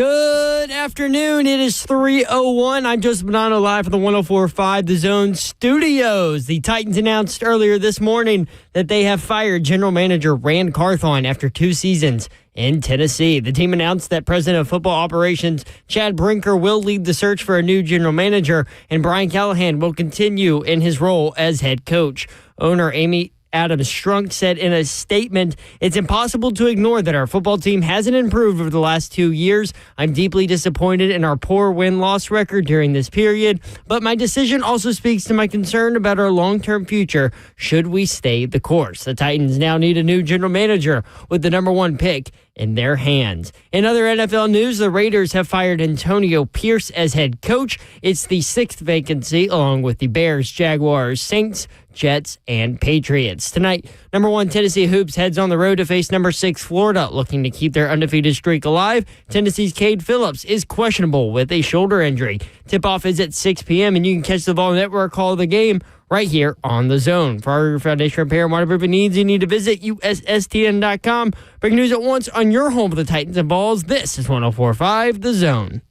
Good afternoon. It is 3:01. I'm Joseph Bonanno live from the 104.5 The Zone studios. The Titans announced earlier this morning that they have fired general manager Ran Carthon after 2 seasons in Tennessee. The team announced that President of Football Operations Chad Brinker will lead the search for a new general manager, and Brian Callahan will continue in his role as head coach. Owner Amy Adam Strunk said in a statement, "It's impossible to ignore that our football team hasn't improved over the last 2 years. I'm deeply disappointed in our poor win-loss record during this period, but my decision also speaks to my concern about our long-term future should we stay the course." The Titans now need a new general manager with the number 1 pick in their hands. In other NFL news, the Raiders have fired Antonio Pierce as head coach. It's the 6th vacancy, along with the Bears, Jaguars, Saints, Jets, and Patriots. Tonight, number 1 Tennessee Hoops heads on the road to face number 6 Florida, looking to keep their undefeated streak alive. Tennessee's Cade Phillips is questionable with a shoulder injury. Tip-off is at 6 p.m., and you can catch the Vol Network call of the game right here on The Zone. For our foundation repair and waterproofing needs, you need to visit USSTN.com. Breaking news at once on your home of the Titans and Balls. This is 104.5 The Zone.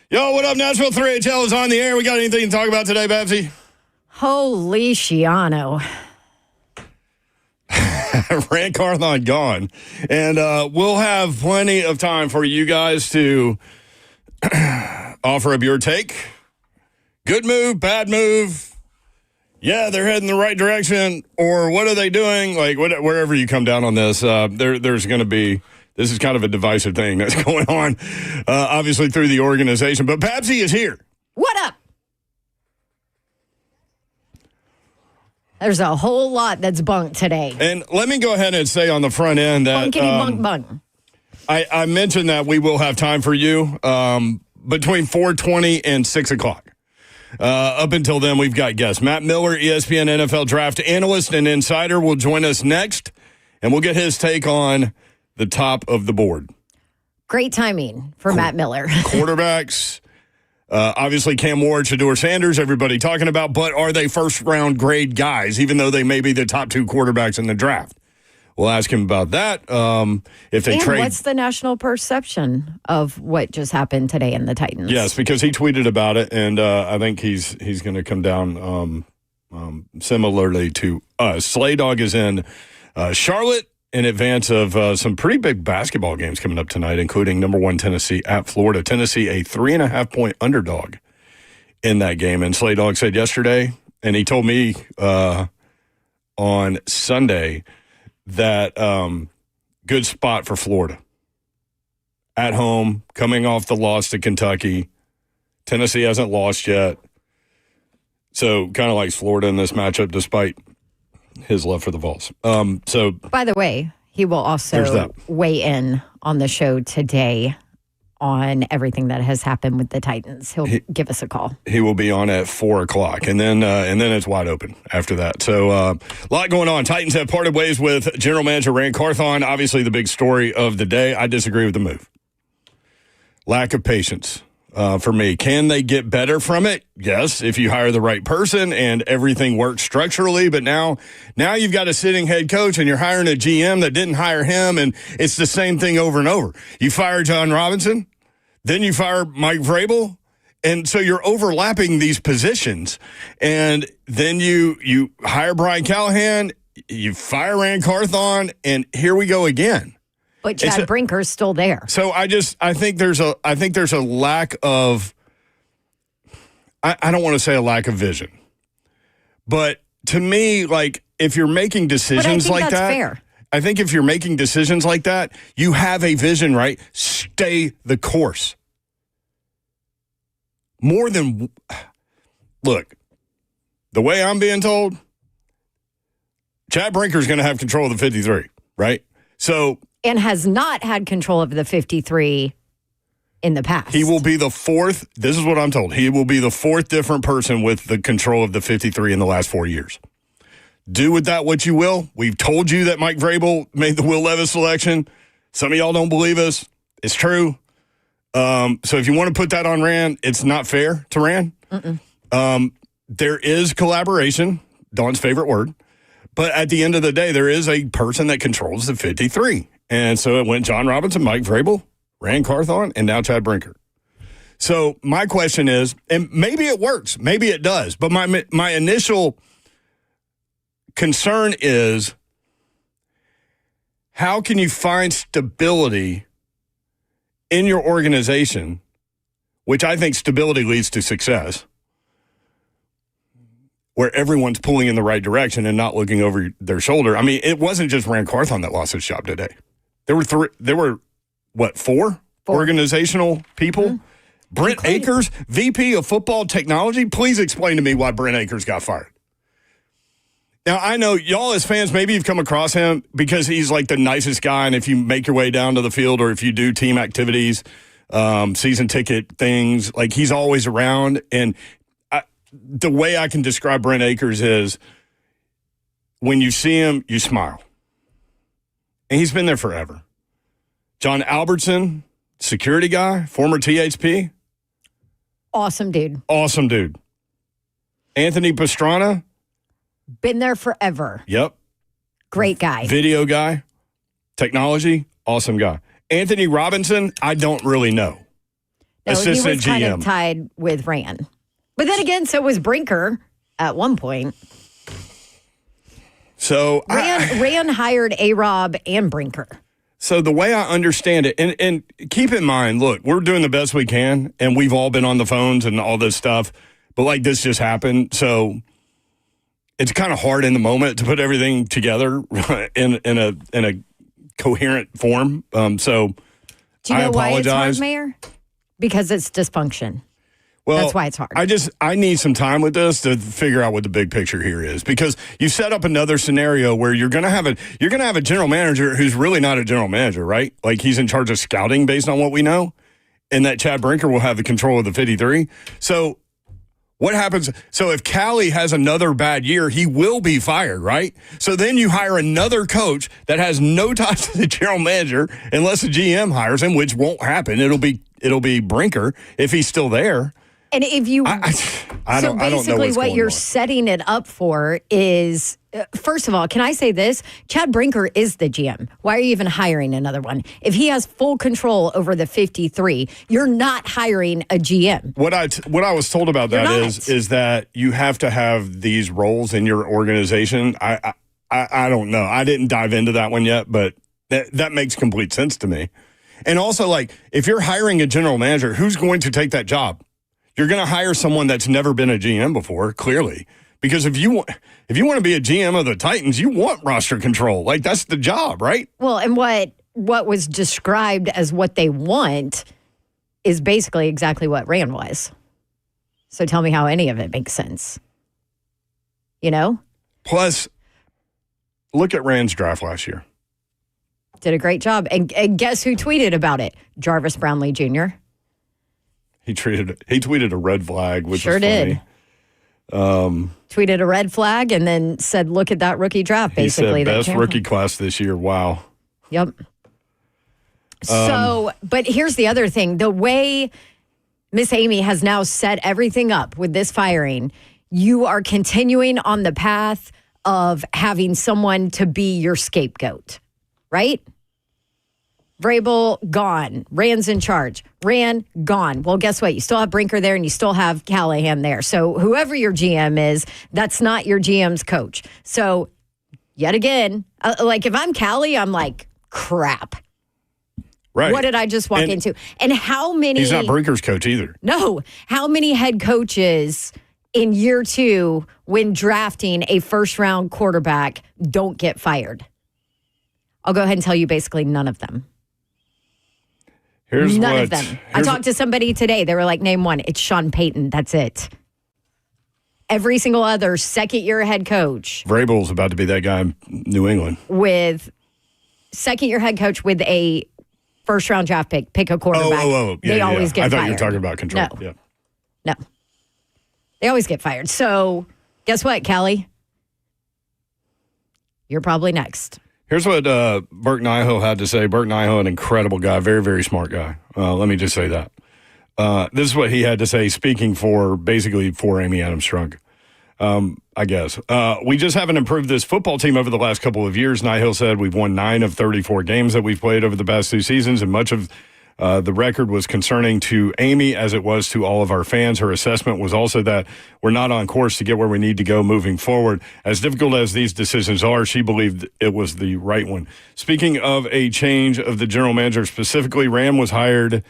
Yo, what up, Nashville? 3HL is on the air. We got anything to talk about today, Babsy? Holy Shiano. Ran Carthon gone. And we'll have plenty of time for you guys to offer up your take. Good move, bad move. Yeah, they're heading the right direction. Or what are they doing? Like, wherever you come down on this, there's going to be... This is kind of a divisive thing that's going on, obviously, through the organization. But Babsy is here. What up? There's a whole lot that's bunked today. And let me go ahead and say on the front end that... Bunkity bunk. I mentioned that we will have time for you between 4:20 and 6 o'clock. Up until then, we've got guests. Matt Miller, ESPN NFL draft analyst and insider, will join us next, and we'll get his take on the top of the board. Great timing for Matt Miller. Quarterbacks, obviously Cam Ward, Shedeur Sanders, everybody talking about, but are they first-round grade guys, even though they may be the top 2 quarterbacks in the draft? We'll ask him about that. If they trade, what's the national perception of what just happened today in the Titans? Yes, because he tweeted about it, and I think he's going to come down similarly to us. Slay Dog is in Charlotte in advance of some pretty big basketball games coming up tonight, including number 1 Tennessee at Florida. Tennessee, a 3.5-point underdog in that game. And Slay Dog said yesterday, and he told me on Sunday, that good spot for Florida. At home, coming off the loss to Kentucky. Tennessee hasn't lost yet. So kind of likes Florida in this matchup, despite his love for the Vols. By the way, he will also weigh in on the show today on everything that has happened with the Titans. He'll give us a call. He will be on at 4 o'clock, and then it's wide open after that. So a lot going on. Titans have parted ways with general manager Ran Carthon. Obviously, the big story of the day. I disagree with the move. Lack of patience. For me. Can they get better from it? Yes, if you hire the right person and everything works structurally. But now you've got a sitting head coach and you're hiring a GM that didn't hire him, and it's the same thing over and over. You fire John Robinson, then you fire Mike Vrabel, and so you're overlapping these positions. And then you hire Brian Callahan, you fire Ran Carthon, and here we go again. But Chad Brinker's still there. So I think there's a lack of, I don't want to say a lack of vision, but to me, like, if you're making decisions like that, fair. I think if you're making decisions like that, you have a vision, right? Stay the course. Look, the way I'm being told, Chad Brinker's going to have control of the 53, right? So. And has not had control of the 53 in the past. He will be the 4th. This is what I'm told. He will be the 4th different person with the control of the 53 in the last 4 years. Do with that what you will. We've told you that Mike Vrabel made the Will Levis selection. Some of y'all don't believe us. It's true. So if you want to put that on Rand, it's not fair to Rand. There is collaboration, Dawn's favorite word. But at the end of the day, there is a person that controls the 53. And so it went John Robinson, Mike Vrabel, Rand Carthon, and now Chad Brinker. So my question is, and maybe it works, maybe it does, but my initial concern is, how can you find stability in your organization, which I think stability leads to success, where everyone's pulling in the right direction and not looking over their shoulder? I mean, it wasn't just Rand Carthon that lost his job today. There were four organizational people? Mm-hmm. Brent Akers, VP of Football Technology. Please explain to me why Brent Akers got fired. Now, I know y'all as fans, maybe you've come across him because he's like the nicest guy, and if you make your way down to the field or if you do team activities, season ticket things, like he's always around. And the way I can describe Brent Akers is when you see him, you smile. And he's been there forever. John Albertson, security guy, former THP. Awesome dude. Awesome dude. Anthony Pastrana. Been there forever. Yep. Great guy. Video guy. Technology. Awesome guy. Anthony Robinson, I don't really know. No, Assistant he was kind GM. of tied with Rand. But then again, so was Brinker at one point. So Rand hired A-Rob and Brinker. So the way I understand it, and keep in mind, look, we're doing the best we can, and we've all been on the phones and all this stuff, but like this just happened, so it's kind of hard in the moment to put everything together in a coherent form. So do you know I apologize. why it's hard, Mayor? Because it's dysfunction. Well, that's why it's hard. I need some time with this to figure out what the big picture here is, because you set up another scenario where you're going to have a general manager who's really not a general manager, right? Like he's in charge of scouting based on what we know, and that Chad Brinker will have the control of the 53. So what happens? So if Callie has another bad year, he will be fired, right? So then you hire another coach that has no ties to the general manager unless the GM hires him, which won't happen. It'll be Brinker if he's still there. And if you, I so don't know basically what's what going you're on. setting it up for is, first of all, can I say this? Chad Brinker is the GM. Why are you even hiring another one? If he has full control over the 53, you're not hiring a GM. What I was told about that is that you have to have these roles in your organization. I don't know. I didn't dive into that one yet, but that makes complete sense to me. And also, like, if you're hiring a general manager, who's going to take that job? You're going to hire someone that's never been a GM before, clearly. Because if you want to be a GM of the Titans, you want roster control. Like, that's the job, right? Well, and what was described as what they want is basically exactly what Rand was. So tell me how any of it makes sense. You know? Plus, look at Rand's draft last year. Did a great job. And guess who tweeted about it? Jarvis Brownlee Jr. He tweeted a red flag, which sure was funny. Did. Tweeted a red flag and then said, "Look at that rookie draft." Basically, he said, best rookie class this year. Wow. Yep. So, but here's the other thing: the way Miss Amy has now set everything up with this firing, you are continuing on the path of having someone to be your scapegoat, right? Vrabel, gone. Rand's in charge. Rand, gone. Well, guess what? You still have Brinker there and you still have Callahan there. So whoever your GM is, that's not your GM's coach. So yet again, like if I'm Callie, I'm like, crap. Right. What did I just walk into? And how many... He's not Brinker's coach either. No. How many head coaches in year 2 when drafting a first-round quarterback don't get fired? I'll go ahead and tell you basically none of them. None of them. I talked to somebody today. They were like, name one. It's Sean Payton. That's it. Every single other second-year head coach. Vrabel's about to be that guy in New England. With second-year head coach with a first-round draft pick a quarterback. Yeah, they always get fired. I thought you were talking about control. No. They always get fired. So guess what, Callie? you're probably next. Here's what Burke Nihill had to say. Burke Nihill, an incredible guy, very, very smart guy. Let me just say that. This is what he had to say, speaking for Amy Adams Strunk, I guess. We just haven't improved this football team over the last couple of years. Nihill said we've won 9 of 34 games that we've played over the past 2 seasons, and much of the record was concerning to Amy as it was to all of our fans. Her assessment was also that we're not on course to get where we need to go moving forward. As difficult as these decisions are, she believed it was the right one. Speaking of a change of the general manager specifically, Ram was hired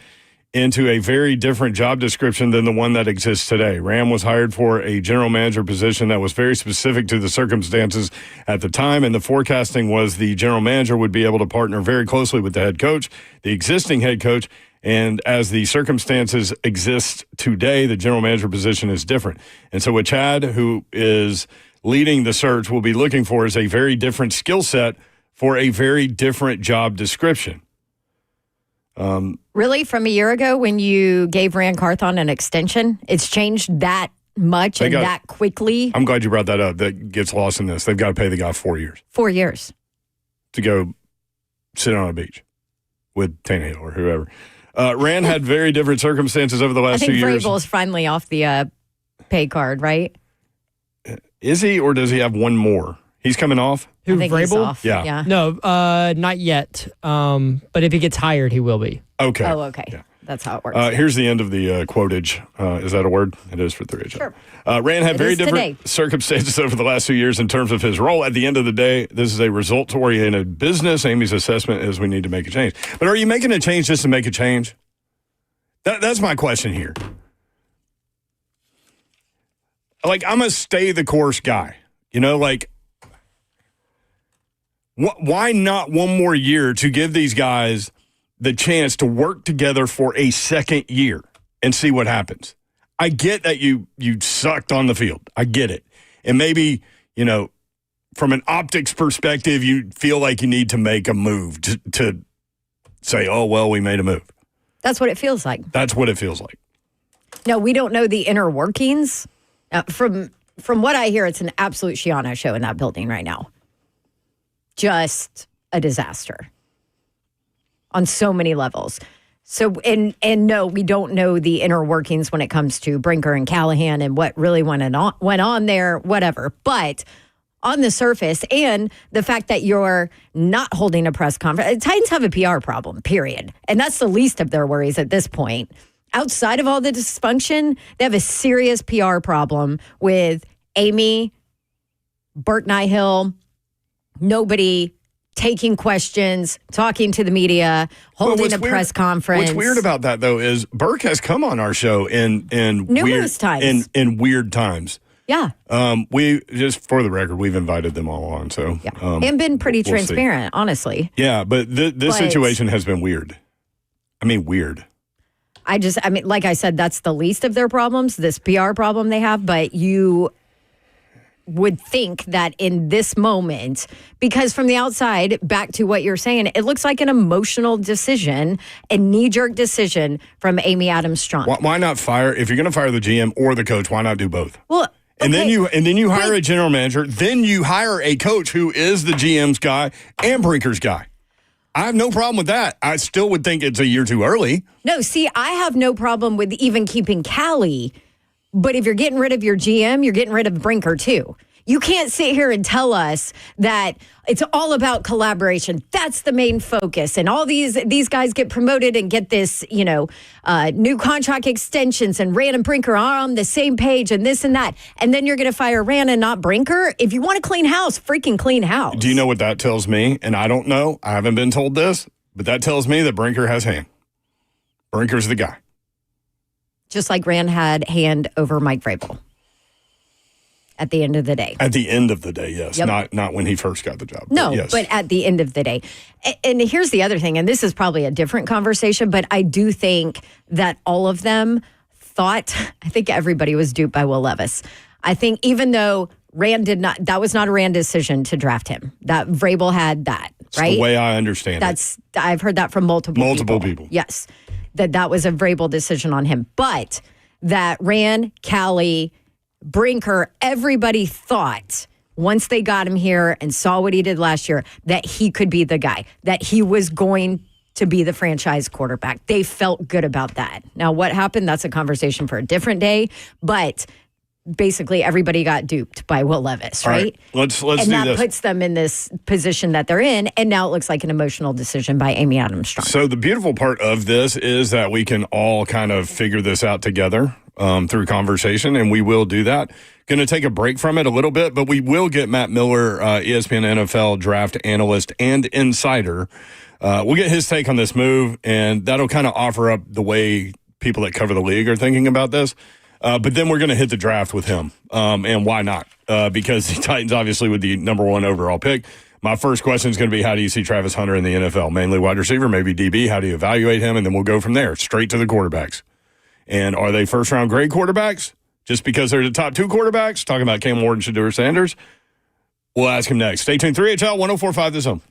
into a very different job description than the one that exists today. Ram was hired for a general manager position that was very specific to the circumstances at the time, and the forecasting was the general manager would be able to partner very closely with the head coach, the existing head coach, and as the circumstances exist today, the general manager position is different. And so what Chad, who is leading the search, will be looking for is a very different skill set for a very different job description. Really, from a year ago when you gave Rand Carthon an extension, it's changed that much that quickly? I'm glad you brought that up. That gets lost in this. They've got to pay the guy 4 years. 4 years. To go sit on a beach with Tannehill or whoever. Rand had very different circumstances over the last 2 years. I think Vrabel's finally off the pay card, right? Is he, or does he have one more? He's coming off? Who, I think he's Vrabel? off. Yeah. No, not yet. But if he gets hired, he will be. Okay. Oh, okay. Yeah. That's how it works. Here's the end of the quotage. Is that a word? It is for 3HL. Sure. Rand had It very is different today. circumstances over the last 2 years in terms of his role. At the end of the day, this is a results-oriented business. Amy's assessment is we need to make a change. But are you making a change just to make a change? That's my question here. Like, I'm a stay-the-course guy. You know, like, why not one more year to give these guys the chance to work together for a second year and see what happens? I get that you sucked on the field. I get it. And maybe, you know, from an optics perspective, you feel like you need to make a move to say, oh, well, we made a move. That's what it feels like. That's what it feels like. No, we don't know the inner workings. From what I hear, it's an absolute Shiano show in that building right now. Just a disaster on so many levels. So, and no, we don't know the inner workings when it comes to Brinker and Callahan and what really went on there, whatever. But on the surface, and the fact that you're not holding a press conference, Titans have a PR problem, period. And that's the least of their worries at this point. Outside of all the dysfunction, they have a serious PR problem with Amy, Burt Nihill, nobody taking questions, talking to the media, holding a press conference. What's weird about that, though, is Burke has come on our show in numerous times. In weird times. Yeah. We, just for the record, we've invited them all on. So, yeah. And been pretty transparent, honestly. Yeah, but this situation has been weird. I mean, weird. I mean, like I said, that's the least of their problems, this PR problem they have. But you would think that in this moment, because from the outside, back to what you're saying, it looks like an emotional decision, a knee-jerk decision from Amy Adams Strunk. Why not fire, if you're going to fire the GM or the coach, why not do both? Well, and then you hire a general manager, then you hire a coach who is the GM's guy and Brinker's guy. I have no problem with that. I still would think it's a year too early. No, see, I have no problem with even keeping Callie. But if you're getting rid of your GM, you're getting rid of Brinker too. You can't sit here and tell us that it's all about collaboration. That's the main focus. And all these guys get promoted and get this, new contract extensions, and Rand and Brinker are on the same page and this and that. And then you're going to fire Rand and not Brinker? If you want to clean house, freaking clean house. Do you know what that tells me? And I don't know. I haven't been told this, but that tells me that Brinker has hand. Brinker's the guy. Just like Rand had hand over Mike Vrabel. At the end of the day. At the end of the day, yes. Yep. Not when he first got the job. No, yes. But at the end of the day. And here's the other thing, and this is probably a different conversation, but I do think that all of them thought, I think everybody was duped by Will Levis. I think even though Rand did not, that was not a Rand decision to draft him. That Vrabel had that, right? It's the way I understand it. I've heard that from multiple people. Yes. That was a Vrabel decision on him. But that Rand, Callie, Brinker, everybody thought once they got him here and saw what he did last year, that he could be the guy, that he was going to be the franchise quarterback. They felt good about that. Now, what happened? That's a conversation for a different day. But basically, everybody got duped by Will Levis, right? Let's and do that this. puts them in this position that they're in. And now it looks like an emotional decision by Amy Adams Strong. So the beautiful part of this is that we can all kind of figure this out together through conversation, and we will do that. Going to take a break from it a little bit, but we will get Matt Miller, ESPN NFL draft analyst and insider. We'll get his take on this move, and that'll kind of offer up the way people that cover the league are thinking about this. But then we're going to hit the draft with him, and why not? Because the Titans, obviously, with the number 1 overall pick. My first question is going to be, how do you see Travis Hunter in the NFL? Mainly wide receiver, maybe DB. How do you evaluate him? And then we'll go from there, straight to the quarterbacks. And are they first-round grade quarterbacks? Just because they're the top 2 quarterbacks? Talking about Cam Ward and Shedeur Sanders? We'll ask him next. Stay tuned. 3HL 104.5 The Zone.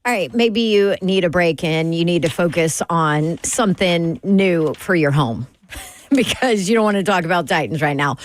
All right, maybe you need a break and you need to focus on something new for your home because you don't want to talk about Titans right now.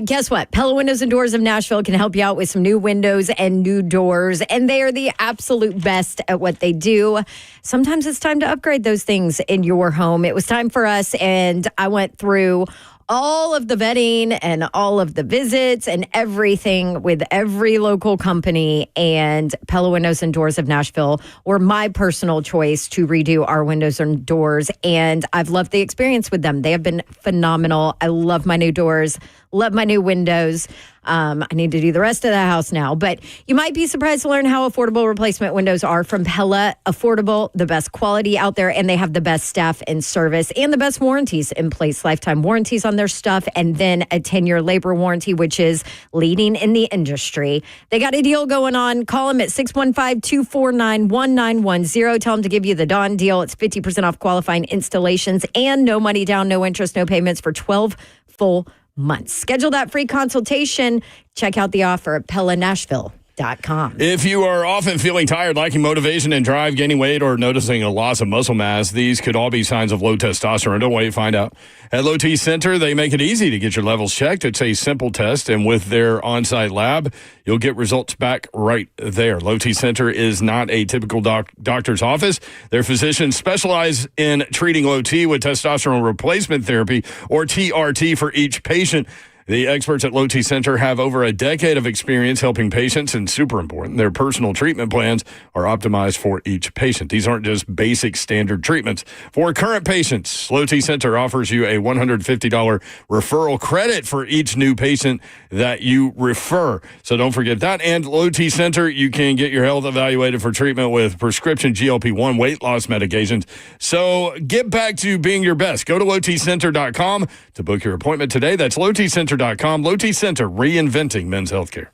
Guess what? Pella Windows and Doors of Nashville can help you out with some new windows and new doors, and they are the absolute best at what they do. Sometimes it's time to upgrade those things in your home. It was time for us, and I went through all of the vetting and all of the visits and everything with every local company, and Pella Windows and Doors of Nashville were my personal choice to redo our windows and doors, and I've loved the experience with them. They have been phenomenal. I love my new doors, love my new windows. I need to do the rest of the house now, but you might be surprised to learn how affordable replacement windows are from Pella. Affordable, the best quality out there, and they have the best staff and service and the best warranties in place. Lifetime warranties on their stuff, and then a 10-year labor warranty, which is leading in the industry. They got a deal going on. Call them at 615-249-1910. Tell them to give you the Dawn deal. It's 50% off qualifying installations and no money down, no interest, no payments for 12 full months. Schedule that free consultation. Check out the offer at PellaNashville.com. If you are often feeling tired, lacking motivation and drive, gaining weight, or noticing a loss of muscle mass, these could all be signs of low testosterone. Don't wait, find out. At Low T Center, they make it easy to get your levels checked. It's a simple test, and with their on-site lab, you'll get results back right there. Low T Center is not a typical doctor's office. Their physicians specialize in treating low T with testosterone replacement therapy, or TRT, for each patient. The experts at Low T Center have over a decade of experience helping patients, and super important, their personal treatment plans are optimized for each patient. These aren't just basic standard treatments. For current patients, Low T Center offers you a $150 referral credit for each new patient that you refer. So don't forget that. And Low T Center, you can get your health evaluated for treatment with prescription GLP-1 weight loss medications. So get back to being your best. Go to lowtcenter.com to book your appointment today. That's lowtcenter.com. Low T Center, reinventing men's healthcare.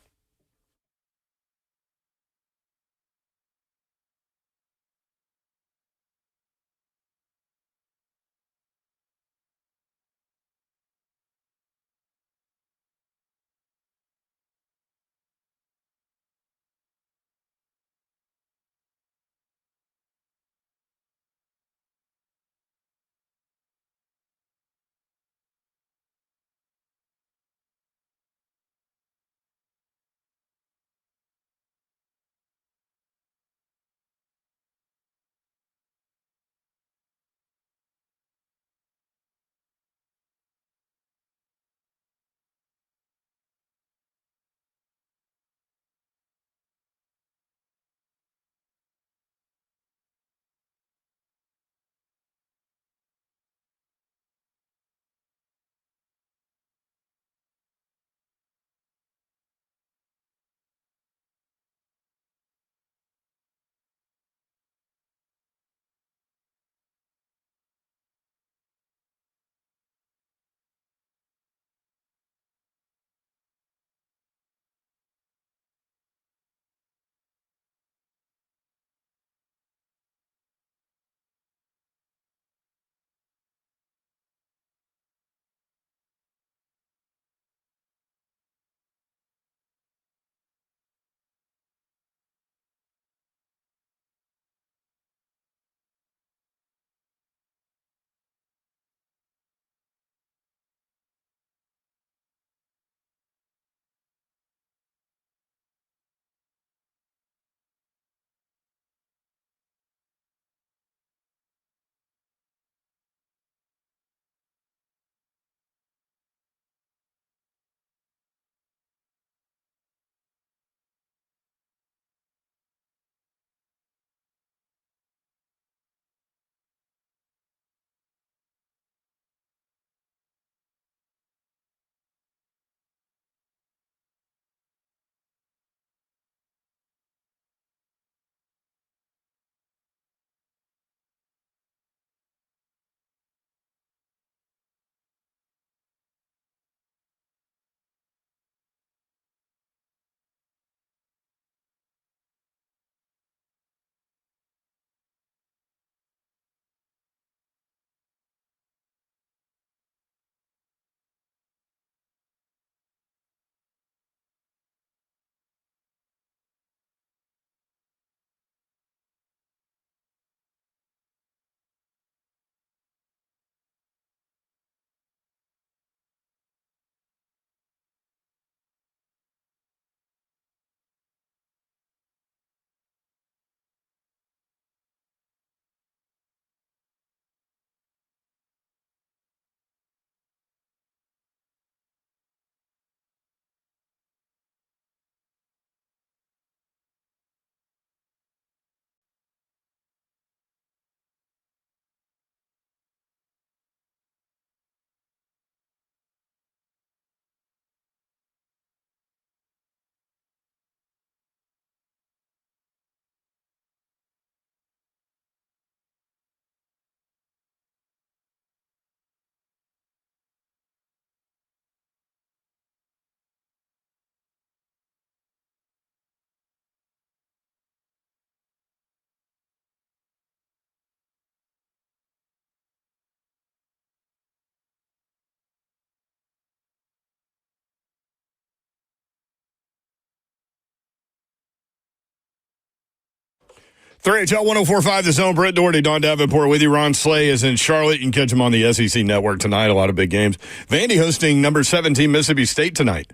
3HL 104.5, The Zone. Brett Doherty, Don Davenport with you. Ron Slay is in Charlotte. You can catch him on the SEC Network tonight. A lot of big games. Vandy hosting number 17 Mississippi State tonight.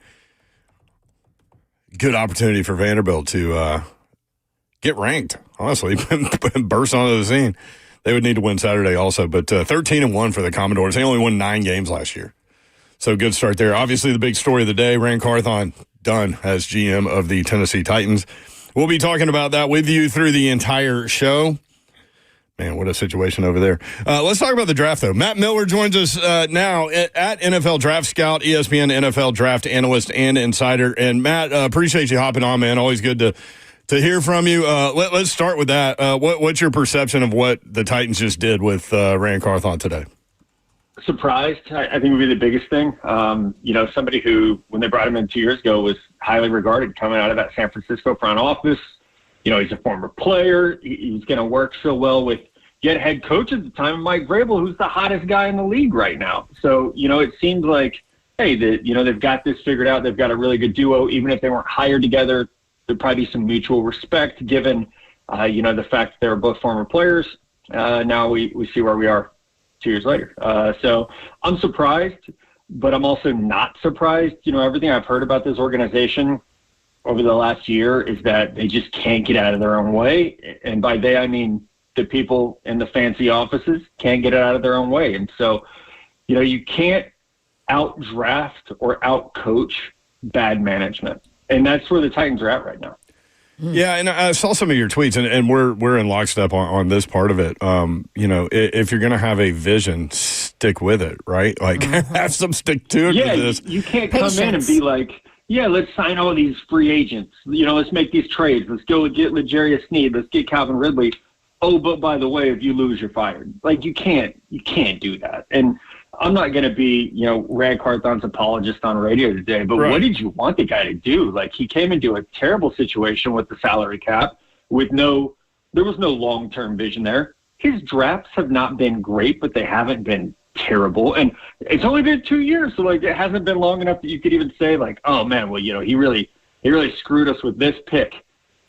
Good opportunity for Vanderbilt to get ranked, honestly, burst onto the scene. They would need to win Saturday also, but 13-1 for the Commodores. They only won 9 games last year. So good start there. Obviously, the big story of the day, Rand Carthon done as GM of the Tennessee Titans. We'll be talking about that with you through the entire show. Man, what a situation over there. Let's talk about the draft, though. Matt Miller joins us now at NFL Draft Scout, ESPN NFL Draft Analyst and Insider. And, Matt, appreciate you hopping on, man. Always good to hear from you. Let's start with that. What's your perception of what the Titans just did with Rand Carthon today? Surprised, I think would be the biggest thing. Somebody who, when they brought him in 2 years ago, was highly regarded coming out of that San Francisco front office. He's a former player. He's going to work so well with yet head coach at the time, Mike Vrabel, who's the hottest guy in the league right now. So, it seemed like, hey, they've got this figured out. They've got a really good duo. Even if they weren't hired together, there'd probably be some mutual respect given, the fact that they were both former players. Now we see where we are 2 years later. So I'm surprised, but I'm also not surprised. Everything I've heard about this organization over the last year is that they just can't get out of their own way. And by they, I mean the people in the fancy offices can't get out of their own way. And so, you can't out-draft or out-coach bad management. And that's where the Titans are at right now. Yeah, and I saw some of your tweets, and we're in lockstep on this part of it. If you're going to have a vision, stick with it, right? Like, have some stick to it. Yeah, with this. You can't come in and be like, yeah, let's sign all these free agents. Let's make these trades. Let's go get L'Jarius Sneed. Let's get Calvin Ridley. Oh, but by the way, if you lose, you're fired. Like, you can't do that. And I'm not going to be, Rand Carthon's apologist on radio today, but What did you want the guy to do? Like, he came into a terrible situation with the salary cap there was no long-term vision there. His drafts have not been great, but they haven't been terrible. And it's only been 2 years, so, it hasn't been long enough that you could even say, oh, man, well, he really screwed us with this pick.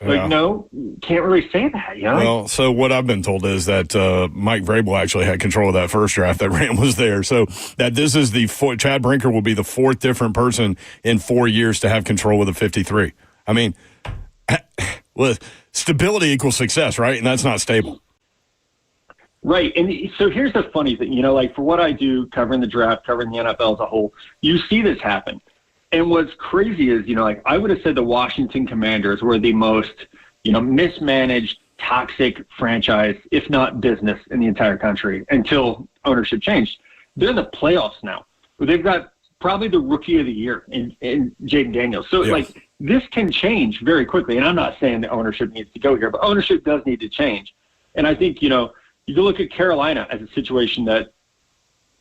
No, can't really say that, Well, so what I've been told is that Mike Vrabel actually had control of that first draft that Rand was there. So that this is Chad Brinker will be the fourth different person in 4 years to have control of the 53. I mean, stability equals success, right? And that's not stable. Right. And so here's the funny thing, for what I do covering the draft, covering the NFL as a whole, you see this happen. And what's crazy is, I would have said the Washington Commanders were the most, mismanaged, toxic franchise, if not business, in the entire country until ownership changed. They're in the playoffs now. They've got probably the rookie of the year in Jaden Daniels. So, this can change very quickly. And I'm not saying the ownership needs to go here, but ownership does need to change. And I think, you can look at Carolina as a situation that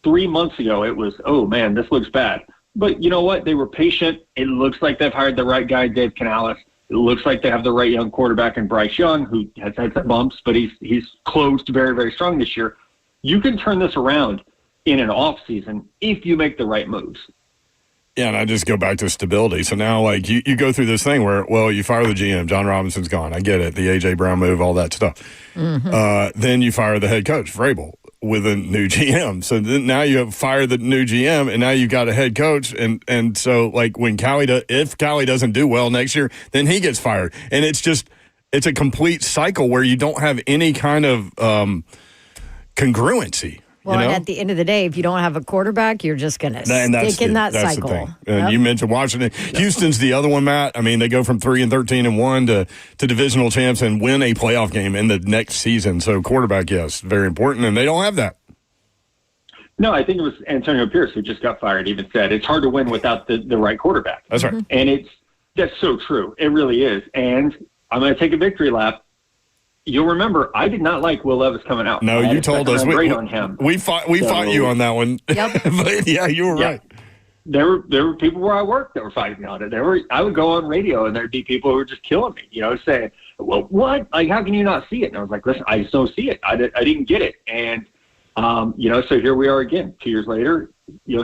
3 months ago it was, oh, man, this looks bad. But you know what? They were patient. It looks like they've hired the right guy, Dave Canales. It looks like they have the right young quarterback in Bryce Young, who has had some bumps, but he's closed very, very strong this year. You can turn this around in an off season if you make the right moves. Yeah, and I just go back to stability. So now, you go through this thing where, you fire the GM, John Robinson's gone. I get it, the A.J. Brown move, all that stuff. Mm-hmm. Then you fire the head coach, Vrabel, with a new GM. So then now you have fired the new GM, and now you've got a head coach. And so, when if Callie doesn't do well next year, then he gets fired. And it's a complete cycle where you don't have any kind of congruency. Well, and at the end of the day, if you don't have a quarterback, you're just going to stick in that cycle. The thing. And you mentioned Washington. Houston's the other one, Matt. I mean, they go from 3-13-1 to divisional champs and win a playoff game in the next season. So quarterback, yes, very important, and they don't have that. No, I think it was Antonio Pierce who just got fired, even said it's hard to win without the right quarterback. That's right. And that's so true. It really is. And I'm going to take a victory lap. You'll remember, I did not like Will Levis coming out. No, you told us. On him. We fought you on that one. Yep. But yeah, you were right. There were people where I worked that were fighting me on it. I would go on radio and there'd be people who were just killing me, saying, well, what? How can you not see it? And I was like, listen, I just don't see it. I didn't get it. And, so here we are again, 2 years later,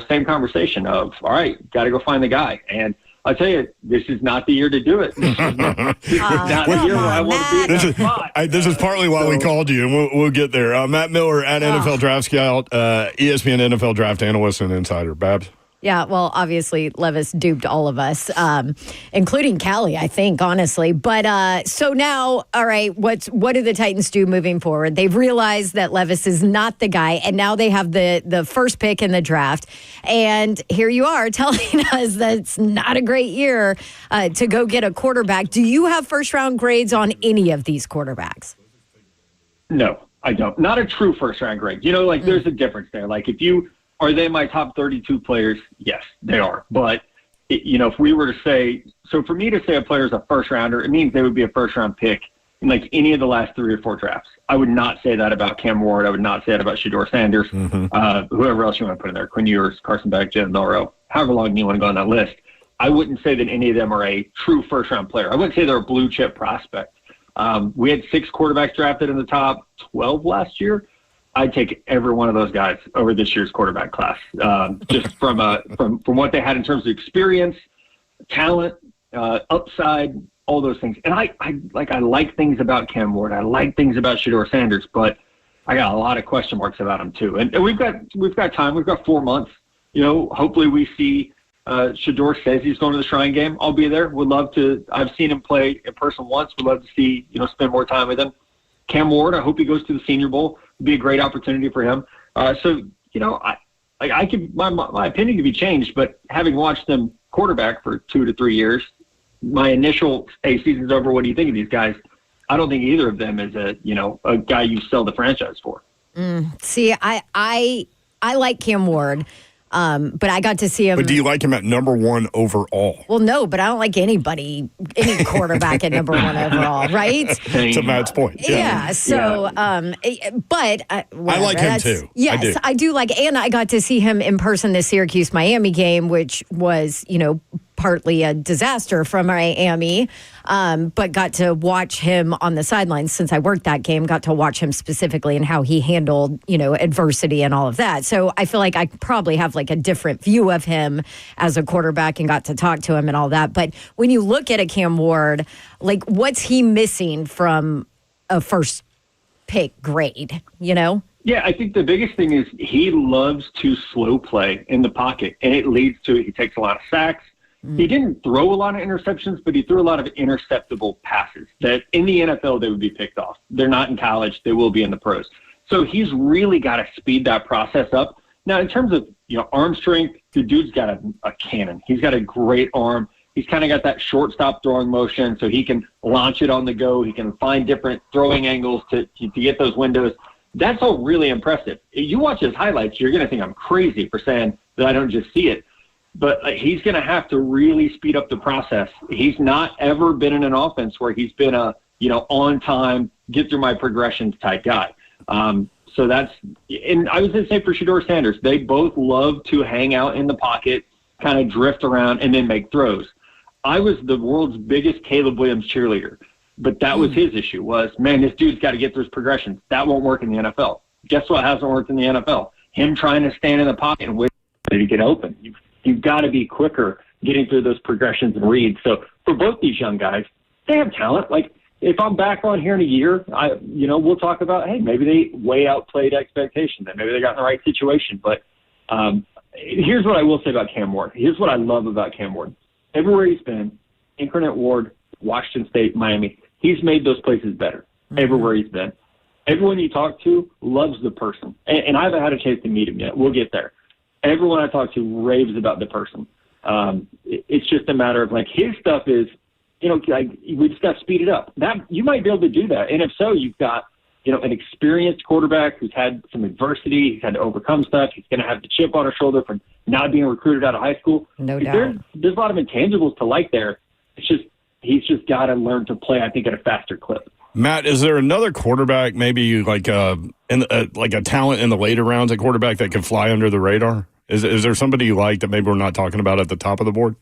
same conversation of, all right, got to go find the guy. And I'll tell you, this is not the year to do it. This is not the year where I want to be in that spot. This is partly why we called you, and we'll get there. Matt Miller at NFL Draft Scout, ESPN NFL Draft Analyst and Insider. Babs? Yeah, well, obviously, Levis duped all of us, including Callie, I think, honestly. But so now, all right, what do the Titans do moving forward? They've realized that Levis is not the guy, and now they have the first pick in the draft. And here you are telling us that it's not a great year to go get a quarterback. Do you have first-round grades on any of these quarterbacks? No, I don't. Not a true first-round grade. There's a difference there. Like, are they my top 32 players? Yes, they are. But, if we were to say, so for me to say a player is a first rounder, it means they would be a first round pick in like any of the last 3 or 4 drafts. I would not say that about Cam Ward. I would not say that about Shedeur Sanders, whoever else you want to put in there, Quinn Ewers, Carson Beck, Jalen Milroe, however long you want to go on that list. I wouldn't say that any of them are a true first round player. I wouldn't say they're a blue chip prospect. We had 6 quarterbacks drafted in the top 12 last year. I'd take every one of those guys over this year's quarterback class, just from what they had in terms of experience, talent, upside, all those things. And I like things about Cam Ward. I like things about Shedeur Sanders, but I got a lot of question marks about him too. And we've got time. We've got 4 months. Hopefully we see Shedeur says he's going to the Shrine Game. I'll be there. Would love to. I've seen him play in person once. Would love to see spend more time with him. Cam Ward, I hope he goes to the Senior Bowl. It'd be a great opportunity for him. I could my opinion could be changed, but having watched them quarterback for 2 to 3 years, my initial season's over. What do you think of these guys? I don't think either of them is a guy you sell the franchise for. See, I like Cam Ward. But I got to see him. But do you like him at number 1 overall? Well, no, but I don't like any quarterback at number 1 overall, right? To Matt's point. Yeah. So, but I like him too. Yes, I do like, and I got to see him in person the Syracuse-Miami game, which was, partly a disaster from Miami, but got to watch him on the sidelines since I worked that game, got to watch him specifically and how he handled, adversity and all of that. So I feel like I probably have like a different view of him as a quarterback and got to talk to him and all that. But when you look at a Cam Ward, like what's he missing from a first pick grade, Yeah, I think the biggest thing is he loves to slow play in the pocket, and it leads to he takes a lot of sacks. He didn't throw a lot of interceptions, but he threw a lot of interceptable passes that in the NFL they would be picked off. They're not in college. They will be in the pros. So he's really got to speed that process up. Now, in terms of arm strength, the dude's got a cannon. He's got a great arm. He's kind of got that shortstop throwing motion, so he can launch it on the go. He can find different throwing angles to get those windows. That's all really impressive. If you watch his highlights, you're going to think I'm crazy for saying that I don't just see it. But he's going to have to really speed up the process. He's not ever been in an offense where he's been a, on time, get through my progressions type guy. So that's, and I was going to say for Shedeur Sanders, they both love to hang out in the pocket, kind of drift around and then make throws. I was the world's biggest Caleb Williams cheerleader, but that was his issue was, man, this dude's got to get through his progressions. That won't work in the NFL. Guess what hasn't worked in the NFL? Him trying to stand in the pocket and wait to get open. You've got to be quicker getting through those progressions and reads. So for both these young guys, they have talent. Like if I'm back on here in a year, we'll talk about, hey, maybe they way outplayed expectations and maybe they got in the right situation. But here's what I will say about Cam Ward. Here's what I love about Cam Ward. Everywhere he's been, Incarnate Ward, Washington State, Miami, he's made those places better everywhere he's been. Everyone you talk to loves the person. And I haven't had a chance to meet him yet. We'll get there. Everyone I talk to raves about the person. It's just a matter of, like, his stuff is, we just got to speed it up. That you might be able to do that. And if so, you've got, an experienced quarterback who's had some adversity. He's had to overcome stuff. He's going to have the chip on his shoulder from not being recruited out of high school. No doubt. There's a lot of intangibles to like there. It's just he's just got to learn to play, I think, at a faster clip. Matt, is there another quarterback, maybe like like a talent in the later rounds at quarterback that could fly under the radar? Is there somebody you like that maybe we're not talking about at the top of the board?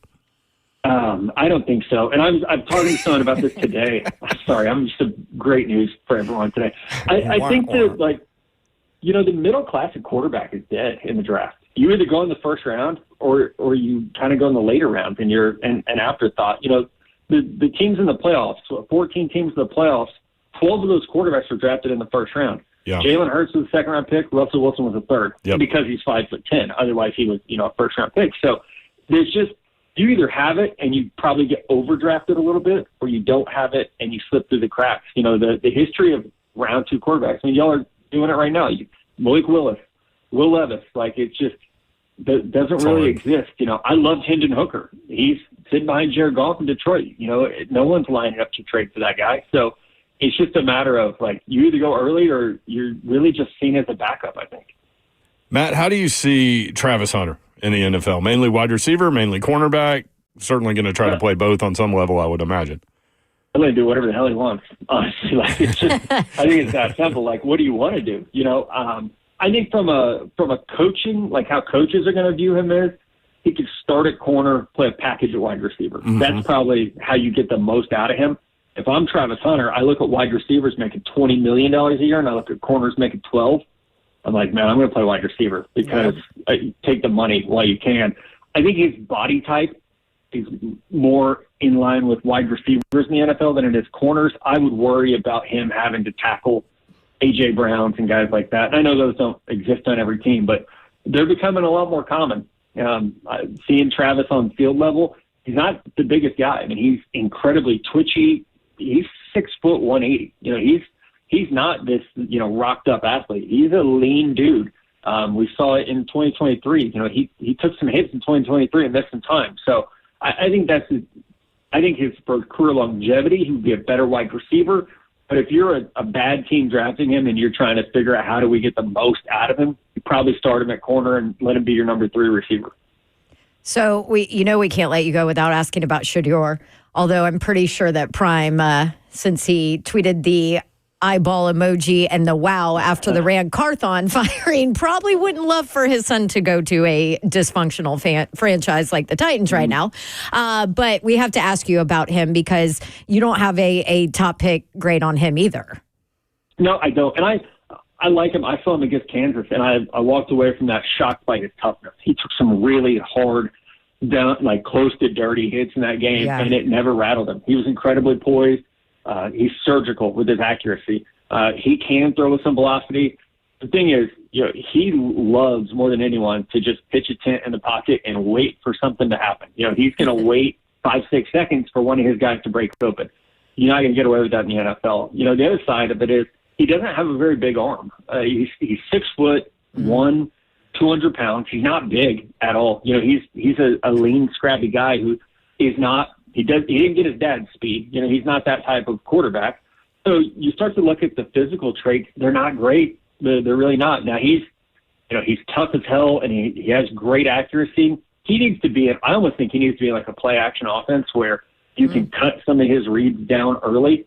I don't think so. And I'm talking to someone about this today. Sorry, I'm just great news for everyone today. I think that, the middle class at quarterback is dead in the draft. You either go in the first round or you kind of go in the later rounds and you're an afterthought. The teams in the playoffs, 14 teams in the playoffs, 12 of those quarterbacks were drafted in the first round. Yeah. Jalen Hurts was a second-round pick. Russell Wilson was a third because he's 5'10". Otherwise, he was, a first-round pick. So there's just you either have it and you probably get overdrafted a little bit, or you don't have it and you slip through the cracks. The history of round 2 quarterbacks. I mean, y'all are doing it right now. Malik Willis, Will Levis, it just doesn't really exist. I loved Hendon Hooker. He's sitting behind Jared Goff in Detroit. No one's lining up to trade for that guy. So it's just a matter of, you either go early or you're really just seen as a backup, I think. Matt, how do you see Travis Hunter in the NFL? Mainly wide receiver, mainly cornerback? Certainly going to try to play both on some level, I would imagine. I'm going to do whatever the hell he wants, honestly. It's just, I think it's that simple. What do you want to do? I think from a coaching, how coaches are going to view him is, he could start at corner, play a package at wide receiver. Mm-hmm. That's probably how you get the most out of him. If I'm Travis Hunter, I look at wide receivers making $20 million a year, and I look at corners making 12. I'm like, man, I'm going to play wide receiver because take the money while you can. I think his body type is more in line with wide receivers in the NFL than it is corners. I would worry about him having to tackle A.J. Browns and guys like that. And I know those don't exist on every team, but they're becoming a lot more common. Seeing Travis on field level, he's not the biggest guy. I mean, he's incredibly twitchy. He's 6 foot 180. He's not this rocked up athlete. He's a lean dude. We saw it in 2023. He took some hits in 2023 and missed some time. So I think his for career longevity, he would be a better wide receiver. But if you're a bad team drafting him and you're trying to figure out how do we get the most out of him, you probably start him at corner and let him be your number 3 receiver. So we can't let you go without asking about Shedeur. Although I'm pretty sure that Prime, since he tweeted the eyeball emoji and the wow after the Rand Carthon firing, probably wouldn't love for his son to go to a dysfunctional franchise like the Titans right now. But we have to ask you about him because you don't have a top pick grade on him either. No, I don't. And I like him. I saw him against Kansas, and I walked away from that shocked by his toughness. He took some really hard, down, close to dirty hits in that game, and it never rattled him. He was incredibly poised. He's surgical with his accuracy. He can throw with some velocity. The thing is, he loves more than anyone to just pitch a tent in the pocket and wait for something to happen. He's going to wait 5-6 seconds for one of his guys to break open. You're not going to get away with that in the NFL. The other side of it is he doesn't have a very big arm. He's 6 foot 1, 200 pounds. He's not big at all. He's a lean, scrappy guy who is not. He didn't get his dad's speed. He's not that type of quarterback. So you start to look at the physical traits. They're not great. They're really not. Now he's tough as hell and he has great accuracy. He needs to be. I almost think he needs to be a play action offense where you can cut some of his reads down early.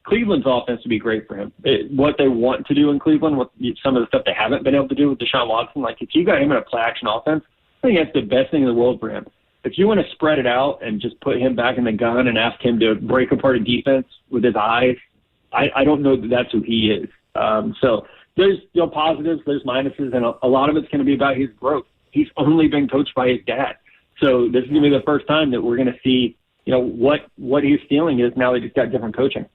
Cleveland's offense would be great for him. What they want to do in Cleveland, what some of the stuff they haven't been able to do with Deshaun Watson, if you got him in a play action offense, I think that's the best thing in the world for him. If you want to spread it out and just put him back in the gun and ask him to break apart a defense with his eyes, I don't know that that's who he is. So there's positives, there's minuses, and a lot of it's going to be about his growth. He's only been coached by his dad. So this is going to be the first time that we're going to see, what his feeling is now that he's got different coaching.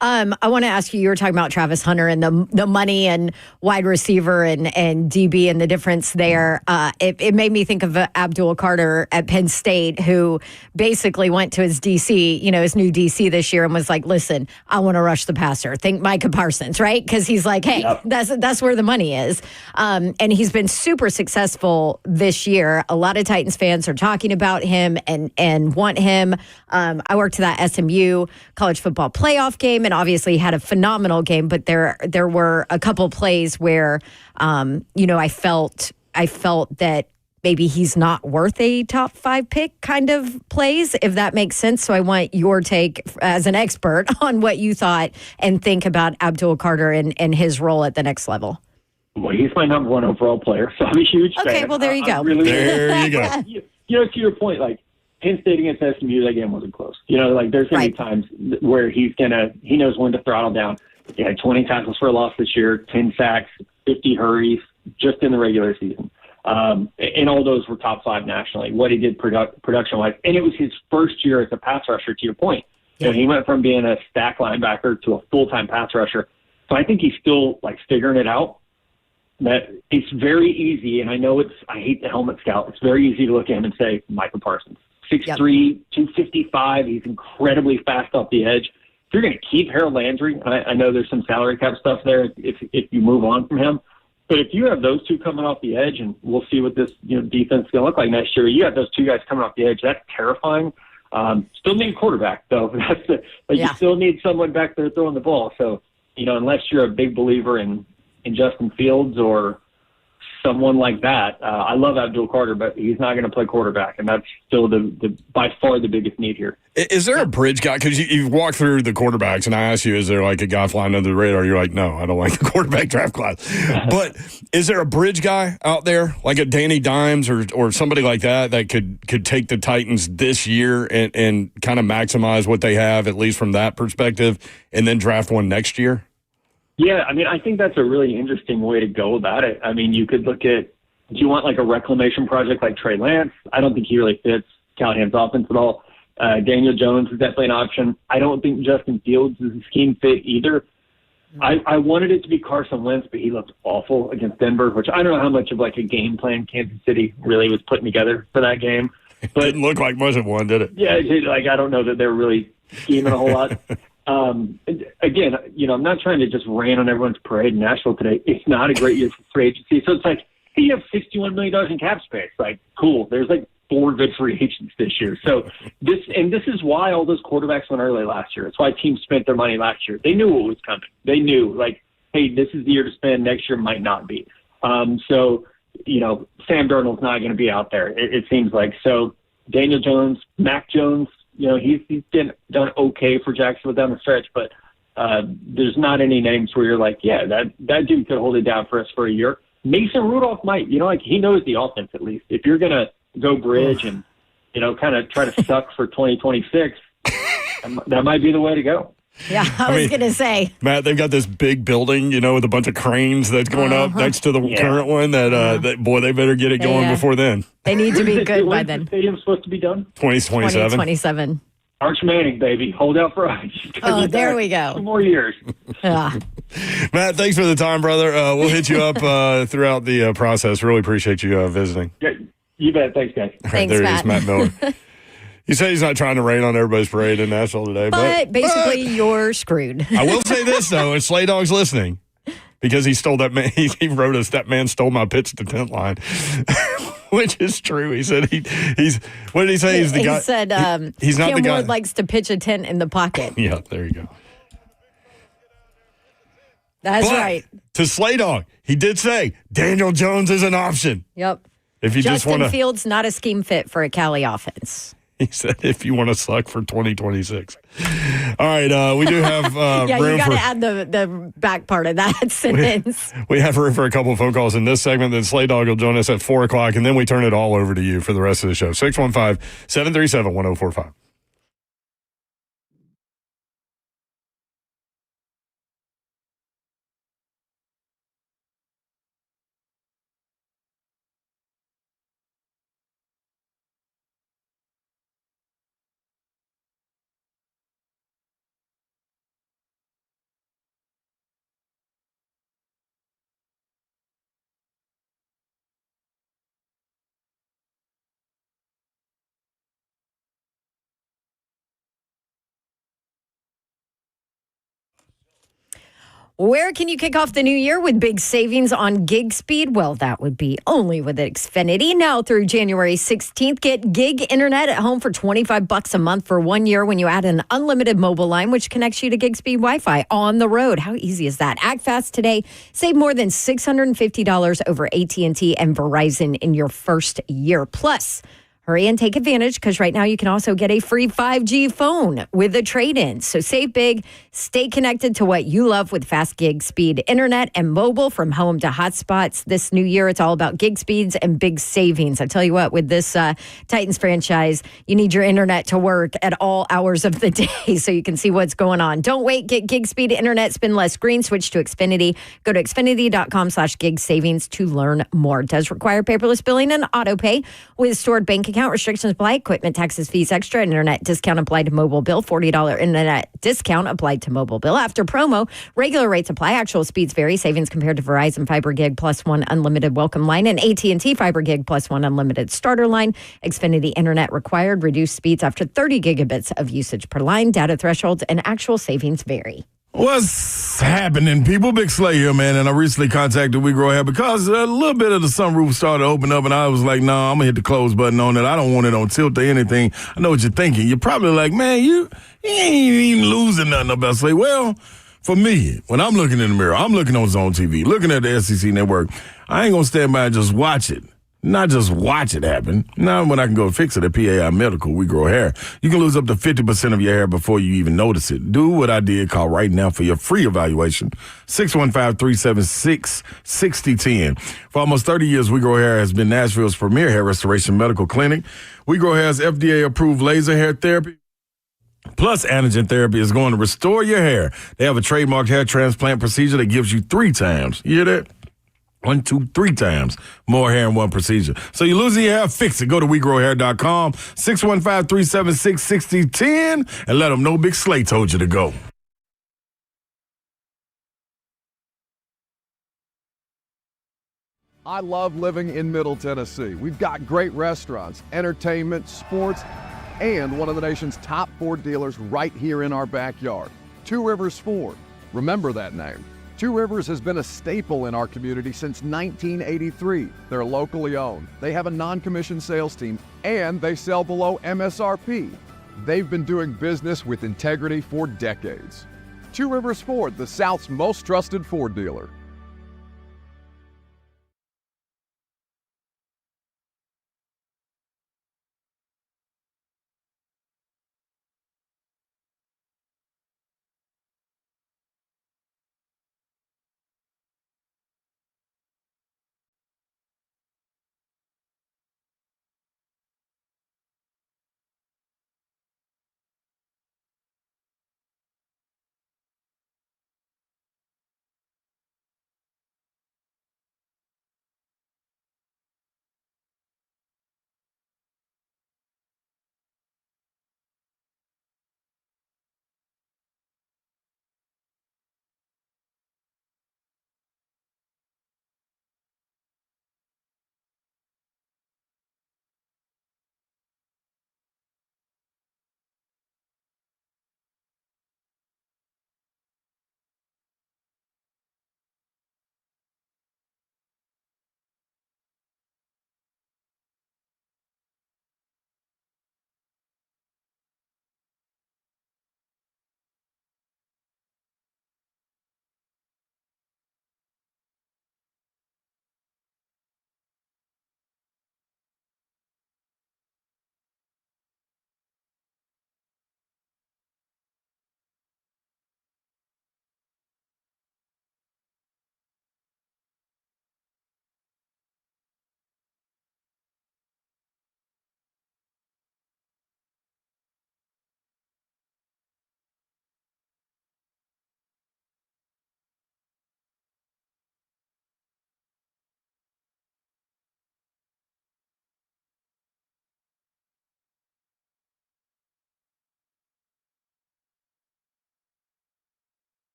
I want to ask you were talking about Travis Hunter and the money and wide receiver and DB and the difference there. It made me think of Abdul Carter at Penn State, who basically went to his DC, his new DC this year and was like, listen, I want to rush the passer. Think Micah Parsons, right? Because he's like, hey, that's where the money is. And he's been super successful this year. A lot of Titans fans are talking about him and want him. I worked that SMU college football playoff game, and obviously had a phenomenal game, but there were a couple plays where, I felt that maybe he's not worth a top 5 pick kind of plays, if that makes sense. So I want your take as an expert on what you thought and think about Abdul Carter and his role at the next level. Well, he's my number 1 overall player, so I'm a huge fan. Okay, well, there you go. There you go. To your point, Penn State against SMU, that game wasn't close. There's going to be times where he knows when to throttle down. He had 20 tackles for a loss this year, 10 sacks, 50 hurries just in the regular season. And all those were top 5 nationally, what he did production-wise. And it was his first year as a pass rusher, to your point. So he went from being a stack linebacker to a full-time pass rusher. So I think he's still, figuring it out. That it's very easy, and I know I hate the helmet scout. It's very easy to look at him and say, Michael Parsons. 6'3", 255. He's incredibly fast off the edge. If you're going to keep Harold Landry, I know there's some salary cap stuff there if you move on from him. But if you have those two coming off the edge, and we'll see what this defense is going to look like next year, you have those two guys coming off the edge. That's terrifying. Still need a quarterback, though. You still need someone back there throwing the ball. So, unless you're a big believer in Justin Fields or someone like that, I love Abdul Carter, but he's not going to play quarterback, and that's still by far the biggest need here. Is there a bridge guy? Because you've walked through the quarterbacks, and I asked you, is there a guy flying under the radar? You're like, no, I don't like the quarterback draft class. But is there a bridge guy out there, like a Danny Dimes or somebody like that could take the Titans this year and kind of maximize what they have, at least from that perspective, and then draft one next year? Yeah, I think that's a really interesting way to go about it. You could look at, do you want a reclamation project like Trey Lance? I don't think he really fits Callahan's offense at all. Daniel Jones is definitely an option. I don't think Justin Fields is a scheme fit either. I wanted it to be Carson Wentz, but he looked awful against Denver, which I don't know how much of a game plan Kansas City really was putting together for that game. But didn't look like much of one, did it? Yeah, I don't know that they were really scheming a whole lot. Again, I'm not trying to just rain on everyone's parade in Nashville today. It's not a great year for free agency. So it's hey, you have $61 million in cap space. Cool. There's 4 good free agents this year. So this is why all those quarterbacks went early last year. It's why teams spent their money last year. They knew what was coming. They knew, hey, this is the year to spend. Next year might not be. So, Sam Darnold's not going to be out there, it seems like. So Daniel Jones, Mac Jones, he's done okay for Jacksonville down the stretch, but there's not any names where you're that dude could hold it down for us for a year. Mason Rudolph might, he knows the offense at least. If you're going to go bridge and, kind of try to suck for 2026, that might be the way to go. Yeah, I was going to say. Matt, they've got this big building, with a bunch of cranes that's going up next to the current one that they better get it going before then. They need to be good by then. The stadium's supposed to be done? 2027. 2027. Arch Manning, baby. Hold out for us. Oh, there we go. 2 more years. Matt, thanks for the time, brother. We'll hit you up throughout the process. Really appreciate you visiting. Yeah, you bet. Thanks, guys. All right, there Matt. he is, Matt Miller. He said he's not trying to rain on everybody's parade in Nashville today. But basically, you're screwed. I will say this, though, and Slay Dog's listening, because he stole that man. He wrote us, that man stole my pitch to tent line, which is true. He said he's, what did he say? He's the guy. He said he's not Cam the guy. Ward likes to pitch a tent in the pocket. Yeah, there you go. That's right. To Slay Dog, he did say Daniel Jones is an option. Yep. If you just want Justin to, Fields, not a scheme fit for a Cali offense. he said, if you want to suck for 2026. All right, we do have Yeah, room you got for. to add the back part of that sentence. We have room for a couple of phone calls in this segment. Then Slay Dog will join us at 4 o'clock, and then we turn it all over to you for the rest of the show. 615-737-1045. Where can you kick off the new year with big savings on gig speed? Well, that would be only with Xfinity. Now through January 16th, get gig internet at home for $25 a month for 1 year when you add an unlimited mobile line, which connects you to gig speed Wi-Fi on the road. How easy is that? Act fast today. Save more than $650 over AT&T and Verizon in your first year. Plus, Hurry and take advantage because right now you can also get a free 5G phone with a trade-in. So save big, stay connected to what you love with fast gig speed internet and mobile from home to hotspots. This new year, it's all about gig speeds and big savings. I tell you what, with this Titans franchise, you need your internet to work at all hours of the day so you can see what's going on. Don't wait. Get gig speed internet. Spend less screen. Switch to Xfinity. Go to Xfinity.com/gig savings to learn more. It does require paperless billing and auto pay with stored bank account. Restrictions apply. Equipment taxes, fees extra. Internet discount applied to mobile bill. $40 internet discount applied to mobile bill. After promo, regular rates apply. Actual speeds vary. Savings compared to Verizon Fiber Gig Plus One Unlimited Welcome Line and AT&T Fiber Gig Plus One Unlimited Starter Line. Xfinity Internet required. Reduced speeds after 30 gigabits of usage per line. Data thresholds and actual savings vary. What's happening, people? Big Slay here, man, and I recently contacted We Grow Hair because a little bit of the sunroof started to open up, and I was like, nah, I'm going to hit the close button on it. I don't want it on tilt or anything. I know what you're thinking. You're probably like, man, you ain't even losing nothing about Slay. Well, for me, when I'm looking in the mirror, I'm looking on Zone TV, looking at the SEC network. I ain't going to stand by and just watch it. Not just watch it happen. Now, when I can go fix it at PAI Medical, We Grow Hair, you can lose up to 50% of your hair before you even notice it. Do what I did. Call right now for your free evaluation. 615-376-6010. For almost 30 years, We Grow Hair has been Nashville's premier hair restoration medical clinic. We Grow Hair's FDA-approved laser hair therapy plus antigen therapy is going to restore your hair. They have a trademarked hair transplant procedure that gives you 3 times. You hear that? 1, 2, 3 times more hair in one procedure. So you losing your hair, fix it. Go to WeGrowHair.com, 615-376-6010, and let them know Big Slay told you to go. I love living in Middle Tennessee. We've got great restaurants, entertainment, sports, and one of the nation's top Ford dealers right here in our backyard. Two Rivers Ford. Remember that name. Two Rivers has been a staple in our community since 1983. They're locally owned. They have a non-commissioned sales team, and they sell below MSRP. They've been doing business with integrity for decades. Two Rivers Ford, the South's most trusted Ford dealer.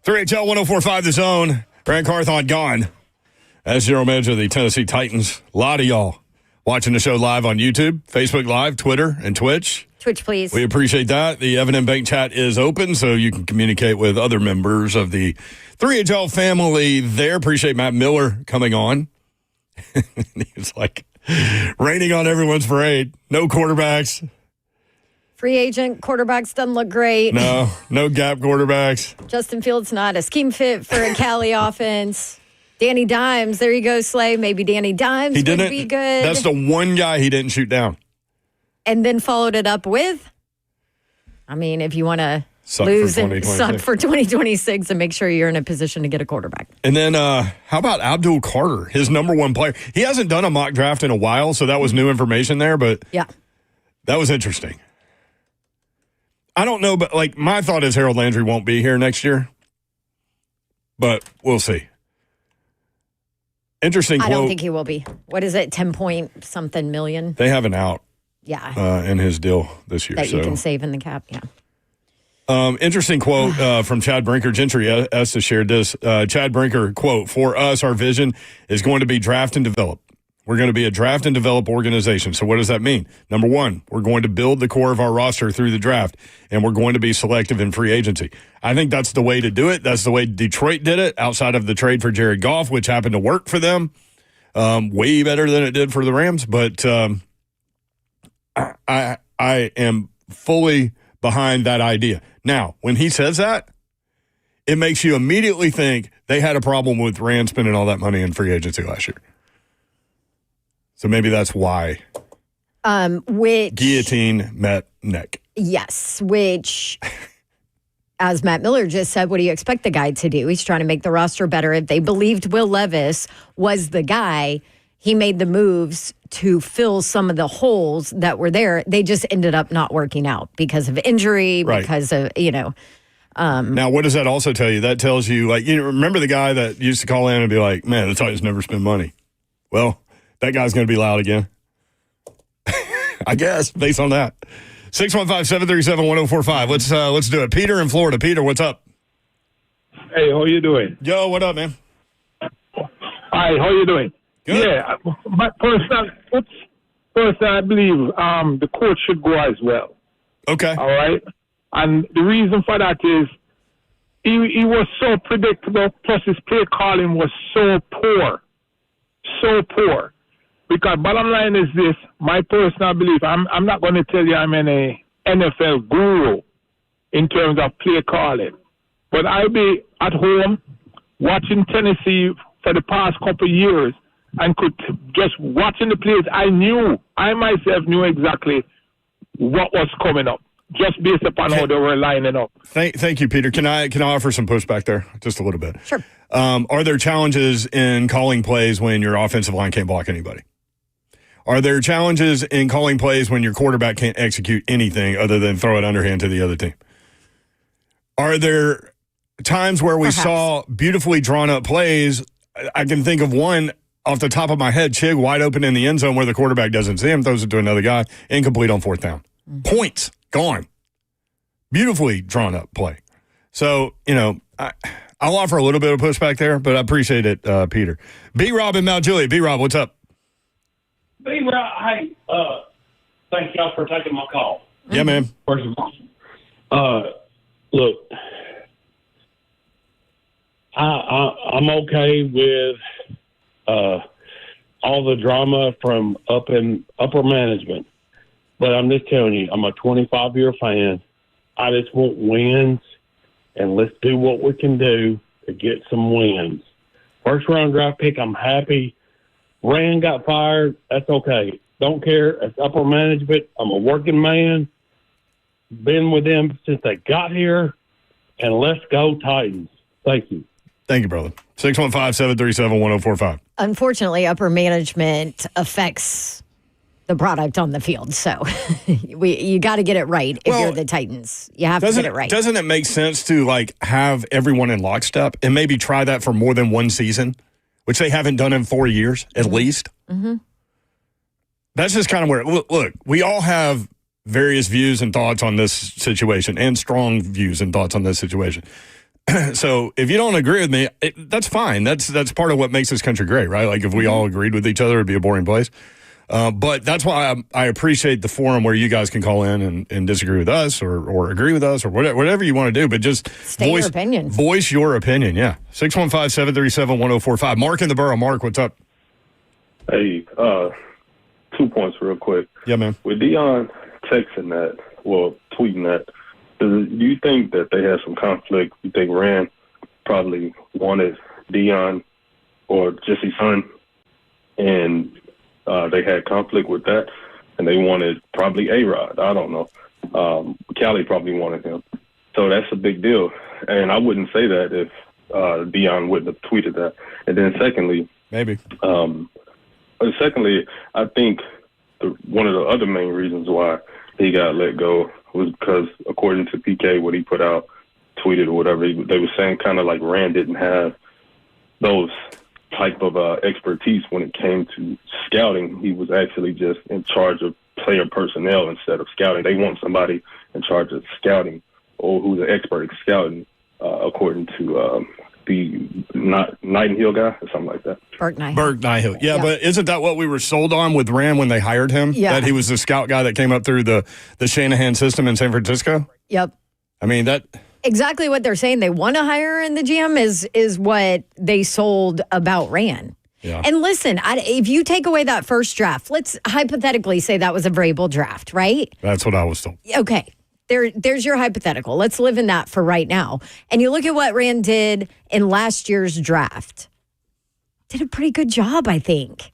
3HL 1045 The Zone. Rand Carthon gone as general manager of the Tennessee Titans. A lot of y'all watching the show live on YouTube, Facebook Live, Twitter, and Twitch. Twitch, please. We appreciate that. The Evan Bank chat is open, so you can communicate with other members of the 3HL family there. Appreciate Matt Miller coming on. He's like raining on everyone's parade. No quarterbacks. Free agent quarterbacks doesn't look great. No gap quarterbacks. Justin Fields not a scheme fit for a Cali offense. Danny Dimes, there you go, Slay. Maybe Danny Dimes would be good. That's the one guy he didn't shoot down. And then followed it up with, I mean, if you want to lose and suck for 2026 and make sure you're in a position to get a quarterback. And then how about Abdul Carter, his number one player? He hasn't done a mock draft in a while, so that was new information there, but yeah, that was interesting. I don't know, but like my thought is Harold Landry won't be here next year, but we'll see. Interesting quote. I don't think he will be. What is it, 10 point something million? They have an out in his deal this year. That you can save in the cap, yeah. Interesting quote from Chad Brinker. Gentry Estes shared this. Chad Brinker, quote, "For us, our vision is going to be draft and develop. We're going to be a draft and develop organization." So what does that mean? Number one, we're going to build the core of our roster through the draft, and we're going to be selective in free agency. I think that's the way to do it. That's the way Detroit did it outside of the trade for Jared Goff, which happened to work for them way better than it did for the Rams. But I am fully behind that idea. Now, when he says that, it makes you immediately think they had a problem with Rand spending all that money in free agency last year. So maybe that's why. Which guillotine met neck. Yes, which, as Matt Miller just said, what do you expect the guy to do? He's trying to make the roster better. If they believed Will Levis was the guy, he made the moves to fill some of the holes that were there. They just ended up not working out because of injury, because of, now, what does that also tell you? That tells you, like, remember the guy that used to call in and be like, man, the Titans never spend money. Well, that guy's going to be loud again. I guess, based on that. 615-737-1045. Let's do it. Peter in Florida. Peter, what's up? Hey, how you doing? Yo, what up, man? Hi, how you doing? Good. Yeah, my personal, I believe the coach should go as well. Okay. All right? And the reason for that is he was so predictable, plus his play calling was so poor. So poor. Because bottom line is this, my personal belief, I'm not going to tell you I'm an NFL guru in terms of play calling. But I'll be at home watching Tennessee for the past couple of years and could just watching the plays, I myself knew exactly what was coming up, just based upon how they were lining up. Thank you, Peter. Can I offer some pushback there? Just a little bit. Sure. Are there challenges in calling plays when your offensive line can't block anybody? Are there challenges in calling plays when your quarterback can't execute anything other than throw it underhand to the other team? Are there times where we saw beautifully drawn up plays? I can think of one off the top of my head, Chig wide open in the end zone where the quarterback doesn't see him, throws it to another guy, incomplete on fourth down. Mm-hmm. Points, gone. Beautifully drawn up play. So, I'll offer a little bit of pushback there, but I appreciate it, Peter. B-Rob in Mount Juliet. B-Rob, what's up? B-Rob, hey, thank y'all for taking my call. Yeah, man. First of all, look, I'm okay with all the drama from upper management, but I'm just telling you, I'm a 25-year fan. I just want wins, and let's do what we can do to get some wins. First round draft pick, I'm happy. Rand got fired. That's okay. Don't care. It's upper management. I'm a working man. Been with them since they got here, and let's go Titans. Thank you. Thank you, brother. 615-737-1045. Unfortunately, upper management affects the product on the field. So you got to get it right if you're the Titans. You have to get it right. Doesn't it make sense to have everyone in lockstep and maybe try that for more than one season, which they haven't done in 4 years at least? Mm-hmm. That's just kind of where, look, we all have various views and thoughts on this situation and strong views and thoughts on this situation. So if you don't agree with me, that's fine. That's part of what makes this country great, right? Like if we all agreed with each other, it'd be a boring place. But that's why I appreciate the forum where you guys can call in and disagree with us or agree with us or whatever you want to do. But just your opinion. Voice your opinion, yeah. 615-737-1045. Mark in the borough. Mark, what's up? Hey, 2 points real quick. Yeah, man. With Deion texting that, tweeting that, do you think that they had some conflict? You think Rand probably wanted Deion or just his son, and they had conflict with that, and they wanted probably A-Rod. I don't know. Callie probably wanted him. So that's a big deal. And I wouldn't say that if Deion wouldn't have tweeted that. And then secondly, maybe. Secondly, I think one of the other main reasons why he got let go was because, according to PK, what he put out, tweeted or whatever, they were saying kind of like Rand didn't have those type of expertise when it came to scouting. He was actually just in charge of player personnel instead of scouting. They want somebody in charge of scouting or who's an expert at scouting, according to the Nightingale guy or something like that. Burke Nightingale. Yeah, but isn't that what we were sold on with Rand when they hired him? Yeah. That he was the scout guy that came up through the Shanahan system in San Francisco? Yep. I mean, that... Exactly what they're saying. They want to hire in the GM is what they sold about Rand. Yeah. And listen, if you take away that first draft, let's hypothetically say that was a Vrabel draft, right? That's what I was told. Okay. There's your hypothetical. Let's live in that for right now. And you look at what Rand did in last year's draft. Did a pretty good job, I think.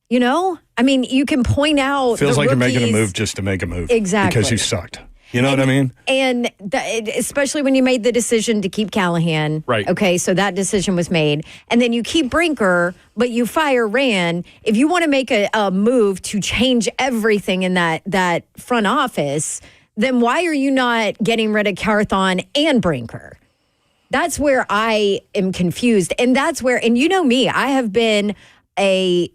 You know? I mean, you can point out Feels like rookies. You're making a move just to make a move. Exactly. Because you sucked. You know what I mean? And especially when you made the decision to keep Callahan. Right. Okay, so that decision was made. And then you keep Brinker, but you fire Rand. If you want to make a move to change everything in that front office, then why are you not getting rid of Carthon and Brinker? That's where I am confused. And that's where, and you know me, I have been a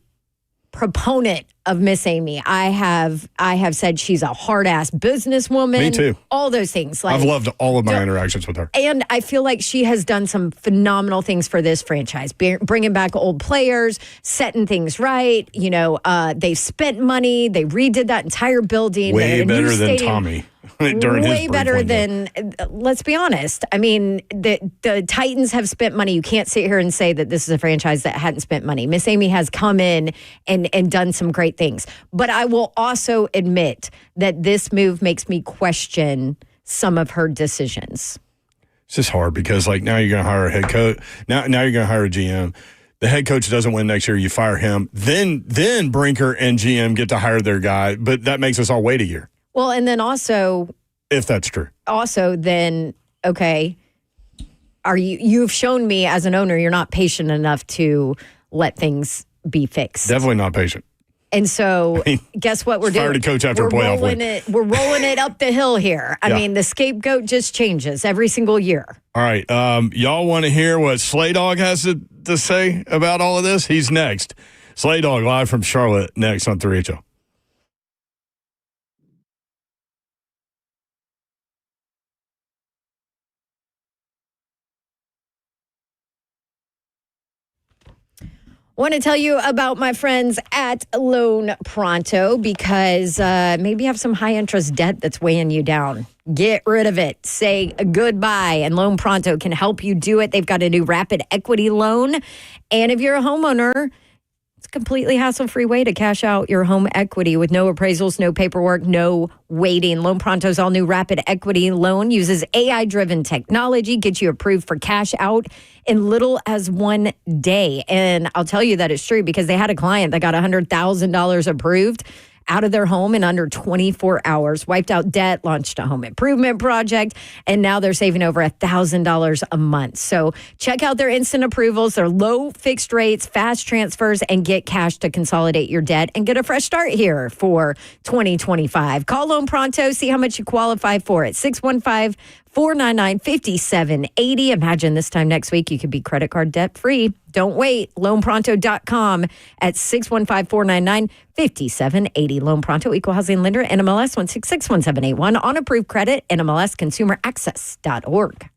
proponent of Miss Amy. I have said she's a hard-ass businesswoman. Me too. All those things. Like, I've loved all of my interactions with her. And I feel like she has done some phenomenal things for this franchise, bringing back old players, setting things right. You know, they spent money. They redid that entire building. Way better than Tommy. During way his better than, let's be honest. I mean, the Titans have spent money. You can't sit here and say that this is a franchise that hadn't spent money. Miss Amy has come in and done some great things. But I will also admit that this move makes me question some of her decisions. It's just hard because, like, now you're going to hire a head coach. Now you're going to hire a GM. The head coach doesn't win next year. You fire him. Then Brinker and GM get to hire their guy. But that makes us all wait a year. Well, and then also, if that's true, then, okay, you've shown me as an owner, you're not patient enough to let things be fixed. Definitely not patient. And so, guess what we're doing? Fired a coach after a playoff win. We're rolling it up the hill here. I mean, the scapegoat just changes every single year. All right. Y'all want to hear what Slay Dog has to say about all of this? He's next. Slay Dog live from Charlotte next on 3HO. Want to tell you about my friends at Loan Pronto because maybe you have some high interest debt that's weighing you down. Get rid of it. Say goodbye. And Loan Pronto can help you do it. They've got a new rapid equity loan. And if you're a homeowner, it's a completely hassle-free way to cash out your home equity with no appraisals, no paperwork, no waiting. Loan Pronto's all-new rapid equity loan uses AI-driven technology, gets you approved for cash out in little as 1 day. And I'll tell you that it's true because they had a client that got $100,000 approved out of their home in under 24 hours, wiped out debt, launched a home improvement project, and now they're saving over $1,000 a month. So check out their instant approvals, their low fixed rates, fast transfers, and get cash to consolidate your debt and get a fresh start here for 2025. Call Loan Pronto, see how much you qualify for it. 615-499-5780. Imagine this time next week you could be credit card debt free. Don't wait. LoanPronto.com at 615-499-5780. Loan Pronto, Equal Housing Lender, NMLS 1661781 on approved credit, NMLS ConsumerAccess.org.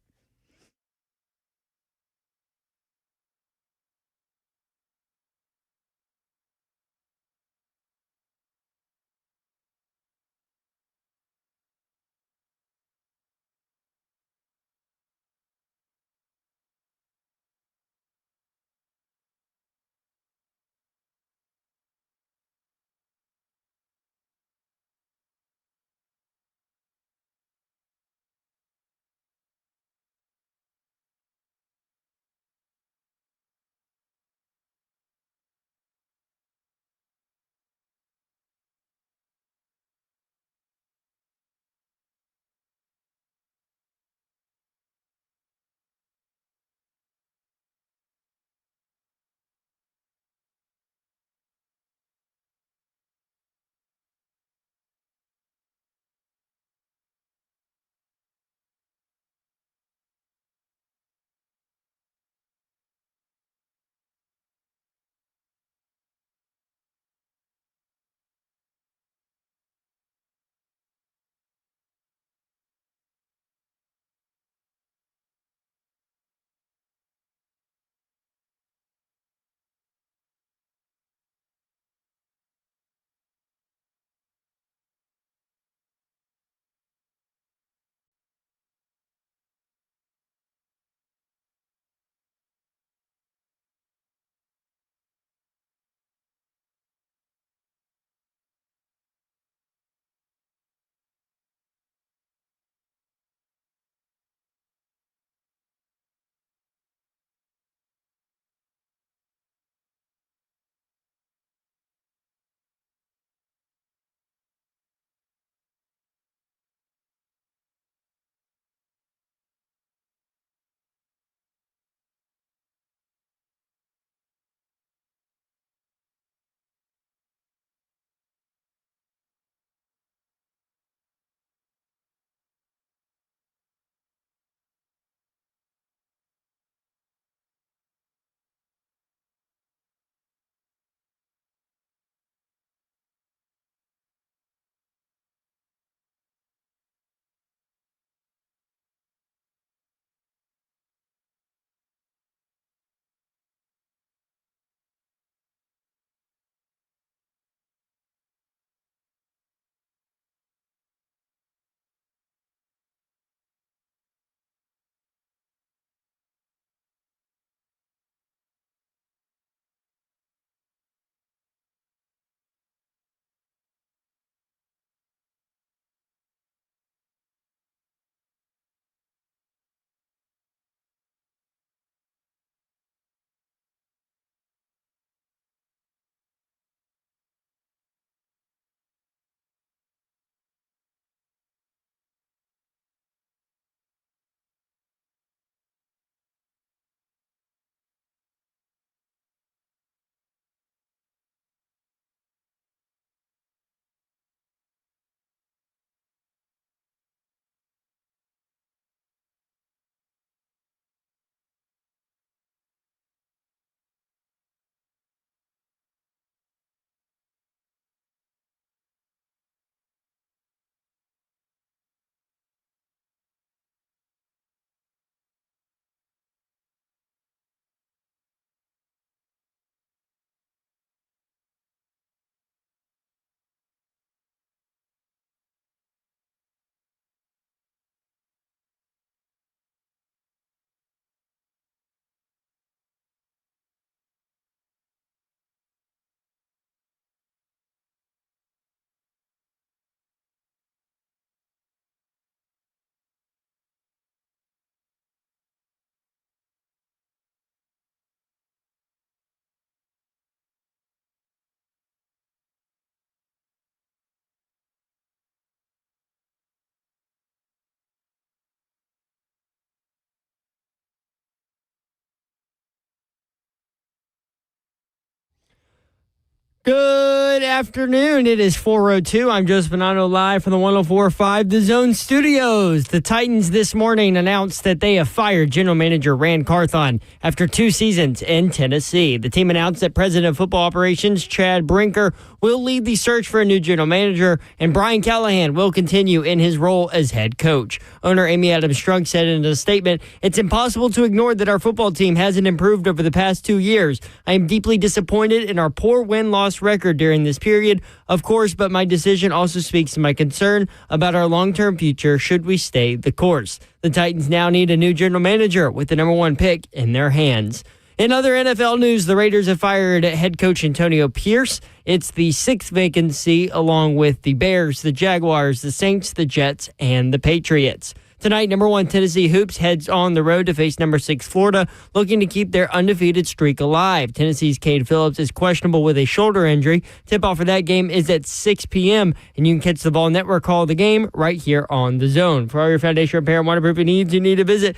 Good afternoon. It is 4:02. I'm Joseph Bonanno live from the 104.5 The Zone Studios. The Titans this morning announced that they have fired general manager Rand Carthon after 2 seasons in Tennessee. The team announced that President of Football Operations Chad Brinker will lead the search for a new general manager, and Brian Callahan will continue in his role as head coach. Owner Amy Adams-Strunk said in a statement, "It's impossible to ignore that our football team hasn't improved over the past 2 years. I am deeply disappointed in our poor win-loss record during this period, of course, but my decision also speaks to my concern about our long-term future should we stay the course." The Titans now need a new general manager with the number 1 pick in their hands. In other NFL news, the Raiders have fired head coach Antonio Pierce. It's the 6th vacancy along with the Bears, the Jaguars, the Saints, the Jets, and the Patriots. Tonight, number 1 Tennessee Hoops heads on the road to face number 6 Florida, looking to keep their undefeated streak alive. Tennessee's Cade Phillips is questionable with a shoulder injury. Tip-off for that game is at 6 p.m., and you can catch the Ball Network call of the game right here on The Zone. For all your foundation repair and waterproofing needs, you need to visit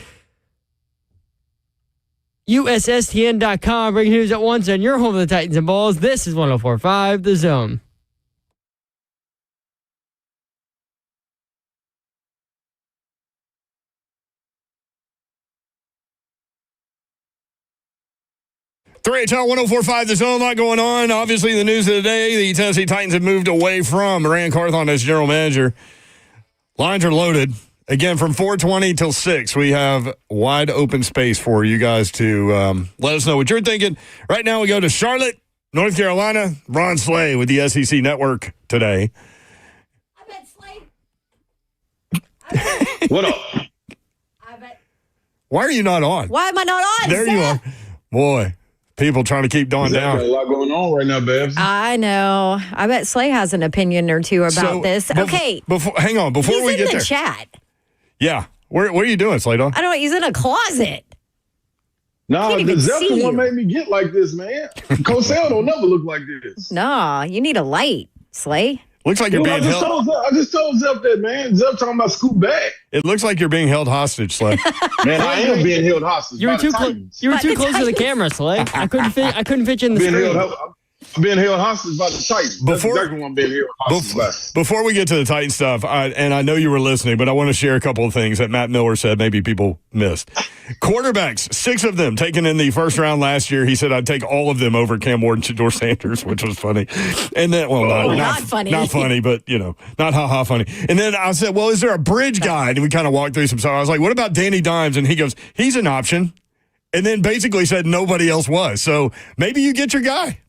USSTN.com. Breaking news at once on your home of the Titans and Balls. This is 104.5 The Zone. Three HL 104.5, there's a lot going on. Obviously, the news of the day, the Tennessee Titans have moved away from Rand Carthon as general manager. Lines are loaded. Again, from 4:20 till 6, we have wide open space for you guys to let us know what you're thinking. Right now, we go to Charlotte, North Carolina. Ron Slay with the SEC Network today. I bet Slay. What up? I bet. Why are you not on? Why am I not on? There you are. Boy, people trying to keep Dawn down. Got a lot going on right now, Babs. I know. I bet Slay has an opinion or two about So, this. Okay. Hang on. Before He's we in get the there. chat. Yeah. What are you doing, Slay Dawn? I don't know. He's in a closet. No, Can't even the see Zelda you. one made me get like this, man. Cosell don't never look like this. No, you need a light, Slay. Looks like you're Dude, I being just held. told Zep that, man. Zep talking about scoot back. It looks like you're being held hostage, Slay. Man, I am being held hostage. You were by the too close. Titans. You were By too the close to the Titans. camera, Slay. I couldn't fit you in the screen. I'm being held hostage by the Titans. That's Before- exactly what I'm being held hostage by. Before we get to the Titan stuff, and I know you were listening, but I want to share a couple of things that Matt Miller said maybe people missed. Quarterbacks, 6 of them taken in the first round last year. He said, I'd take all of them over Cam Ward and Shador Sanders, which was funny. And then, well, Not funny. Not funny, but, not ha-ha funny. And then I said, well, is there a bridge guy? And we kind of walked through some stuff. I was like, what about Danny Dimes? And he goes, he's an option. And then basically said nobody else was. So maybe you get your guy.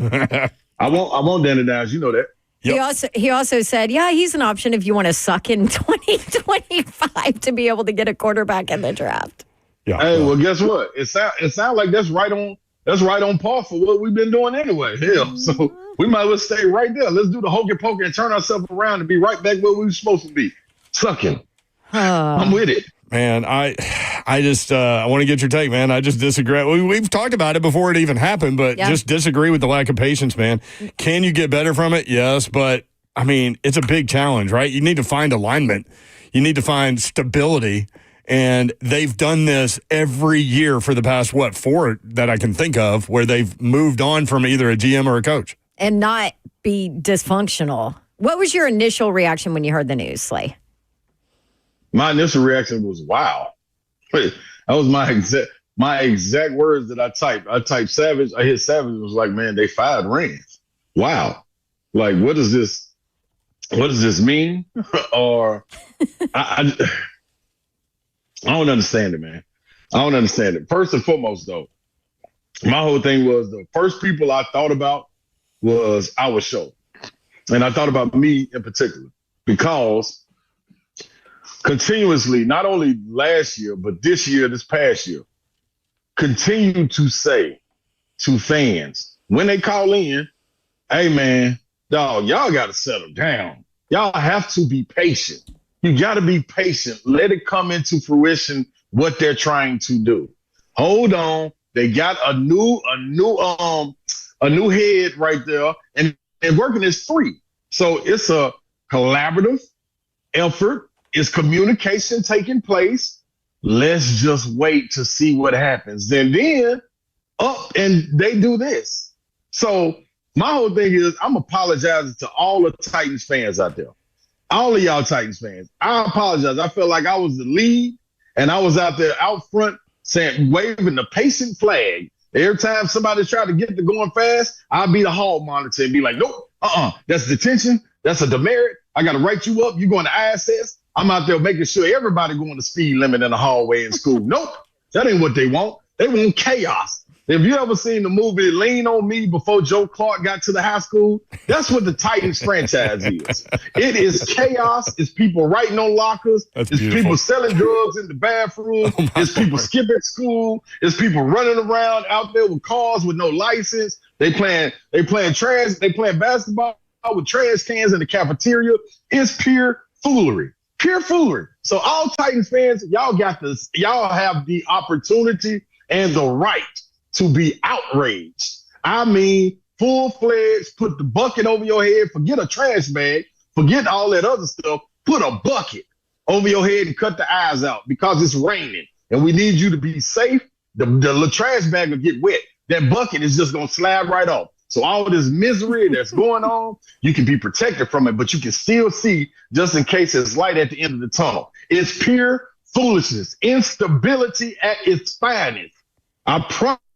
I won't Danny Dimes. You know that. Yep. He also said, yeah, he's an option if you want to suck in 2025 to be able to get a quarterback in the draft. Yeah. Hey, well, guess what? It sounds like that's right on par for what we've been doing anyway. Hell, so we might as well stay right there. Let's do the hokey pokey and turn ourselves around and be right back where we were supposed to be. Sucking. I'm with it. Man, I just I want to get your take, man. I just disagree. We've talked about it before it even happened, but just disagree with the lack of patience, man. Can you get better from it? Yes, but I mean, it's a big challenge, right? You need to find alignment. You need to find stability. And they've done this every year for the past, 4 that I can think of, where they've moved on from either a GM or a coach. And not be dysfunctional. What was your initial reaction when you heard the news, Slay? My initial reaction was, wow. That was my exact words that I typed. I typed savage. I hit savage. It was like, man, they fired Reigns. Wow. Like, what does this mean? Or I don't understand it, man. I don't understand it. First and foremost, though, my whole thing was the first people I thought about was our show. And I thought about me in particular because continuously, not only last year, but this past year, continue to say to fans when they call in, hey, man, dog, y'all got to settle down. Y'all have to be patient. You got to be patient. Let it come into fruition what they're trying to do. Hold on. They got a new head right there, and working is free. So it's a collaborative effort. It's communication taking place. Let's just wait to see what happens. Then up and they do this. So My whole thing is I'm apologizing to all the Titans fans out there. All of y'all Titans fans. I apologize. I felt like I was the lead, and I was out there out front saying, waving the pacing flag. Every time somebody tried to get to going fast, I'd be the hall monitor and be like, nope, that's detention. That's a demerit. I got to write you up. You're going to ISS. I'm out there making sure everybody going the speed limit in the hallway in school. Nope, that ain't what they want. They want chaos. If you ever seen the movie Lean on Me before Joe Clark got to the high school, that's what the Titans franchise is. It is chaos. It's people writing on lockers. It's people selling drugs in the bathroom. It's people skipping school. It's people running around out there with cars with no license. They playing basketball with trash cans in the cafeteria. It's pure foolery. Pure foolery. So all Titans fans, y'all got this. Y'all have the opportunity and the right to be outraged. I mean, full-fledged, put the bucket over your head, forget a trash bag, forget all that other stuff, put a bucket over your head and cut the eyes out because it's raining and we need you to be safe. The trash bag will get wet. That bucket is just going to slide right off. So all this misery that's going on, you can be protected from it, but you can still see just in case it's light at the end of the tunnel. It's pure foolishness, instability at its finest. I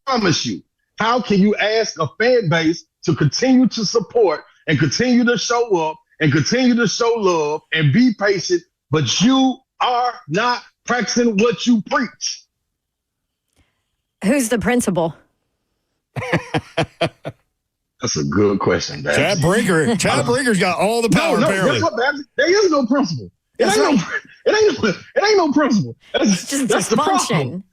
promise you, how can you ask a fan base to continue to support and continue to show up and continue to show love and be patient, but you are not practicing what you preach? Who's the principal? That's a good question, Babs. Chad Brinker's got all the power, apparently. Guess what, Babs? There is no principal. It ain't no principal. It's just dysfunction.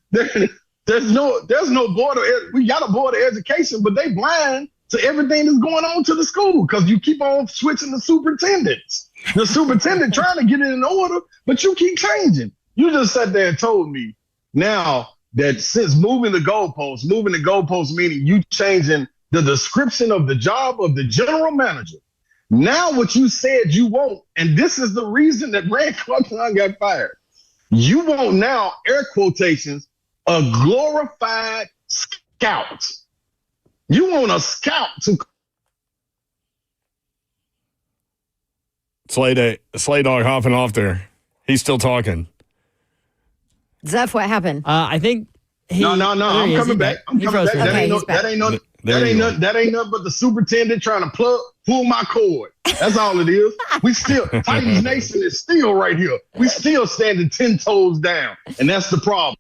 There's no board of we got a board of education, but they blind to everything that's going on to the school because you keep on switching the superintendents. The superintendent trying to get it in order, but you keep changing. You just sat there and told me now that since moving the goalposts meaning you changing the description of the job of the general manager. Now what you said you want, and this is the reason that Rand Carthon got fired. You want now, air quotations, a glorified scout. You want a scout to Slay Dog hopping off there. He's still talking. Zeph, what happened? I think No. I'm coming back. That ain't nothing but the superintendent trying to pull my cord. That's all it is. We still, Titans Nation is still right here. We still standing 10 toes down. And that's the problem.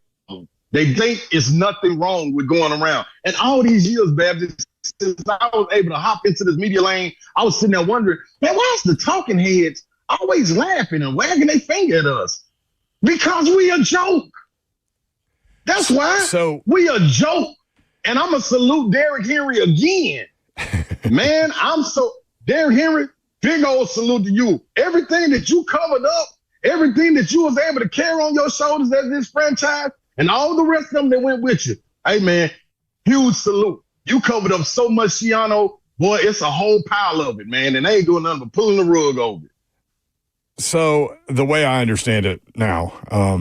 They think it's nothing wrong with going around. And all these years, Baptist, since I was able to hop into this media lane, I was sitting there wondering, man, why is the talking heads always laughing and wagging their finger at us? Because we a joke. That's why. So we a joke. And I'm going to salute Derrick Henry again. Man, Derrick Henry, big old salute to you. Everything that you covered up, everything that you was able to carry on your shoulders as this franchise, and all the rest of them that went with you. Hey, man, huge salute. You covered up so much, Shiano. Boy, it's a whole pile of it, man, and they ain't doing nothing but pulling the rug over it. So the way I understand it now,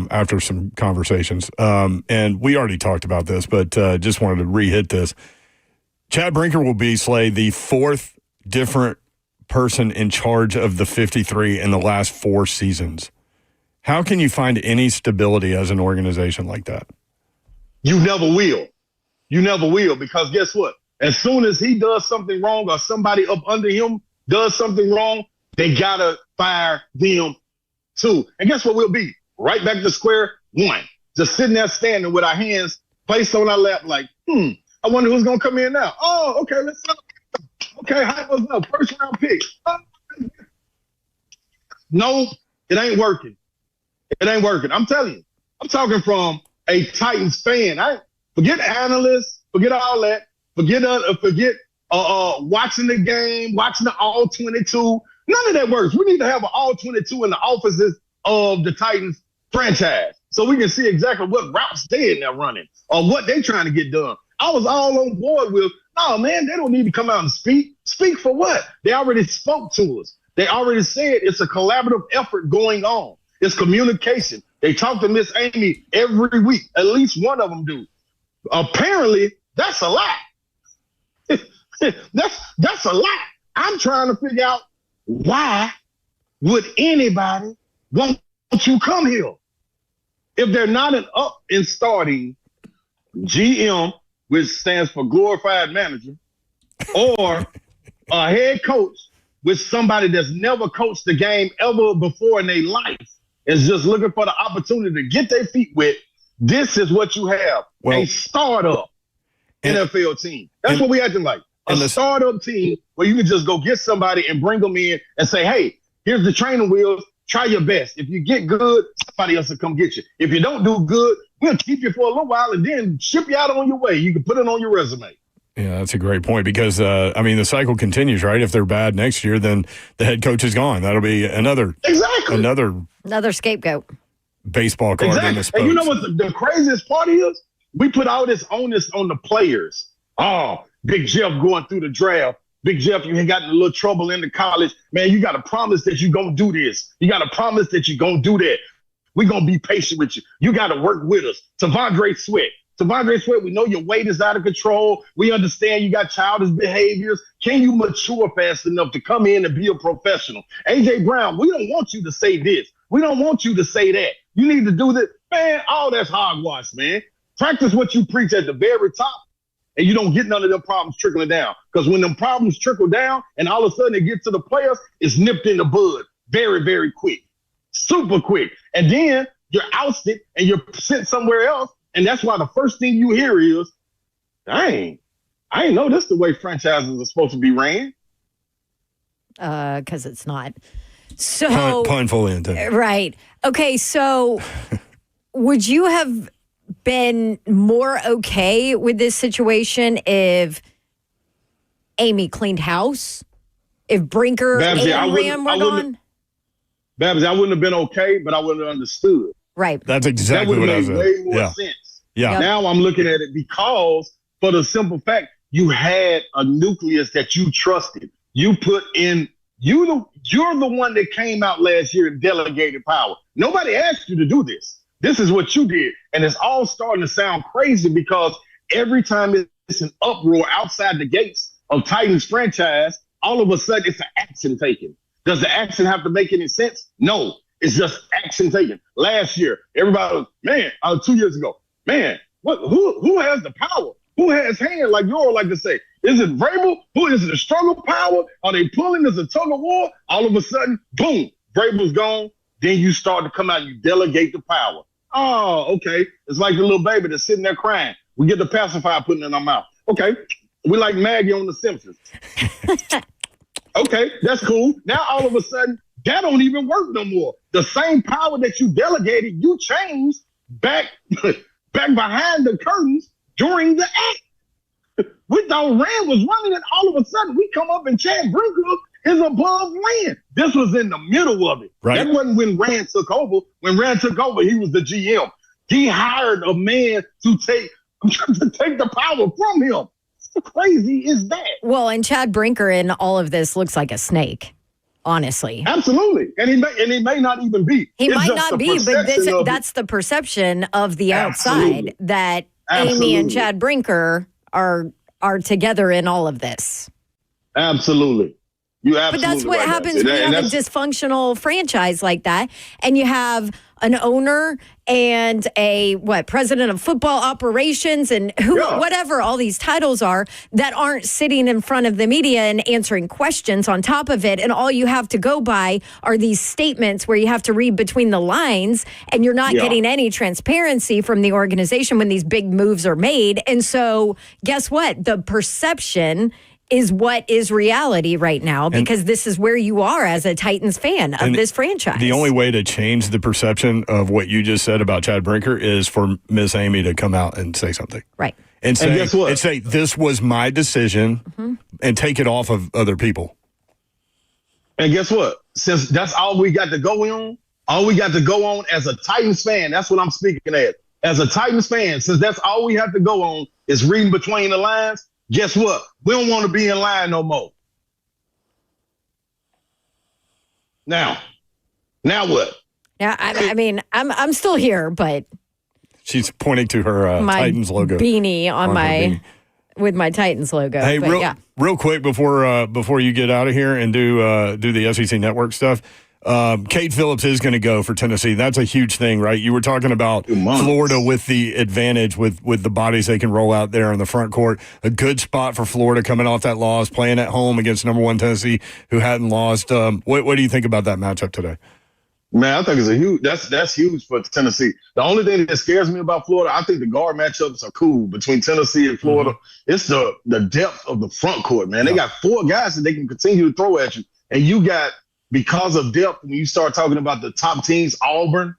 after some conversations, and we already talked about this, but just wanted to re-hit this. Chad Brinker will be, Slay, the fourth different person in charge of the 53 in the last 4 seasons. How can you find any stability as an organization like that? You never will. You never will, because guess what? As soon as he does something wrong or somebody up under him does something wrong, they got to fire them too. And guess what we'll be? Right back to square one. Just sitting there standing with our hands placed on our lap like, I wonder who's going to come in now. Oh, okay, let's go. Okay, hype us up. First round pick. No, it ain't working. It ain't working. I'm telling you. I'm talking from a Titans fan. Forget analysts, forget all that. Forget watching the game, watching the all 22. None of that works. We need to have an all 22 in the offices of the Titans franchise so we can see exactly what routes they're in there running or what they're trying to get done. I was all on board with, no, man, they don't need to come out and speak. Speak for what? They already spoke to us. They already said it's a collaborative effort going on. It's communication. They talk to Miss Amy every week. At least one of them do. Apparently, that's a lie. That's a lot. I'm trying to figure out why would anybody want you come here if they're not an up and starting GM, which stands for glorified manager, or a head coach with somebody that's never coached the game ever before in their life, is just looking for the opportunity to get their feet wet. This is what you have. A startup NFL team. That's what we acting like. A startup team where you can just go get somebody and bring them in and say, hey, here's the training wheels. Try your best. If you get good, somebody else will come get you. If you don't do good, we'll keep you for a little while and then ship you out on your way. You can put it on your resume. Yeah, that's a great point because, the cycle continues, right? If they're bad next year, then the head coach is gone. That'll be another scapegoat. Baseball card in the spokes. And you know what the craziest part is? We put all this onus on the players. Oh, Big Jeff going through the draft. Big Jeff, you ain't got a little trouble in the college. Man, you got to promise that you're going to do this. You got to promise that you're going to do that. We're going to be patient with you. You got to work with us. Tavondre Sweat, we know your weight is out of control. We understand you got childish behaviors. Can you mature fast enough to come in and be a professional? A.J. Brown, we don't want you to say this. We don't want you to say that. You need to do this. Man, all that's hogwash, man. Practice what you preach at the very top, and you don't get none of them problems trickling down. Because when them problems trickle down and all of a sudden it gets to the players, it's nipped in the bud very, very quick. Super quick. And then you're ousted and you're sent somewhere else. And that's why the first thing you hear is, I ain't know this the way franchises are supposed to be ran. Because it's not. So pun fully intended. Right. Okay, so would you have been more okay with this situation if Amy cleaned house? If Brinker and Ram were gone? Babs, I wouldn't have been okay, but I wouldn't have understood. Right. That's exactly what I said. That would have made way more sense. Yeah. Now I'm looking at it because, for the simple fact, you had a nucleus that you trusted. You put in, you're the one that came out last year and delegated power. Nobody asked you to do this. This is what you did. And it's all starting to sound crazy because every time it's an uproar outside the gates of Titans franchise, all of a sudden it's an action taken. Does the action have to make any sense? No. It's just action taken. Last year, everybody was, 2 years ago, who has the power? Who has hand, like you all like to say? Is it Vrabel? Who is it, a struggle power? Are they pulling? Is it a tug of war? All of a sudden, boom, Vrabel's gone. Then you start to come out and you delegate the power. Oh, okay. It's like the little baby that's sitting there crying. We get the pacifier putting in our mouth. Okay. We like Maggie on The Simpsons. Okay, that's cool. Now all of a sudden, that don't even work no more. The same power that you delegated, you changed back behind the curtains during the act. We thought Rand was running it. All of a sudden, we come up and Chad Brinker is above Rand. This was in the middle of it. Right. That wasn't when Rand took over. When Rand took over, he was the GM. He hired a man to take the power from him. How crazy is that? Well, and Chad Brinker in all of this looks like a snake, honestly. Absolutely. And he may not even be. He might not be, but that's the perception of the outside that Amy and Chad Brinker are together in all of this. Absolutely. But that's what happens when you have a dysfunctional franchise like that, and you have an owner and a president of football operations and whatever all these titles are that aren't sitting in front of the media and answering questions on top of it, and all you have to go by are these statements where you have to read between the lines, and you're not getting any transparency from the organization when these big moves are made. And so guess what? The perception is what is reality right now, because this is where you are as a Titans fan of this franchise. The only way to change the perception of what you just said about Chad Brinker is for Miss Amy to come out and say something. Right. And guess what? And say, this was my decision, and take it off of other people. And guess what? Since that's all we got to go on as a Titans fan, that's what I'm speaking at. As a Titans fan, since that's all we have to go on is reading between the lines, guess what? We don't want to be in line no more. Now what? Yeah, I mean, I'm still here, but she's pointing to her my Titans logo beanie on my with my Titans logo. Hey, but real quick before you get out of here and do the SEC Network stuff. Cade Phillips is going to go for Tennessee. That's a huge thing, right? You were talking about Florida with the advantage with the bodies they can roll out there in the front court. A good spot for Florida coming off that loss, playing at home against number 1 Tennessee, who hadn't lost. What do you think about that matchup today? Man, I think it's that's huge for Tennessee. The only thing that scares me about Florida, I think the guard matchups are cool between Tennessee and Florida. Mm-hmm. It's the depth of the front court, man. They got 4 guys that they can continue to throw at you, and you got. Because of depth, when you start talking about the top teams, Auburn,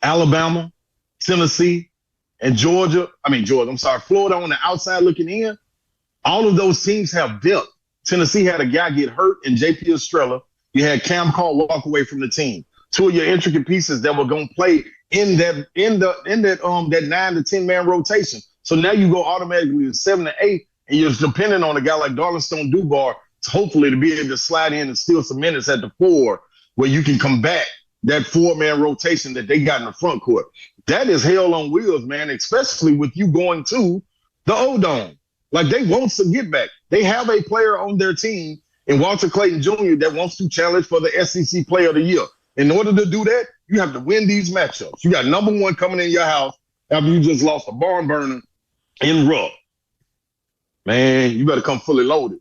Alabama, Tennessee, and Florida on the outside looking in, all of those teams have depth. Tennessee had a guy get hurt in J.P. Estrella. You had Cam Call walk away from the team. 2 of your intricate pieces that were going to play in that 9 to 10 man rotation. So now you go automatically to 7 to 8, and you're depending on a guy like Darlington Dubar hopefully to be able to slide in and steal some minutes at the 4 where you can combat that 4-man rotation that they got in the front court. That is hell on wheels, man, especially with you going to the O-Dome. Like, they want to get back. They have a player on their team in Walter Clayton Jr. that wants to challenge for the SEC Player of the Year. In order to do that, you have to win these matchups. You got number 1 coming in your house after you just lost a barn burner in Rupp. Man, you better come fully loaded.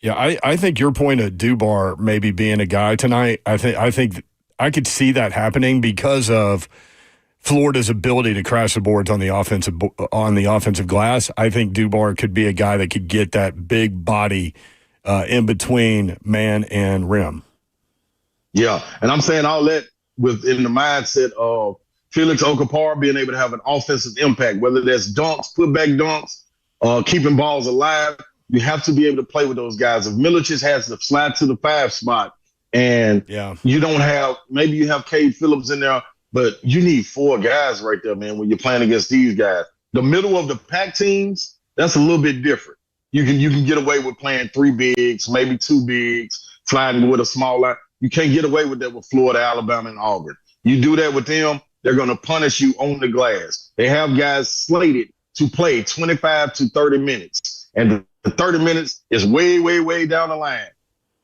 Yeah, I think your point of Dubar maybe being a guy tonight, I think I could see that happening because of Florida's ability to crash the boards on the offensive glass. I think Dubar could be a guy that could get that big body in between man and rim. Yeah, and I'm saying all that within the mindset of Felix Okapara being able to have an offensive impact, whether that's dunks, putback dunks, keeping balls alive. You have to be able to play with those guys. If Milicic has to slide to the 5 spot and you don't have, maybe you have Cade Phillips in there, but you need 4 guys right there, man, when you're playing against these guys. The middle of the pack teams, that's a little bit different. You can get away with playing 3 bigs, maybe 2 bigs, sliding with a small line. You can't get away with that with Florida, Alabama, and Auburn. You do that with them, they're going to punish you on the glass. They have guys slated to play 25 to 30 minutes. And the 30 minutes is way, way, way down the line.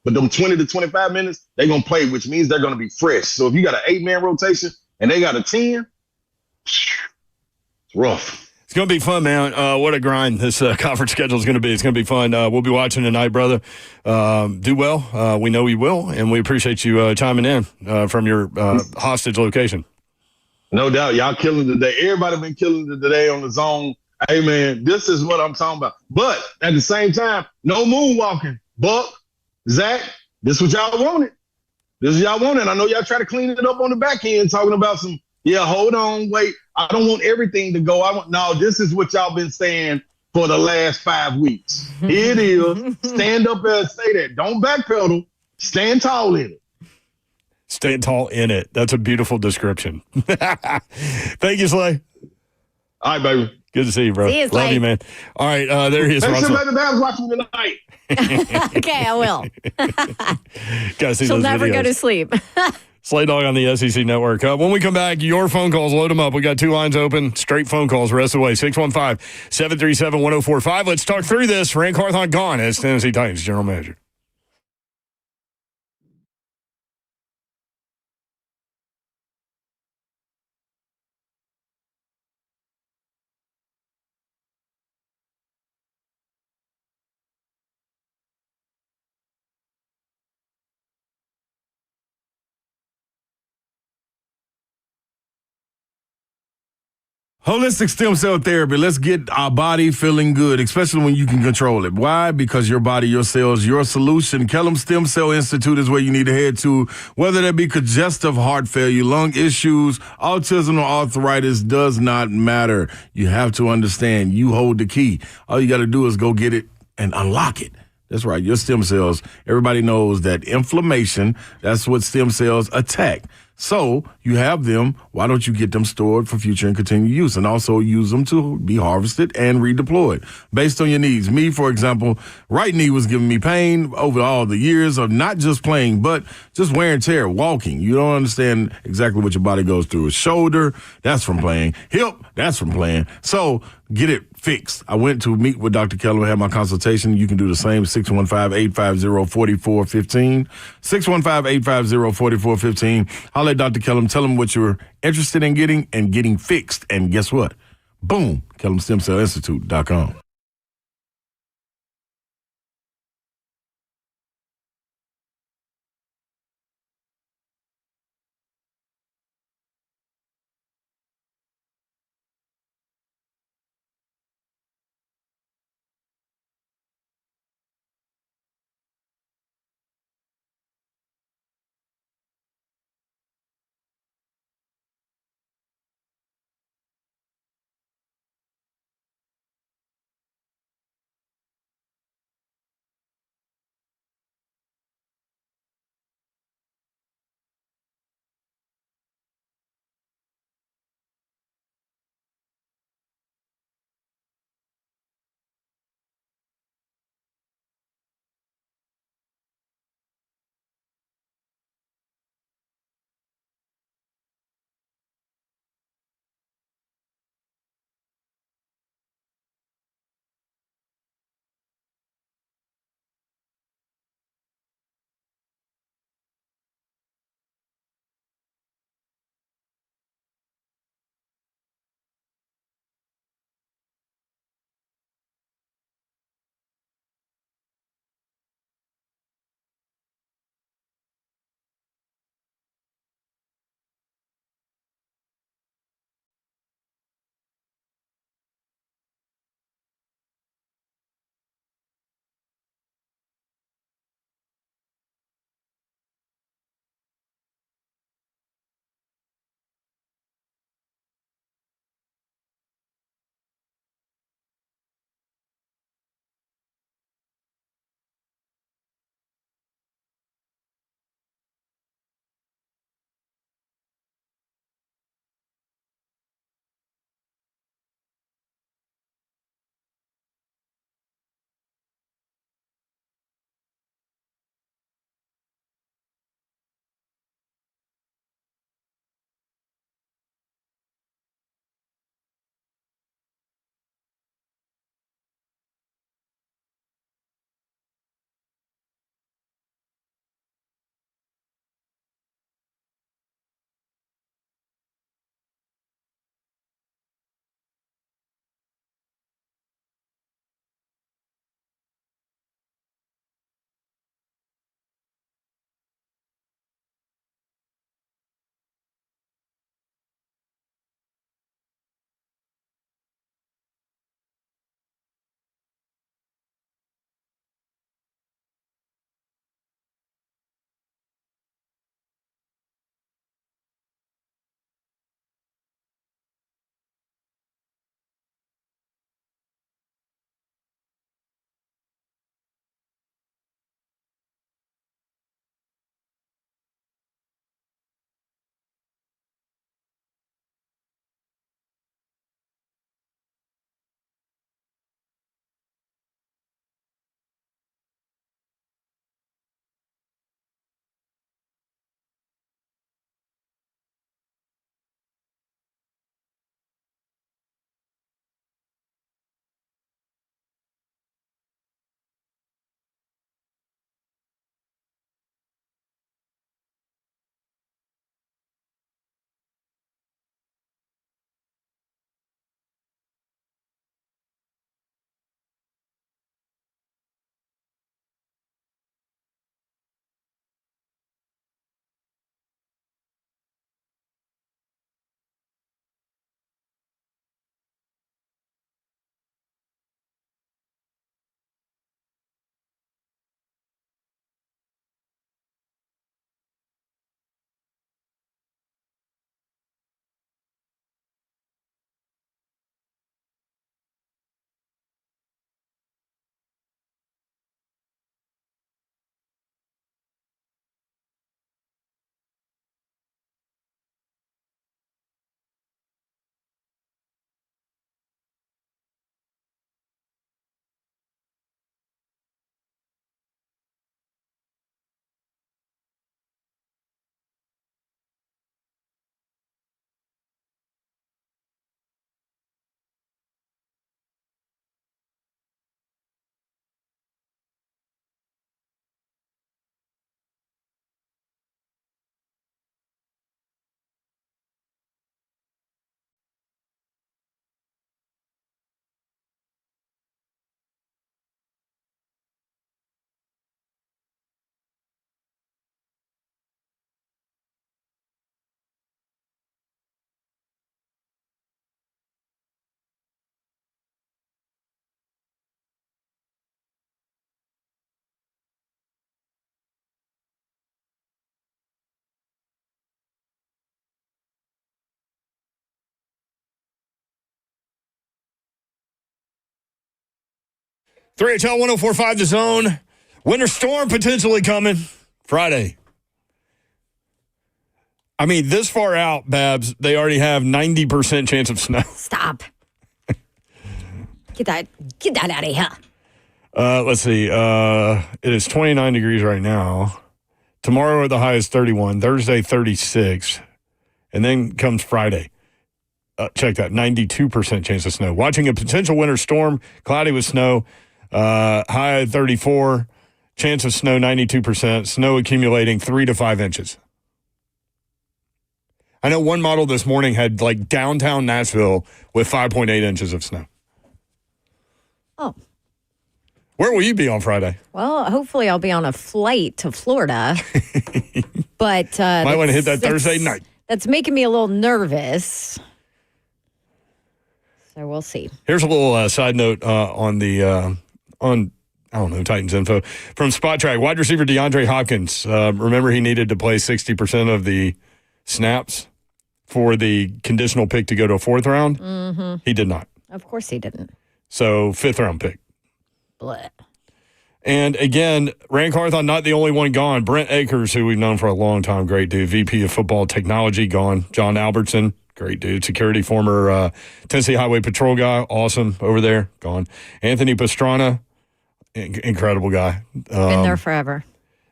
But them 20 to 25 minutes, they're going to play, which means they're going to be fresh. So if you got an 8-man rotation and they got a 10, it's rough. It's going to be fun, man. What a grind this conference schedule is going to be. It's going to be fun. We'll be watching tonight, brother. Do well. We know you will, and we appreciate you chiming in from your hostage location. No doubt. Y'all killing today. Everybody been killing it today on the zone. Hey, man, this is what I'm talking about. But at the same time, no moonwalking. Buck, Zach, this is what y'all wanted. This is y'all wanted. I know y'all try to clean it up on the back end, talking about some, hold on, wait. I don't want everything to go. No, this is what y'all been saying for the last 5 weeks. Here it is. Stand up and say that. Don't backpedal. Stand tall in it. Stand tall in it. That's a beautiful description. Thank you, Slay. All right, baby. Good to see you, bro. See you, Love Slay. you, man. All right, there he is. Make Russell. sure the Babs watching tonight. Okay, I will. Gotta see She'll those never videos. go to sleep. Slay Dog on the SEC Network. When we come back, your phone calls, load them up. We got 2 lines open, straight phone calls the rest of the way. 615-737-1045. Let's talk through this. Rand Carthon gone as Tennessee Titans general manager. Holistic stem cell therapy. Let's get our body feeling good, especially when you can control it. Why? Because your body, your cells, your solution. Kellum Stem Cell Institute is where you need to head to, whether that be congestive heart failure, lung issues, autism, or arthritis, does not matter. You have to understand you hold the key. All you got to do is go get it and unlock it. That's right, your stem cells. Everybody knows that inflammation, that's what stem cells attack. So you have them. Why don't you get them stored for future and continued use, and also use them to be harvested and redeployed based on your needs? Me, for example, right knee was giving me pain over all the years of not just playing, but just wear and tear, walking. You don't understand exactly what your body goes through. Shoulder, that's from playing. Hip, that's from playing. So get it fixed. I went to meet with Dr. Kellum and had my consultation. You can do the same, 615-850-4415. 615-850-4415. Holler at Dr. Kellum. Tell him what you're interested in getting and getting fixed. And guess what? Boom, KellumStemCellInstitute.com. 3HL 104.5 The Zone. Winter storm potentially coming Friday. I mean, this far out, Babs, they already have 90% chance of snow. Stop. Get that out of here. Let's see. It is 29 degrees right now. Tomorrow the high is 31. Thursday, 36. And then comes Friday. Check that. 92% chance of snow. Watching a potential winter storm, cloudy with snow. High 34. Chance of snow, 92%. Snow accumulating 3 to 5 inches. I know one model this morning had like downtown Nashville with 5.8 inches of snow. Oh. Where will you be on Friday? Well, hopefully I'll be on a flight to Florida. But might want to hit that Thursday night. That's making me a little nervous. So we'll see. Here's a little side note on Titans info from Spot Track. Wide receiver DeAndre Hopkins. Remember, he needed to play 60% of the snaps for the conditional pick to go to a 4th round. Mm-hmm. He did not. Of course he didn't. So 5th round pick. Blech. And again, Rand Carthon, not the only one gone. Brent Akers, who we've known for a long time, great dude. VP of Football Technology, gone. John Albertson, great dude. Security, former Tennessee Highway Patrol guy, awesome over there, gone. Anthony Pastrana, incredible guy. Been there forever.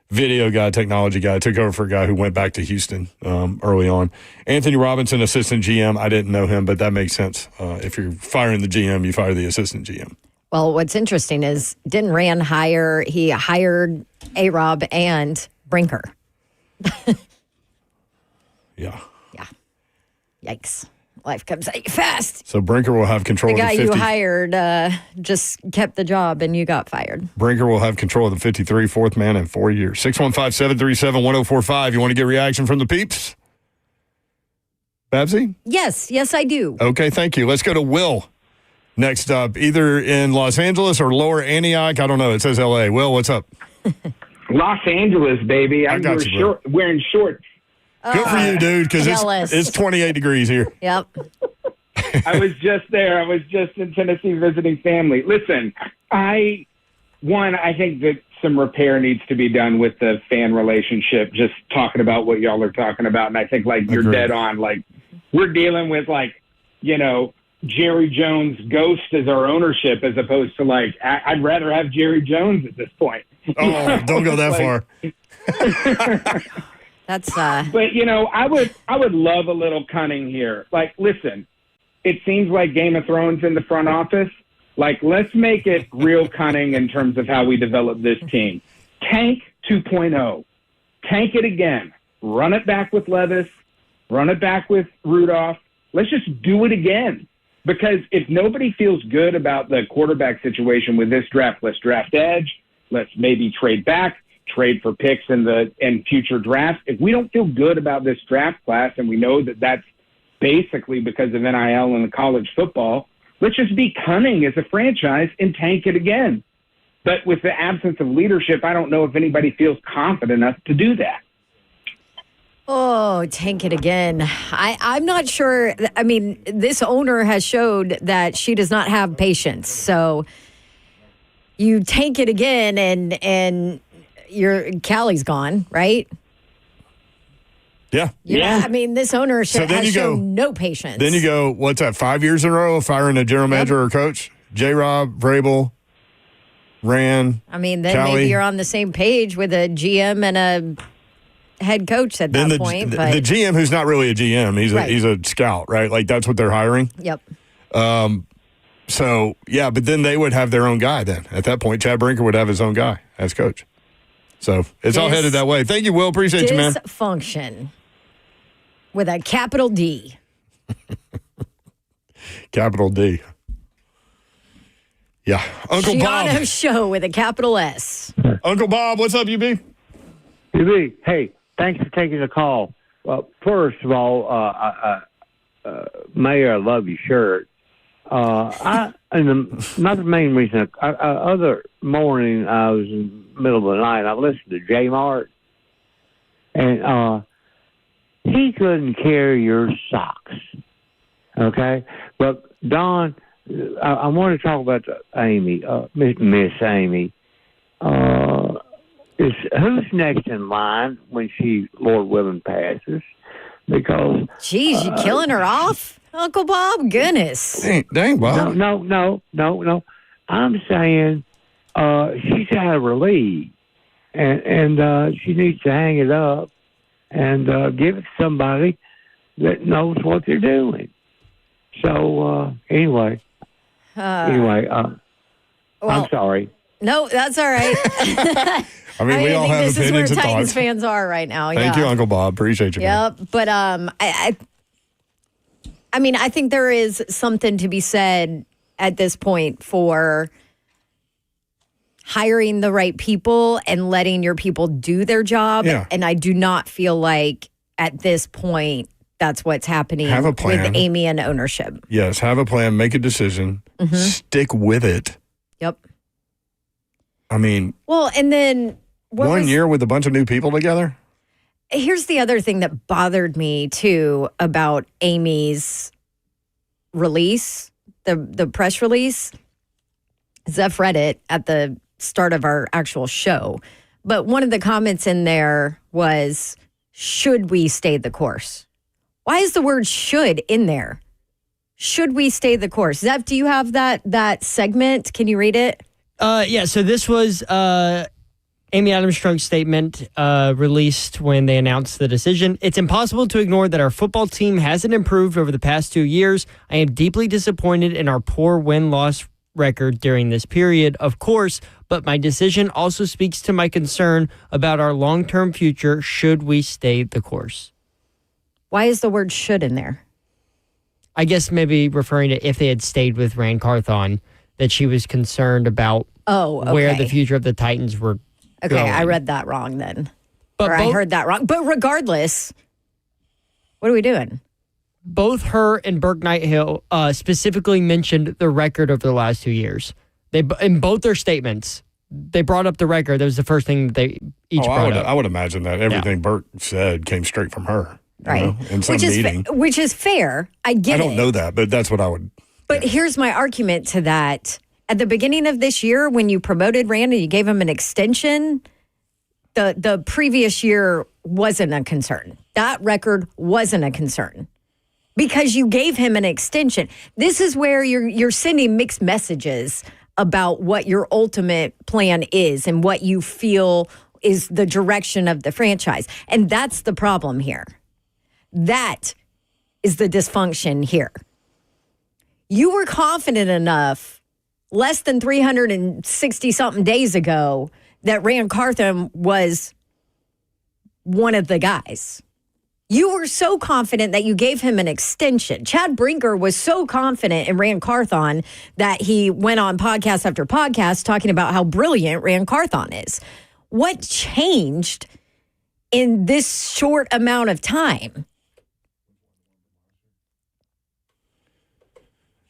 Video guy, technology guy. Took over for a guy who went back to Houston early on. Anthony Robinson, assistant GM. I didn't know him, but that makes sense. If you're firing the GM, you fire the assistant GM. Well, what's interesting is didn't Rand he hired A-Rob and Brinker. Yeah. Yeah. Yikes. Life comes at you fast. So Brinker will have control The of the guy 50. you hired just kept the job and you got fired. Brinker will have control of the 53, 4th man in 4 years. 615-737-1045. You want to get reaction from the peeps? Babsy? Yes, I do. Okay, thank you. Let's go to Will. Next up, either in Los Angeles or Lower Antioch. I don't know. It says L.A. Will, what's up? Los Angeles, baby. I'm wearing shorts. Good for you, dude, because it's 28 degrees here. Yep. I was just there. I was just in Tennessee visiting family. Listen, I think that some repair needs to be done with the fan relationship, just talking about what y'all are talking about. And I think, you're dead on. We're dealing with, Jerry Jones' ghost as our ownership as opposed to, I'd rather have Jerry Jones at this point. Oh, don't go that far. That's But I would love a little cunning here. Listen, it seems like Game of Thrones in the front office. Let's make it real cunning in terms of how we develop this team. Tank 2.0. Tank it again. Run it back with Levis. Run it back with Rudolph. Let's just do it again. Because if nobody feels good about the quarterback situation with this draft, let's draft edge. Let's maybe trade back. Trade for picks in future drafts. If we don't feel good about this draft class, and we know that that's basically because of NIL and the college football, let's just be cunning as a franchise and tank it again. But with the absence of leadership, I don't know if anybody feels confident enough to do that. Oh, tank it again. I'm not sure. I mean, this owner has showed that she does not have patience. So you tank it again and your Callie's gone, right? Yeah. Yeah. I mean, this owner has shown no patience. Then you go, what's that, 5 years in a row of firing a general manager or coach? J-Rob, Vrabel, Rand, I mean, then Callie. maybe you're on the same page with a GM and a head coach at that point. But the GM, who's not really a GM, he's a scout, right? That's what they're hiring. Yep. So, yeah, but then they would have their own guy then. At that point, Chad Brinker would have his own guy as coach. So it's all headed that way. Thank you, Will. Appreciate you, man. Dysfunction with a capital D. Capital D. Yeah. Uncle Bob. Giano Show with a capital S. Uncle Bob, what's up, UB? UB, hey, thanks for taking the call. Well, first of all, Mayor, I love your shirt. Not the main reason. Other morning, I was in the middle of the night. I listened to J Mart, and he couldn't carry your socks. Okay, but Don, I want to talk about Amy, Miss Amy. Who's next in line when she, Lord willing, passes? Because geez, you killing her off, Uncle Bob? Goodness. Dang, Bob. No. I'm saying she's out of her league, and she needs to hang it up and give it to somebody that knows what they're doing. So anyway, well, I'm sorry. No, that's all right. I mean, we all have this opinions is and where Titans thoughts. fans are right now. Thank you, Uncle Bob. Appreciate you. Yep. Man. But I mean, I think there is something to be said at this point for hiring the right people and letting your people do their job. Yeah. And I do not feel like at this point that's what's happening Have a plan. with Amy and ownership. Yes, have a plan, make a decision, stick with it. Yep. I mean, well, and then 1 year with a bunch of new people together. Here's the other thing that bothered me too about Amy's release, the press release. Zeph read it at the start of our actual show, but one of the comments in there was, "Should we stay the course?" Why is the word "should" in there? Should we stay the course? Zeph, do you have that segment? Can you read it? Yeah, so this was Amy Adams-Strunk's statement released when they announced the decision. "It's impossible to ignore that our football team hasn't improved over the past 2 years. I am deeply disappointed in our poor win-loss record during this period, of course, but my decision also speaks to my concern about our long-term future should we stay the course." Why is the word "should" in there? I guess maybe referring to if they had stayed with Rand Carthon, that she was concerned about where the future of the Titans were going. I read that wrong then. But I heard that wrong. But regardless, what are we doing? Both her and Burke Nighthill specifically mentioned the record over the last 2 years. In both their statements, they brought up the record. That was the first thing that they each brought up. I would imagine that everything Burke said came straight from her. Right. In some meeting. Which is fair. I get it. I don't know that, but that's what I would. But here's my argument to that. At the beginning of this year, when you promoted Rand and you gave him an extension, the previous year wasn't a concern. That record wasn't a concern because you gave him an extension. This is where you're sending mixed messages about what your ultimate plan is and what you feel is the direction of the franchise. And that's the problem here. That is the dysfunction here. You were confident enough less than 360-something days ago that Rand Carthon was one of the guys. You were so confident that you gave him an extension. Chad Brinker was so confident in Rand Carthon that he went on podcast after podcast talking about how brilliant Rand Carthon is. What changed in this short amount of time?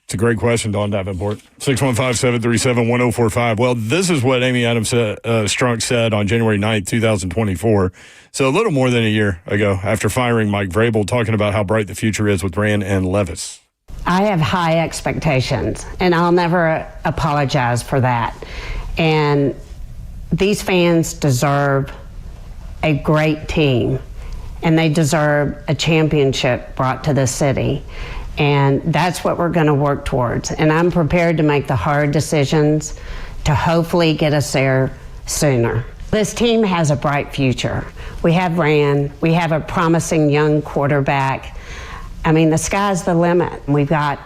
It's a great question, Dawn Davenport. 615-737-1045. Well, this is what Amy Adams-Strunk said on January 9th, 2024. So a little more than a year ago after firing Mike Vrabel, talking about how bright the future is with Rand and Levis. I have high expectations, and I'll never apologize for that. And these fans deserve a great team, and they deserve a championship brought to the city. And that's what we're going to work towards. And I'm prepared to make the hard decisions to hopefully get us there sooner. This team has a bright future. We have Rand. We have a promising young quarterback. I mean, the sky's the limit. We've got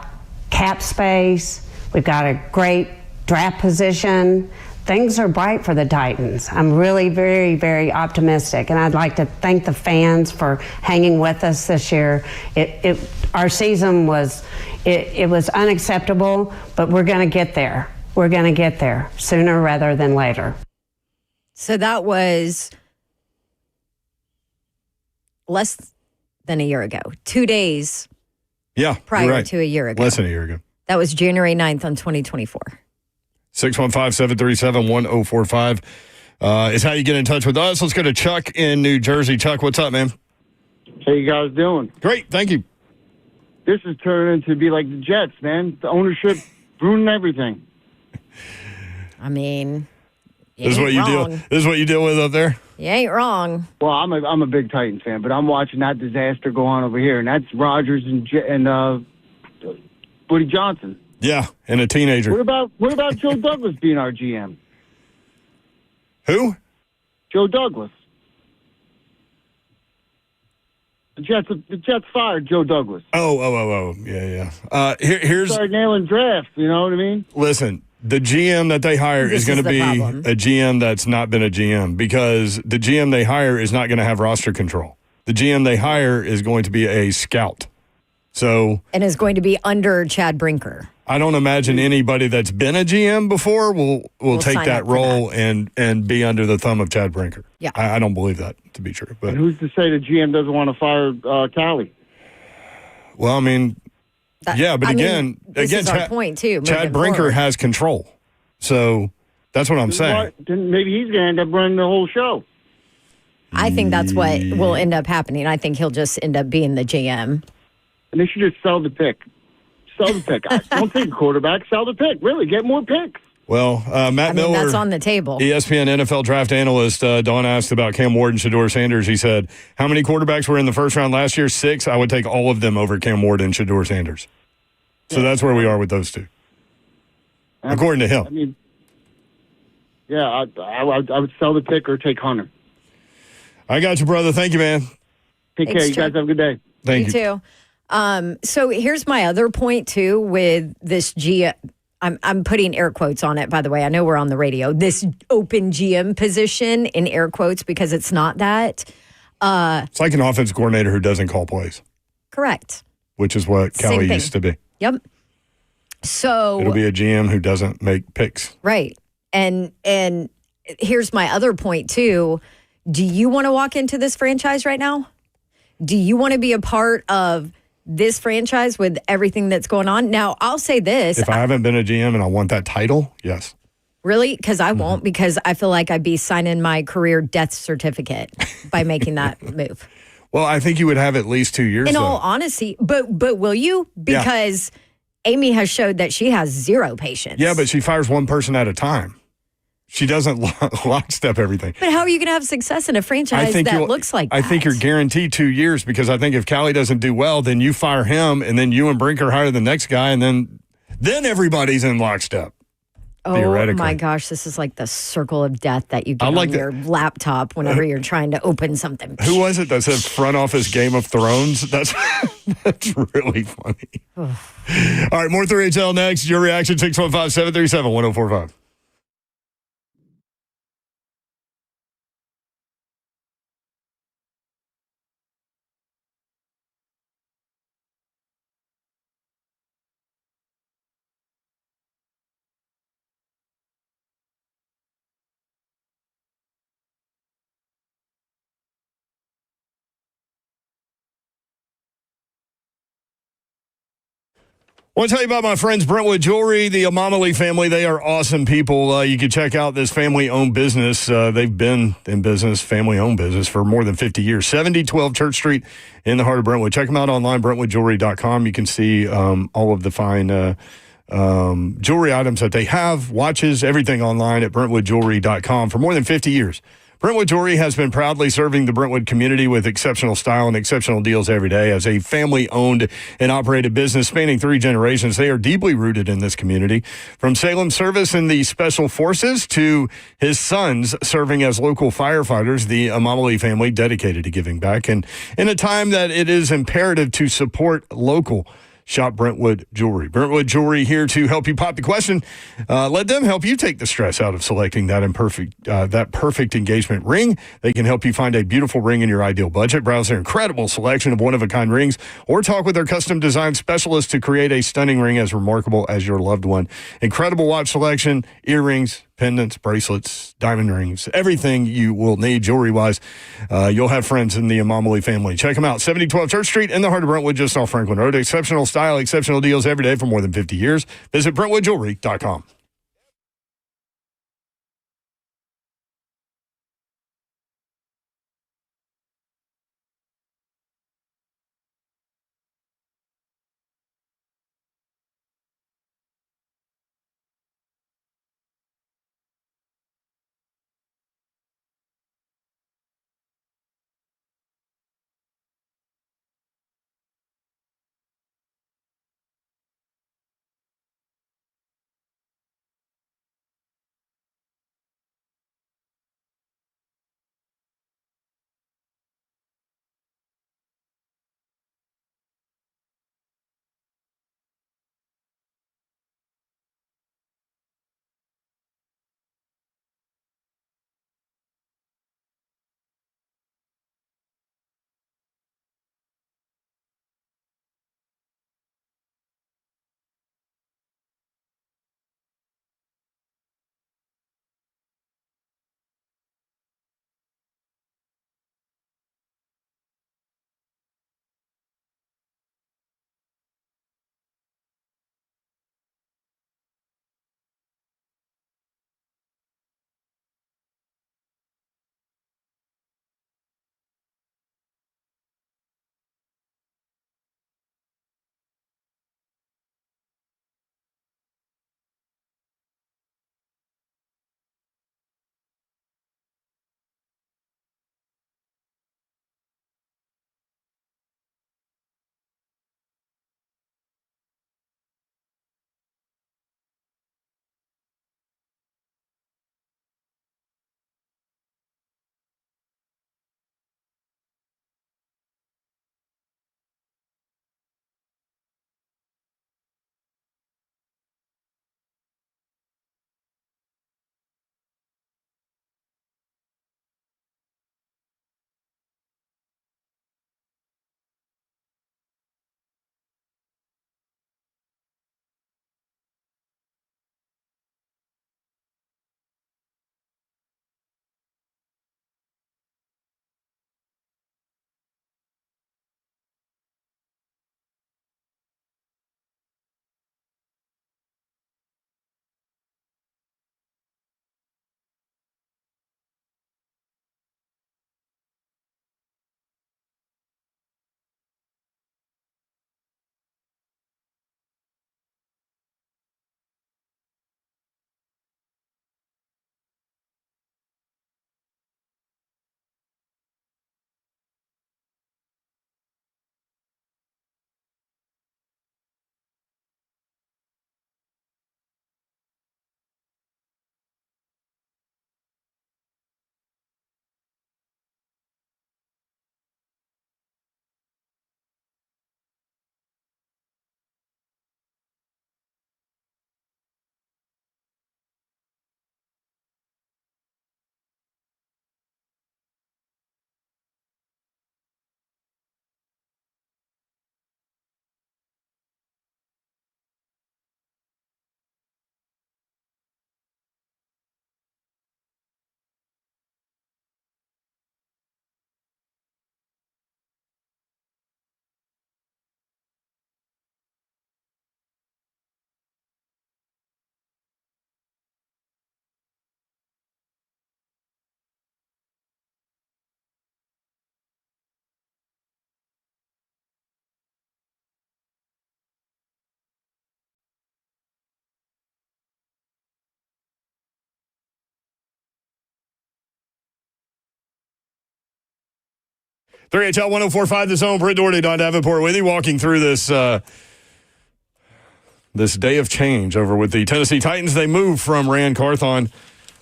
cap space. We've got a great draft position. Things are bright for the Titans. I'm really very, very optimistic, and I'd like to thank the fans for hanging with us this year. Our season was unacceptable, but we're going to get there. We're going to get there sooner rather than later. So that was less than a year ago, 2 days prior to a year ago. Less than a year ago. That was January 9th on 2024. 615-737-1045 is how you get in touch with us. Let's go to Chuck in New Jersey. Chuck, what's up, man? How you guys doing? Great, thank you. This is turning to be like the Jets, man. The ownership ruining everything. I mean, This is what you deal. This is what you deal with up there. You ain't wrong. Well, I'm a big Titans fan, but I'm watching that disaster go on over here, and that's Rodgers and Woody Johnson. Yeah, and a teenager. What about Joe Douglas being our GM? Who? Joe Douglas. The Jets fired Joe Douglas. Oh, yeah. Here's started nailing drafts. You know what I mean? Listen, the GM that they hire is going to be a GM that's not been a GM, because the GM they hire is not going to have roster control. The GM they hire is going to be a scout. So, and is going to be under Chad Brinker. I don't imagine anybody that's been a GM before will take that role and be under the thumb of Chad Brinker. Yeah, I don't believe that to be true. But and who's to say the GM doesn't want to fire Callie? Well, I mean, this is our point too. Chad Brinker has control, so that's what I'm saying. Then maybe he's going to end up running the whole show. I think that's what will end up happening. I think he'll just end up being the GM. And they should just sell the pick. Sell the pick. Don't take a quarterback. Sell the pick. Really, get more picks. Well, Matt Miller, that's on the table. ESPN NFL draft analyst, Don asked about Cam Ward and Shedeur Sanders. He said, how many quarterbacks were in the first round last year? 6. I would take all of them over Cam Ward and Shedeur Sanders. So that's where we are with those two, according to him. I mean, yeah, I would sell the pick or take Hunter. I got you, brother. Thank you, man. Take care. You guys have a good day. Thank you. Too. So here's my other point too with this GM. I'm putting air quotes on it, by the way. I know we're on the radio. This open GM position in air quotes because it's not that. It's like an offensive coordinator who doesn't call plays. Correct. Which is what Kelly used to be. Yep. So it'll be a GM who doesn't make picks. Right. And here's my other point too. Do you want to walk into this franchise right now? Do you want to be a part of this franchise with everything that's going on? Now, I'll say this. If I haven't been a GM and I want that title, yes. Really? Because I won't, because I feel like I'd be signing my career death certificate by making that move. Well, I think you would have at least 2 years. In all honesty, but will you? Because Amy has showed that she has zero patience. Yeah, but she fires one person at a time. She doesn't lockstep everything. But how are you going to have success in a franchise that looks like that? I think you're guaranteed 2 years, because I think if Callie doesn't do well, then you fire him, and then you and Brinker hire the next guy, and then everybody's in lockstep. Oh my gosh, this is like the circle of death that you get on your laptop whenever you're trying to open something. Who was it that said front office Game of Thrones? That's really funny. All right, more 3HL next. Your reaction, 615-737-1045. I want to tell you about my friends Brentwood Jewelry, the Amamali family. They are awesome people. You can check out this family-owned business. They've been in business, family-owned business, for more than 50 years. 7012 Church Street in the heart of Brentwood. Check them out online, BrentwoodJewelry.com. You can see all of the fine jewelry items that they have, watches, everything online at BrentwoodJewelry.com for more than 50 years. Brentwood Jewelry has been proudly serving the Brentwood community with exceptional style and exceptional deals every day. As a family-owned and operated business spanning 3 generations, they are deeply rooted in this community. From Salem's service in the Special Forces to his sons serving as local firefighters, the Amamali family dedicated to giving back. And in a time that it is imperative to support local, shop Brentwood Jewelry. Brentwood Jewelry here to help you pop the question. Let them help you take the stress out of selecting that perfect engagement ring. They can help you find a beautiful ring in your ideal budget. Browse their incredible selection of one-of-a-kind rings, or talk with their custom design specialist to create a stunning ring as remarkable as your loved one. Incredible watch selection, earrings, pendants, bracelets, diamond rings, everything you will need jewelry-wise. You'll have friends in the Amamali family. Check them out, 7012 Church Street in the heart of Brentwood, just off Franklin Road. Exceptional style, exceptional deals every day for more than 50 years. Visit BrentwoodJewelry.com. 3HL 1045, The Zone. Britt Doherty, Don Davenport with you, walking through this this day of change over with the Tennessee Titans. They moved from Rand Carthon.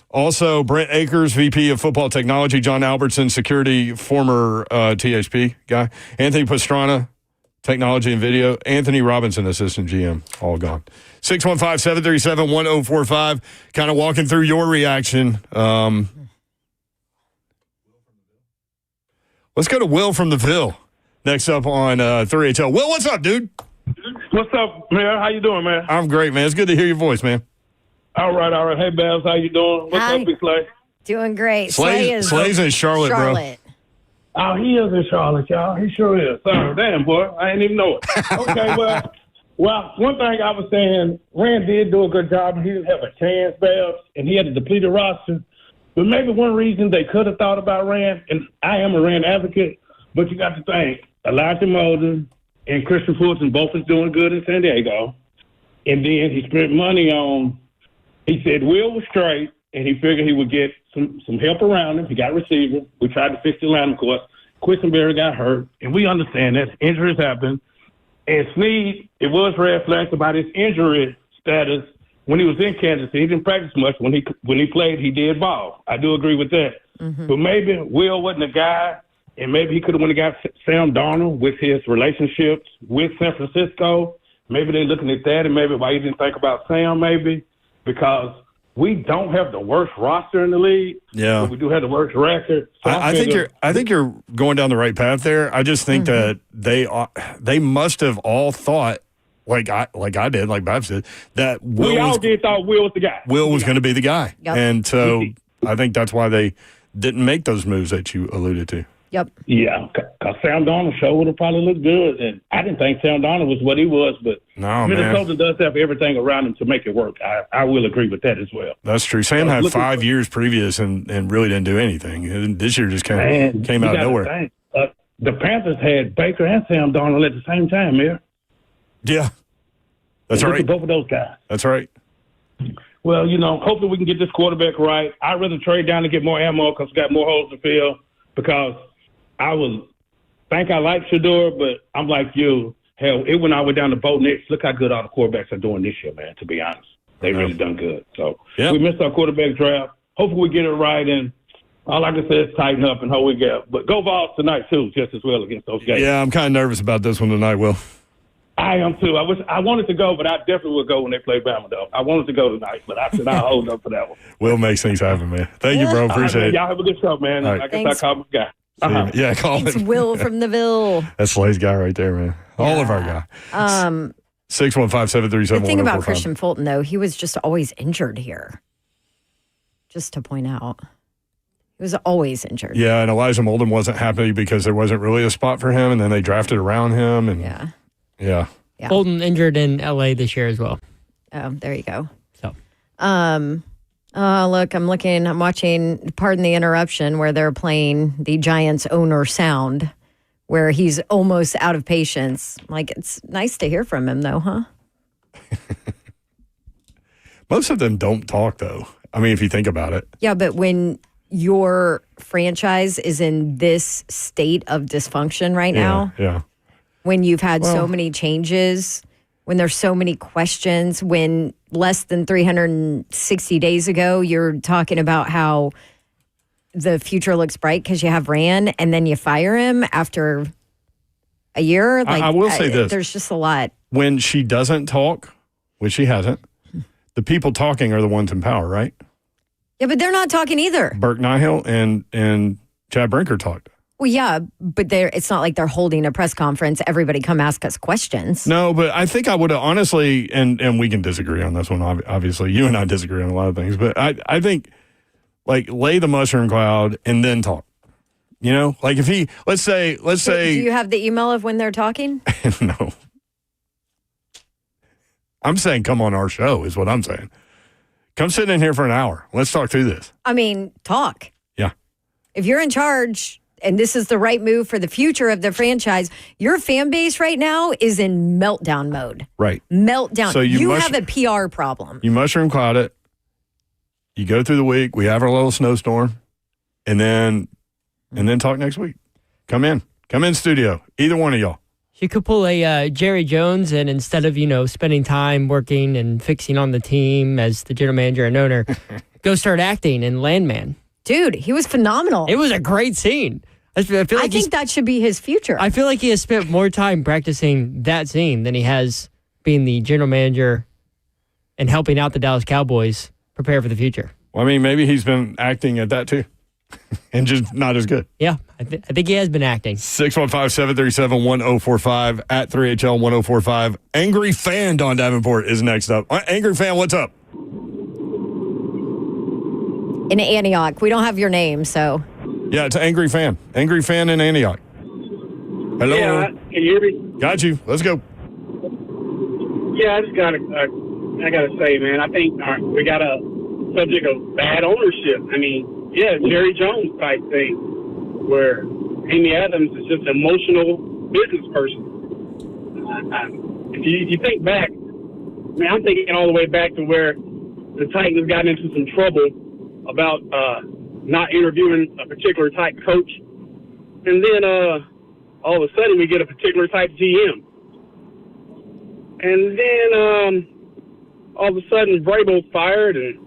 Also, Brent Akers, VP of Football Technology. John Albertson, security, former THP guy. Anthony Pastrana, technology and video. Anthony Robinson, assistant GM, all gone. 615-737-1045. Kind of walking through your reaction. Let's go to Will from the Ville. Next up on 3HL. Will, what's up, dude? What's up, man? How you doing, man? I'm great, man. It's good to hear your voice, man. All right. Hey, Babs, how you doing? What's up, Big Slay? Doing great. Slay's in Charlotte, bro. Oh, he is in Charlotte, y'all. He sure is. Sorry, damn, boy. I didn't even know it. Okay, well, one thing I was saying, Rand did do a good job, and he didn't have a chance, Babs, and he had a depleted roster. But maybe one reason they could have thought about Rand, and I am a Rand advocate, but you got to think, Elijah Molden and Christian Fulton both is doing good in San Diego. And then he spent money on, he said Will was straight, and he figured he would get some help around him. He got receiver. We tried to fix the line, of course. Quisenberry got hurt, and we understand that. Injuries happen. And Snead, it was red flags about his injury status when he was in Kansas City. He didn't practice much. When he played, he did ball. I do agree with that. Mm-hmm. But maybe Will wasn't a guy, and maybe he could have went and got Sam Darnold with his relationships with San Francisco. Maybe they're looking at that, and maybe why he didn't think about Sam, maybe, because we don't have the worst roster in the league. Yeah, but we do have the worst record. So I think you're going down the right path there. I just think that they must have all thought, like I did, like Babs did, that Will thought Will was the guy. Will was going to be the guy, Yep. and so I think that's why they didn't make those moves that you alluded to. Yep. Yeah, because Sam Darnold sure would have probably looked good, and I didn't think Sam Darnold was what he was, but Minnesota does have everything around him to make it work. I will agree with that as well. That's true. Sam had 5 years previous and really didn't do anything. And this year just came out of nowhere. The Panthers had Baker and Sam Darnold at the same time, man. Yeah, that's right. Both of those guys. That's right. Well, hopefully we can get this quarterback right. I'd rather trade down to get more ammo because we got more holes to fill, because I like Shador, but I'm like you. Hell, it went all the way down to Bo Nix. Look how good all the quarterbacks are doing this year, man, to be honest. They really done good. So we missed our quarterback draft. Hopefully we get it right, and all I can say is tighten up and hope we get. But go Vols tonight, too, just as well against those guys. Yeah, I'm kind of nervous about this one tonight, Will. I am, too. I wanted to go, but I definitely would go when they play Bama, though. I wanted to go tonight, but I said I'll hold up for that one. Will makes things happen, man. Thank you, bro. Appreciate it. Y'all have a good show, man. Right. I guess I'll call my guy. Yeah, call It's him. Will from the Ville. That's Slay's guy right there, man. All of our guy. 615-737-1045. The thing about Christian Fulton, though, he was just always injured here. Just to point out. He was always injured. Yeah, and Elijah Molden wasn't happy because there wasn't really a spot for him, and then they drafted around him. And Yeah. Fulton injured in L.A. this year as well. Oh, there you go. So. Look, I'm watching Pardon the Interruption, where they're playing the Giants owner sound, where he's almost out of patience. Like, it's nice to hear from him, though, huh? Most of them don't talk, though. I mean, if you think about it. Yeah, but when your franchise is in this state of dysfunction right now, when you've had so many changes, when there's so many questions, when less than 360 days ago, you're talking about how the future looks bright because you have Rand, and then you fire him after a year. Like, I will say this. There's just a lot. When she doesn't talk, which she hasn't, the people talking are the ones in power, right? Yeah, but they're not talking either. Burke Nihill and Chad Brinker talked. Well, yeah, but it's not like they're holding a press conference. Everybody come ask us questions. No, but I think I would have honestly, and we can disagree on this one, obviously. You and I disagree on a lot of things, but I think, like, lay the mushroom cloud and then talk. Like if he, let's say. Do you have the email of when they're talking? No. I'm saying come on our show is what I'm saying. Come sit in here for an hour. Let's talk through this. I mean, talk. Yeah. If you're in charge and this is the right move for the future of the franchise, your fan base right now is in meltdown mode. Right. Meltdown. So you have a PR problem. You mushroom cloud it. You go through the week. We have our little snowstorm. And then talk next week. Come in. Come in studio, either one of y'all. She could pull a Jerry Jones, and instead of, spending time working and fixing on the team as the general manager and owner, go start acting in Landman. Dude, he was phenomenal. It was a great scene. I think that should be his future. I feel like he has spent more time practicing that scene than he has being the general manager and helping out the Dallas Cowboys prepare for the future. Well, I mean, maybe he's been acting at that too. And just not as good. Yeah, I think he has been acting. 615-737-1045 at 3HL1045. Angry Fan Don Davenport is next up. Angry Fan, what's up? In Antioch. We don't have your name, so. Yeah, it's Angry Fan. Angry Fan in Antioch. Hello. Yeah, can you hear me? Got you. Let's go. Yeah, I just gotta say, man, I think we got a subject of bad ownership. I mean, yeah, Jerry Jones type thing, where Amy Adams is just an emotional business person. If you think back, I mean, I'm thinking all the way back to where the Titans got into some trouble about not interviewing a particular type coach, and then all of a sudden we get a particular type GM, and then all of a sudden Vrabel's fired, and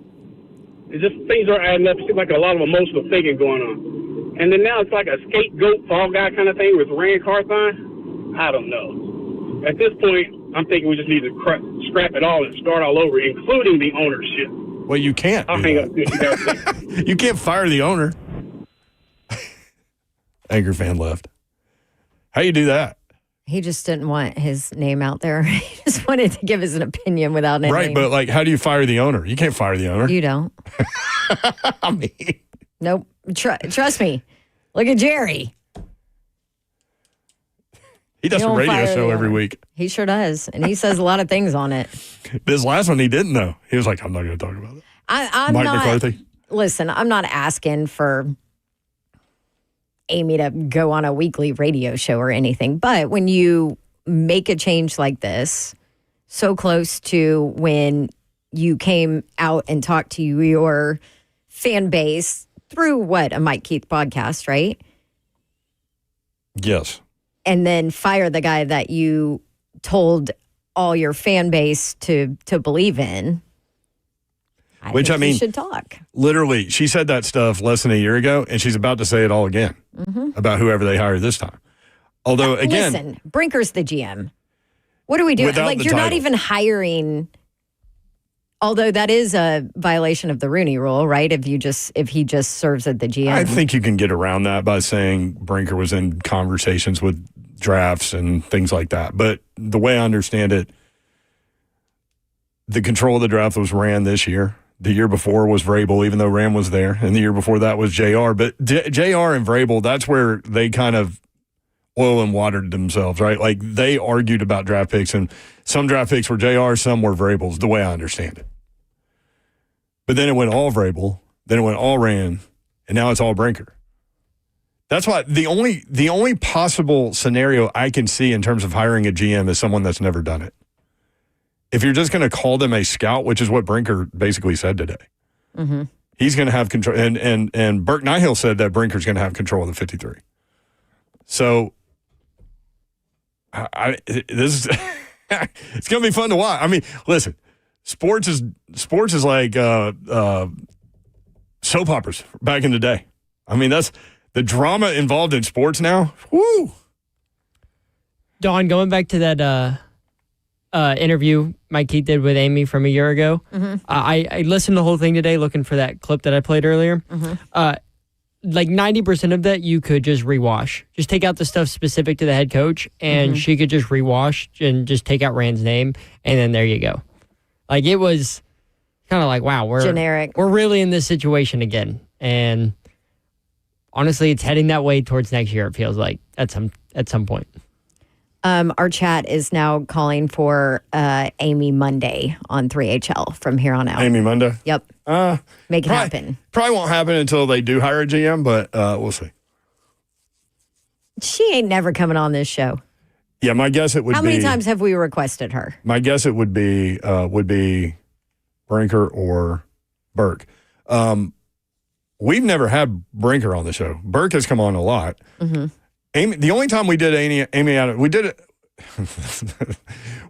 it just things are adding up. It seems like a lot of emotional thinking going on, and then now it's like a scapegoat fall guy kind of thing with Rand Carthon. I don't know. At this point, I'm thinking we just need to scrap it all and start all over, including the ownership. Well, you can't. I'll hang up. You can't fire the owner. Angry Fan left. How you do that? He just didn't want his name out there. He just wanted to give us an opinion without any. Right, but how do you fire the owner? You can't fire the owner. You don't. I mean. Nope. Trust me. Look at Jerry. He does a radio show every week. He sure does. And he says a lot of things on it. This last one he didn't know. He was like, I'm not going to talk about it. I'm Mike not. McCarthy. Listen, I'm not asking for Amy to go on a weekly radio show or anything. But when you make a change like this, so close to when you came out and talked to your fan base through a Mike Keith podcast, right? Yes. And then fire the guy that you told all your fan base to believe in. Which I mean, you should talk. Literally, she said that stuff less than a year ago, and she's about to say it all again about whoever they hire this time. Although, again, listen, Brinker's the GM. What are we doing? You're not even hiring. Although that is a violation of the Rooney Rule, right? If he just serves at the GM, I think you can get around that by saying Brinker was in conversations with drafts and things like that. But the way I understand it, the control of the draft was Rand this year. The year before was Vrabel, even though Rand was there. And the year before that was JR. But JR and Vrabel, that's where they kind of oil and watered themselves, right? Like they argued about draft picks, and some draft picks were JR, some were Vrabel's, the way I understand it. But then it went all Vrabel, then it went all Rand, and now it's all Brinker. That's why the only possible scenario I can see in terms of hiring a GM is someone that's never done it. If you're just going to call them a scout, which is what Brinker basically said today, he's going to have control. And Burke Nihill said that Brinker's going to have control of the 53. So this is it's going to be fun to watch. I mean, listen. Sports is like soap operas back in the day. I mean, that's the drama involved in sports now. Woo! Dawn, going back to that interview Mike Keith did with Amy from a year ago, I listened to the whole thing today looking for that clip that I played earlier. Like 90% of that you could just rewash. Just take out the stuff specific to the head coach, and she could just rewash and just take out Rand's name, and then there you go. Like, it was kind of like, wow, we're generic. We're really in this situation again. And honestly, it's heading that way towards next year, it feels like, at some point. Our chat is now calling for Amy Monday on 3HL from here on out. Amy Monday? Yep. Make it happen. Probably won't happen until they do hire a GM, but we'll see. She ain't never coming on this show. Yeah, my guess it would be... How many times have we requested her? My guess it would be Brinker or Burke. We've never had Brinker on the show. Burke has come on a lot. Amy, the only time we did Amy Adams, we did it.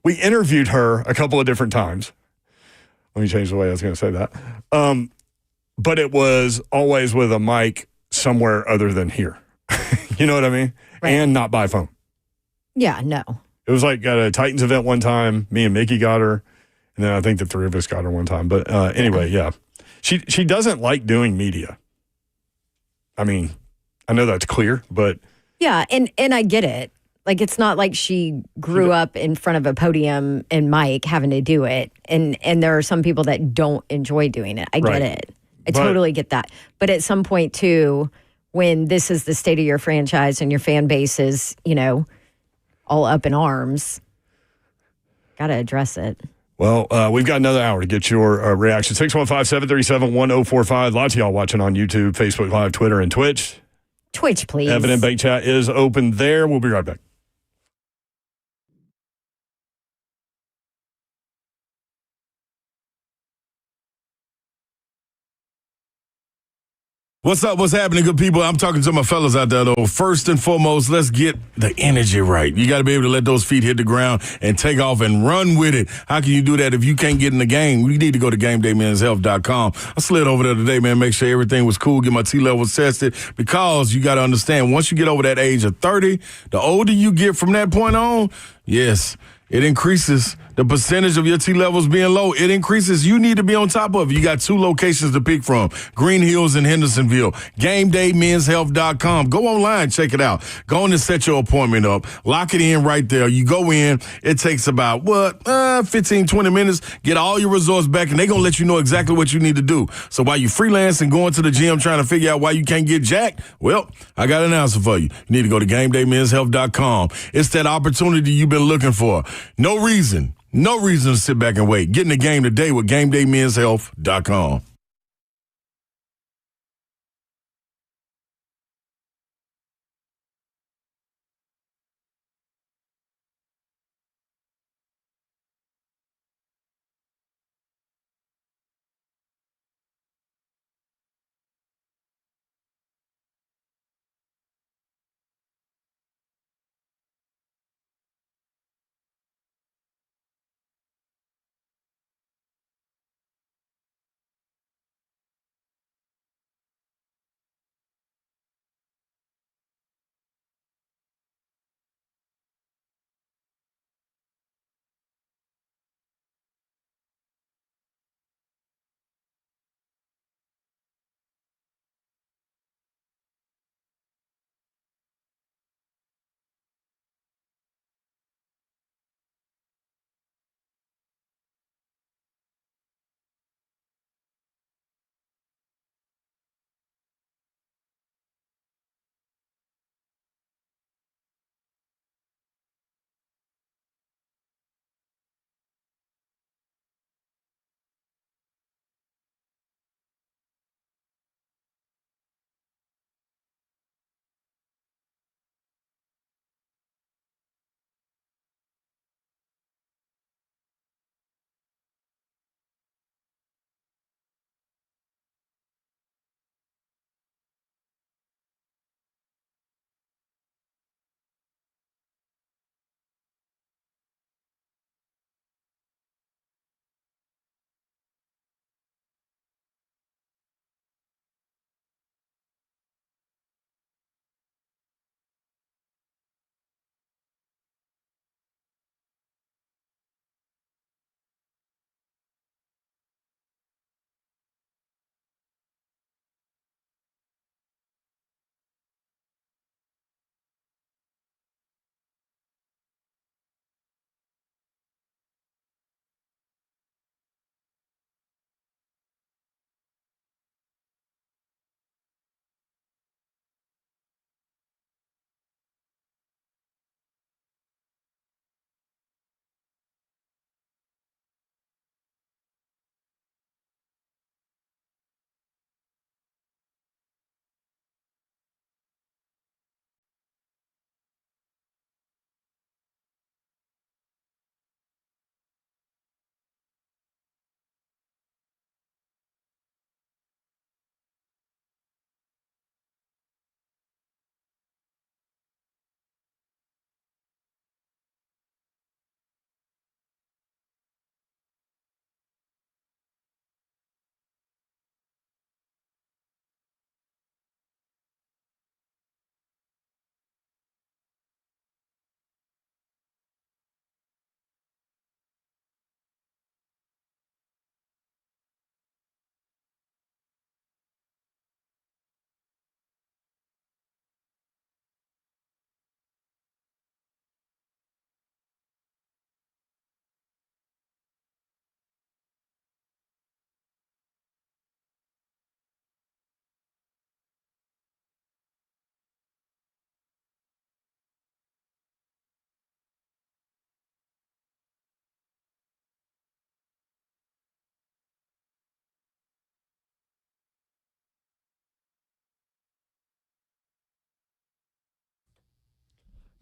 We interviewed her a couple of different times. Let me change the way I was going to say that. But it was always with a mic somewhere other than here. You know what I mean? Right. And not by phone. Yeah, no. It was like at a Titans event one time. Me and Mickey got her. And then I think the three of us got her one time. But anyway, yeah. She doesn't like doing media. I mean, I know that's clear, but. Yeah, and I get it. Like, it's not like she grew up in front of a podium and mic having to do it. And there are some people that don't enjoy doing it. I get it. I totally get that. But at some point, too, when this is the state of your franchise and your fan base is, all up in arms, got to address it. Well, we've got another hour to get your reaction. 615-737-1045. Lots of y'all watching on YouTube, Facebook Live, Twitter, and Twitch. Twitch, please. Evan and Bank Chat is open there. We'll be right back. What's up? What's happening, good people? I'm talking to my fellas out there, though. First and foremost, let's get the energy right. You got to be able to let those feet hit the ground and take off and run with it. How can you do that if you can't get in the game? You need to go to GameDayMen'sHealth.com. I slid over there today, man, make sure everything was cool, get my T-levels tested, because you got to understand, once you get over that age of 30, the older you get from that point on, yes, it increases the percentage of your T-levels being low. It increases. You need to be on top of it. You got two locations to pick from, Green Hills and Hendersonville. GameDayMen'sHealth.com. Go online, check it out. Go on and set your appointment up. Lock it in right there. You go in. It takes about, 15, 20 minutes. Get all your results back, and they're going to let you know exactly what you need to do. So while you freelance and going to the gym trying to figure out why you can't get jacked, well, I got an answer for you. You need to go to GameDayMen'sHealth.com. It's that opportunity you've been looking for. No reason to sit back and wait. Get in the game today with GameDayMen'sHealth.com.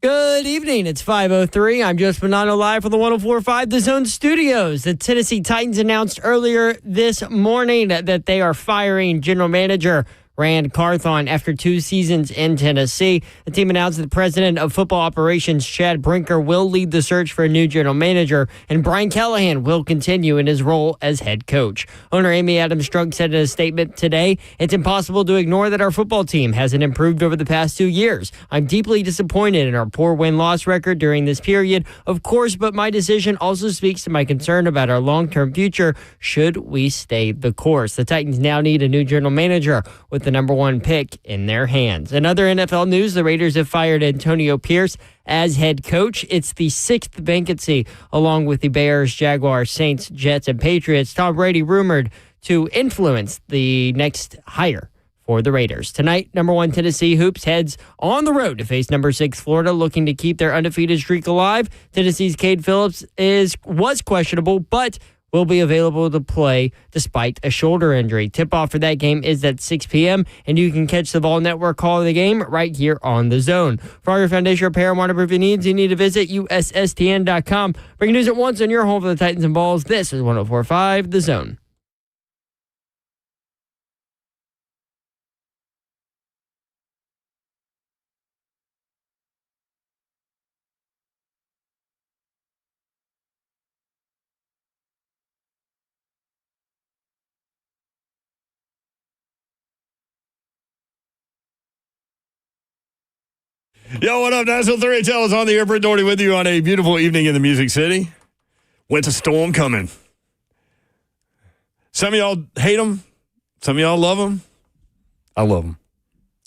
Good evening. It's 5:03. I'm Joe Spinano live from the 104.5 The Zone Studios. The Tennessee Titans announced earlier this morning that they are firing general manager Rand Carthon after 2 seasons in Tennessee. The team announced that the president of football operations, Chad Brinker, will lead the search for a new general manager, and Brian Callahan will continue in his role as head coach. Owner Amy Adams Strunk said in a statement today, "It's impossible to ignore that our football team hasn't improved over the past 2 years. I'm deeply disappointed in our poor win-loss record during this period, of course, but my decision also speaks to my concern about our long-term future should we stay the course." The Titans now need a new general manager with the number 1 pick in their hands. In other NFL news, the Raiders have fired Antonio Pierce as head coach. It's the 6th vacancy, along with the Bears, Jaguars, Saints, Jets, and Patriots. Tom Brady rumored to influence the next hire for the Raiders. Tonight, number 1 Tennessee Hoops heads on the road to face number 6 Florida, looking to keep their undefeated streak alive. Tennessee's Cade Phillips was questionable, but will be available to play despite a shoulder injury. Tip-off for that game is at 6 p.m., and you can catch the Ball Network call of the game right here on The Zone. For all your foundation repair and waterproofing needs, you need to visit USSTN.com. Breaking news at once on your home for the Titans and Balls. This is 104.5 The Zone. Yo, what up? Nashville 3HL is on the air. Brent Doherty with you on a beautiful evening in the Music City. Winter storm coming. Some of y'all hate them. Some of y'all love them. I love them.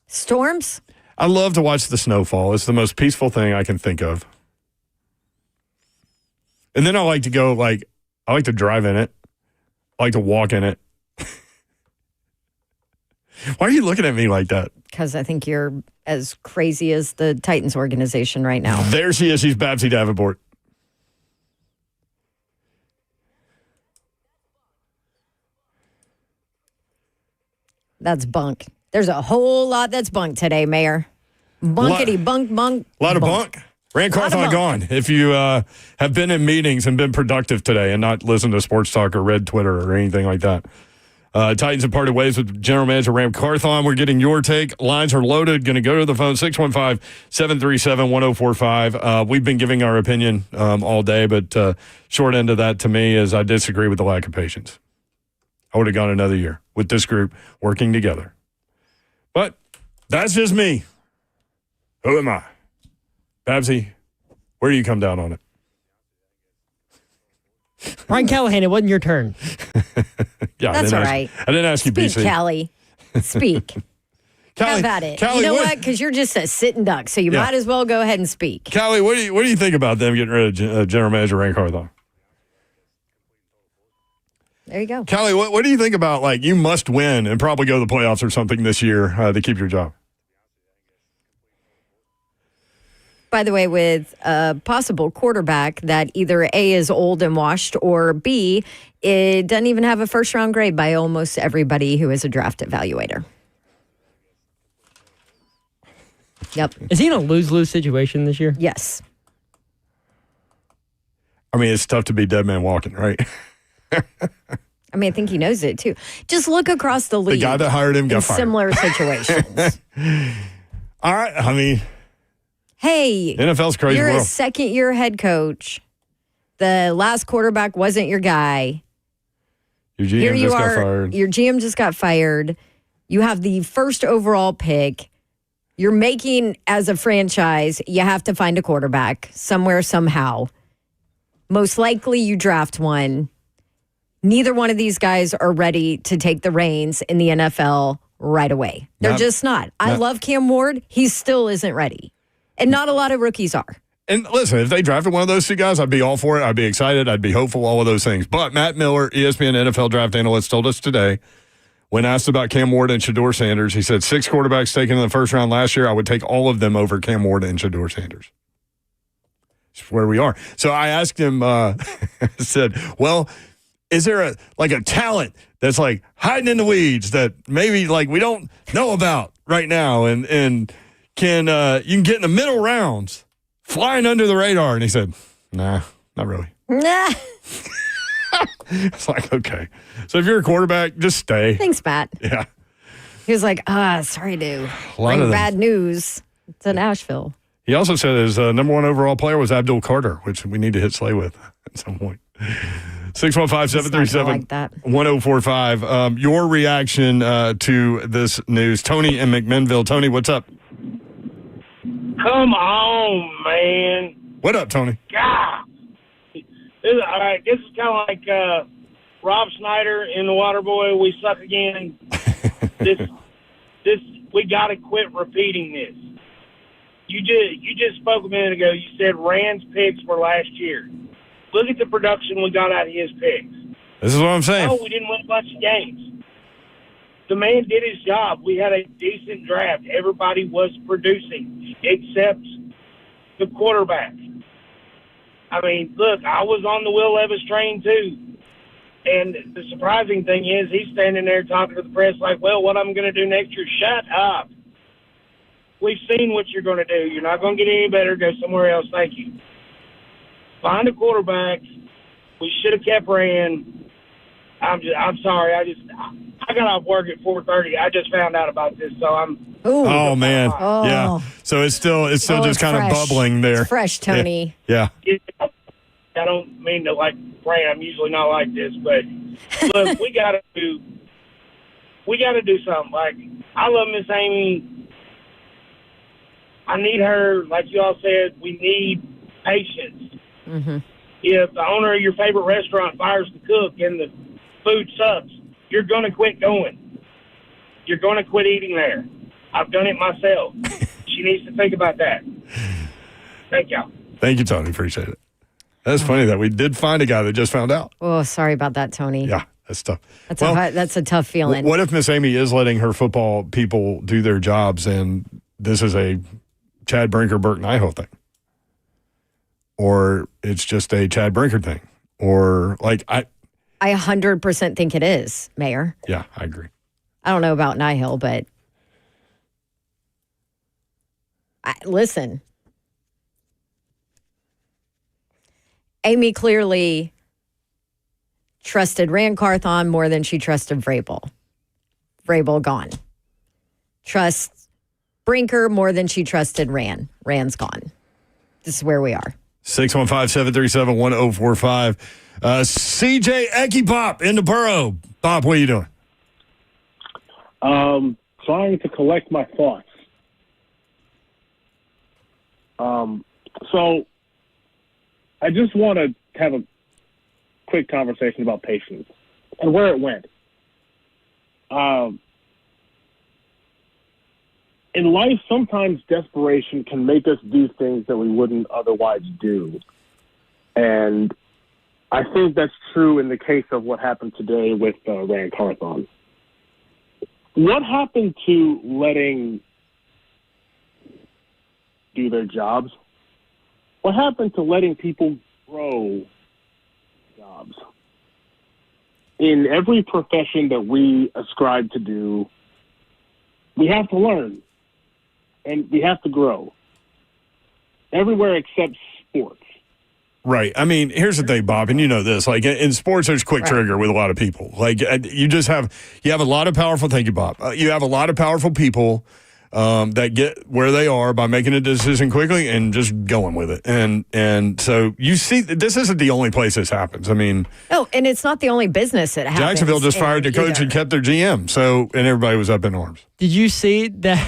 Storms? I love to watch the snowfall. It's the most peaceful thing I can think of. And then I like to go, I like to drive in it. I like to walk in it. Why are you looking at me like that? Because I think you're as crazy as the Titans organization right now. There she is. She's Babsy Davenport. That's bunk. There's a whole lot that's bunk today, Mayor. Bunkity bunk bunk. A lot of bunk. Rand Carthon gone. If you have been in meetings and been productive today and not listened to sports talk or read Twitter or anything like that. Titans have parted ways with General Manager Rand Carthon. We're getting your take. Lines are loaded. Going to go to the phone, 615-737-1045. We've been giving our opinion all day, but short end of that to me is I disagree with the lack of patience. I would have gone another year with this group working together. But that's just me. Who am I? Babsy, where do you come down on it? Brian Callahan, it wasn't your turn. Yeah, that's all right. I didn't ask you, Speak, BC. Callie. Speak. How about it? Callie, you know what? Because you're just a sitting duck, so you might as well go ahead and speak. Callie, what do you think about them getting rid of General Manager Rand Carthon? There you go. Callie, what do you think about, you must win and probably go to the playoffs or something this year to keep your job? By the way, with a possible quarterback that either A, is old and washed, or B, it doesn't even have a first-round grade by almost everybody who is a draft evaluator. Yep. Is he in a lose-lose situation this year? Yes. I mean, it's tough to be dead man walking, right? I mean, I think he knows it, too. Just look across the league. The guy that hired him got fired. Similar situations. All right. I mean, hey, NFL's crazy you're world. a second-year head coach. The last quarterback wasn't your guy. Your GM just got fired. Your GM just got fired. You have the first overall pick. You're making, as a franchise, you have to find a quarterback somewhere, somehow. Most likely you draft one. Neither one of these guys are ready to take the reins in the NFL right away. They're just not. I love Cam Ward. He still isn't ready. And not a lot of rookies are. And listen, if they drafted one of those two guys, I'd be all for it. I'd be excited. I'd be hopeful, all of those things. But Matt Miller, ESPN NFL draft analyst, told us today, when asked about Cam Ward and Shedeur Sanders, he said 6 quarterbacks taken in the first round last year, I would take all of them over Cam Ward and Shedeur Sanders. It's where we are. So I asked him, I said, well, is there a talent that's hiding in the weeds that maybe we don't know about right now and can you can get in the middle rounds flying under the radar. And he said, nah, not really. Nah. It's like, okay. So if you're a quarterback, just stay. Thanks, Matt. Yeah. He was like, sorry to lot bring of them. bad news to Nashville. He also said his number one overall player was Abdul Carter, which we need to hit Slay with at some point. 615-737-1045. Your reaction to this news. Tony in McMinnville. Tony, what's up? Come on, man. What up, Tony? God. This is kind of like Rob Schneider in The Waterboy. We suck again. We got to quit repeating this. You just spoke a minute ago. You said Rand's picks were last year. Look at the production we got out of his picks. This is what I'm saying. No, we didn't win a bunch of games. The man did his job. We had a decent draft. Everybody was producing, except the quarterback. I mean, look, I was on the Will Levis train too. And the surprising thing is he's standing there talking to the press like, well, what I'm going to do next year, shut up. We've seen what you're going to do. You're not going to get any better. Go somewhere else. Thank you. Find a quarterback. We should have kept Rand. I'm sorry. I got off work at 4:30. I just found out about this, so I'm. Ooh. Oh man, Oh. yeah. So it's still just it's kind fresh. of bubbling there. It's fresh, Tony. Yeah. I don't mean to like Rand. I'm usually not like this, but look, we got to do something. Like I love Miss Amy. I need her. Like you all said, we need patience. Mm-hmm. If the owner of your favorite restaurant fires the cook and the food sucks, you're going to quit going. You're going to quit eating there. I've done it myself. She needs to think about that. Thank y'all. Thank you, Tony. Appreciate it. That's funny that we did find a guy that just found out. Oh, sorry about that, Tony. Yeah, that's tough. That's a tough feeling. What if Miss Amy is letting her football people do their jobs and this is a Chad Brinker, Burt Nyhill thing? Or it's just a Chad Brinker thing? Or like I 100% think it is, Mayor. Yeah, I agree. I don't know about Nyhill, but listen. Amy clearly trusted Rand Carthon more than she trusted Vrabel. Vrabel gone. Trusts Brinker more than she trusted Rand. Rand's gone. This is where we are. 615-737-1045. CJ Ekipop in the borough. Bob, what are you doing? Trying to collect my thoughts. So I just want to have a quick conversation about patience and where it went. In life, sometimes desperation can make us do things that we wouldn't otherwise do. And I think that's true in the case of what happened today with Rand Carthon. What happened to letting do their jobs? What happened to letting people grow jobs? In every profession that we ascribe to do, we have to learn and we have to grow. Everywhere except sports. Right. I mean, here's the thing, Bob, and you know this. Like in sports, there's quick trigger with a lot of people. Like you have a lot of powerful. Thank you, Bob. You have a lot of powerful people that get where they are by making a decision quickly and just going with it. And so you see, this isn't the only place this happens. I mean, no, and it's not the only business that happens. Jacksonville just fired the coach and kept their GM. So and everybody was up in arms. Did you see that?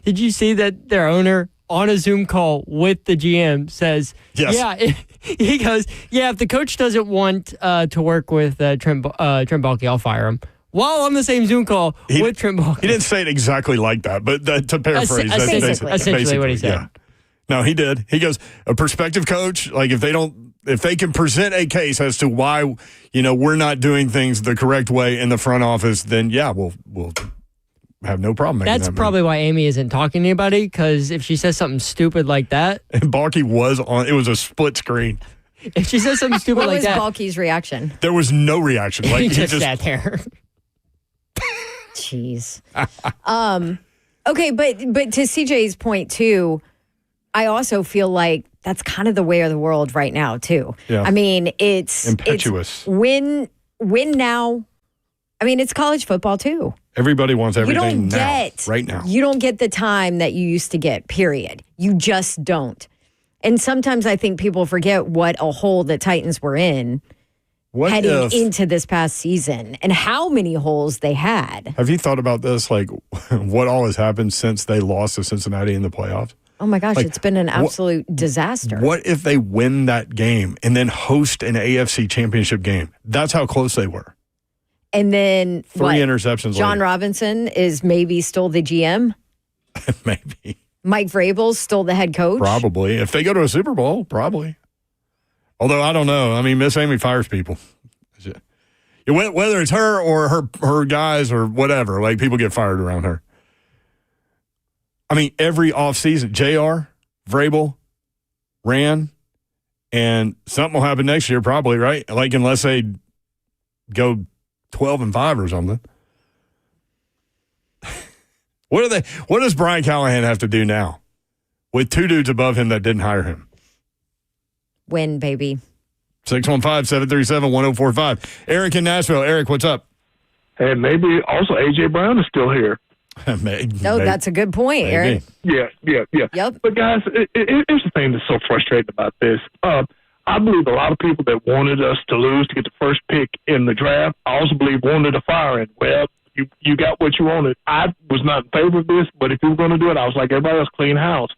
Did you see that their owner on a Zoom call with the GM says, yes. Yeah, he goes, yeah, if the coach doesn't want to work with Trent Baalke, I'll fire him. While on the same Zoom call with Trent Baalke. He didn't say it exactly like that, but to paraphrase, that's essentially what he said. Yeah. No, he did. He goes, a prospective coach, like if they can present a case as to why, we're not doing things the correct way in the front office, then yeah, we'll have no problem making That's that probably why Amy isn't talking to anybody, because if she says something stupid like that. And Baalke was on, it was a split screen. If she says something stupid like that. What was Baalke's reaction? There was no reaction. Like he just sat there. Jeez. Okay, but to CJ's point too, I also feel like that's kind of the way of the world right now, too. Yeah. I mean, it's impetuous. It's win now. I mean, it's college football, too. Everybody wants everything right now. You don't get the time that you used to get, period. You just don't. And sometimes I think people forget what a hole the Titans were in heading into this past season and how many holes they had. Have you thought about this? Like, what all has happened since they lost to Cincinnati in the playoffs? Oh, my gosh, Like, it's been an absolute disaster. What if they win that game and then host an AFC championship game? That's how close they were. And then Three interceptions John later. Robinson is maybe still the GM? Maybe. Mike Vrabel's still the head coach? Probably. If they go to a Super Bowl, probably. Although, I don't know. I mean, Miss Amy fires people. Whether it's her or her guys or whatever, like, people get fired around her. I mean, every offseason, JR, Vrabel, ran, and something will happen next year probably, right? Like, unless they go 12-5 or something. What does Brian Callahan have to do now with two dudes above him that didn't hire him? Win, baby. 615-737-1045. Eric in Nashville. Eric, what's up? And maybe also A.J. Brown is still here. No, that's a good point, Eric. Yeah. Yep. But guys, here's the thing that's so frustrating about this. I believe a lot of people that wanted us to lose to get the first pick in the draft, I also believe wanted a firing. Well, you got what you wanted. I was not in favor of this, but if you were going to do it, I was like everybody else, clean house.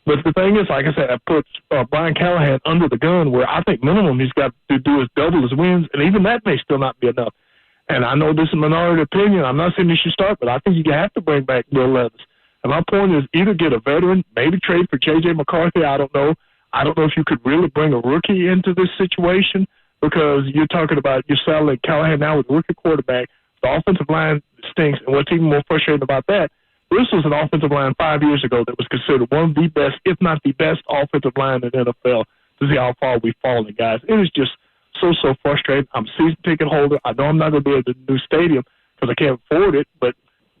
But the thing is, like I said, I put Brian Callahan under the gun where I think minimum he's got to do is double his wins, and even that may still not be enough. And I know this is a minority opinion. I'm not saying he should start, but I think you have to bring back Will Levis. And my point is either get a veteran, maybe trade for J.J. McCarthy. I don't know. I don't know if you could really bring a rookie into this situation because you're talking about you're selling Callahan now with a rookie quarterback. The offensive line stinks. And what's even more frustrating about that, this was an offensive line 5 years ago that was considered one of the best, if not the best, offensive line in the NFL. To see how far we've fallen, guys. It is just so frustrating. I'm a season ticket holder. I know I'm not going to be at the new stadium because I can't afford it, but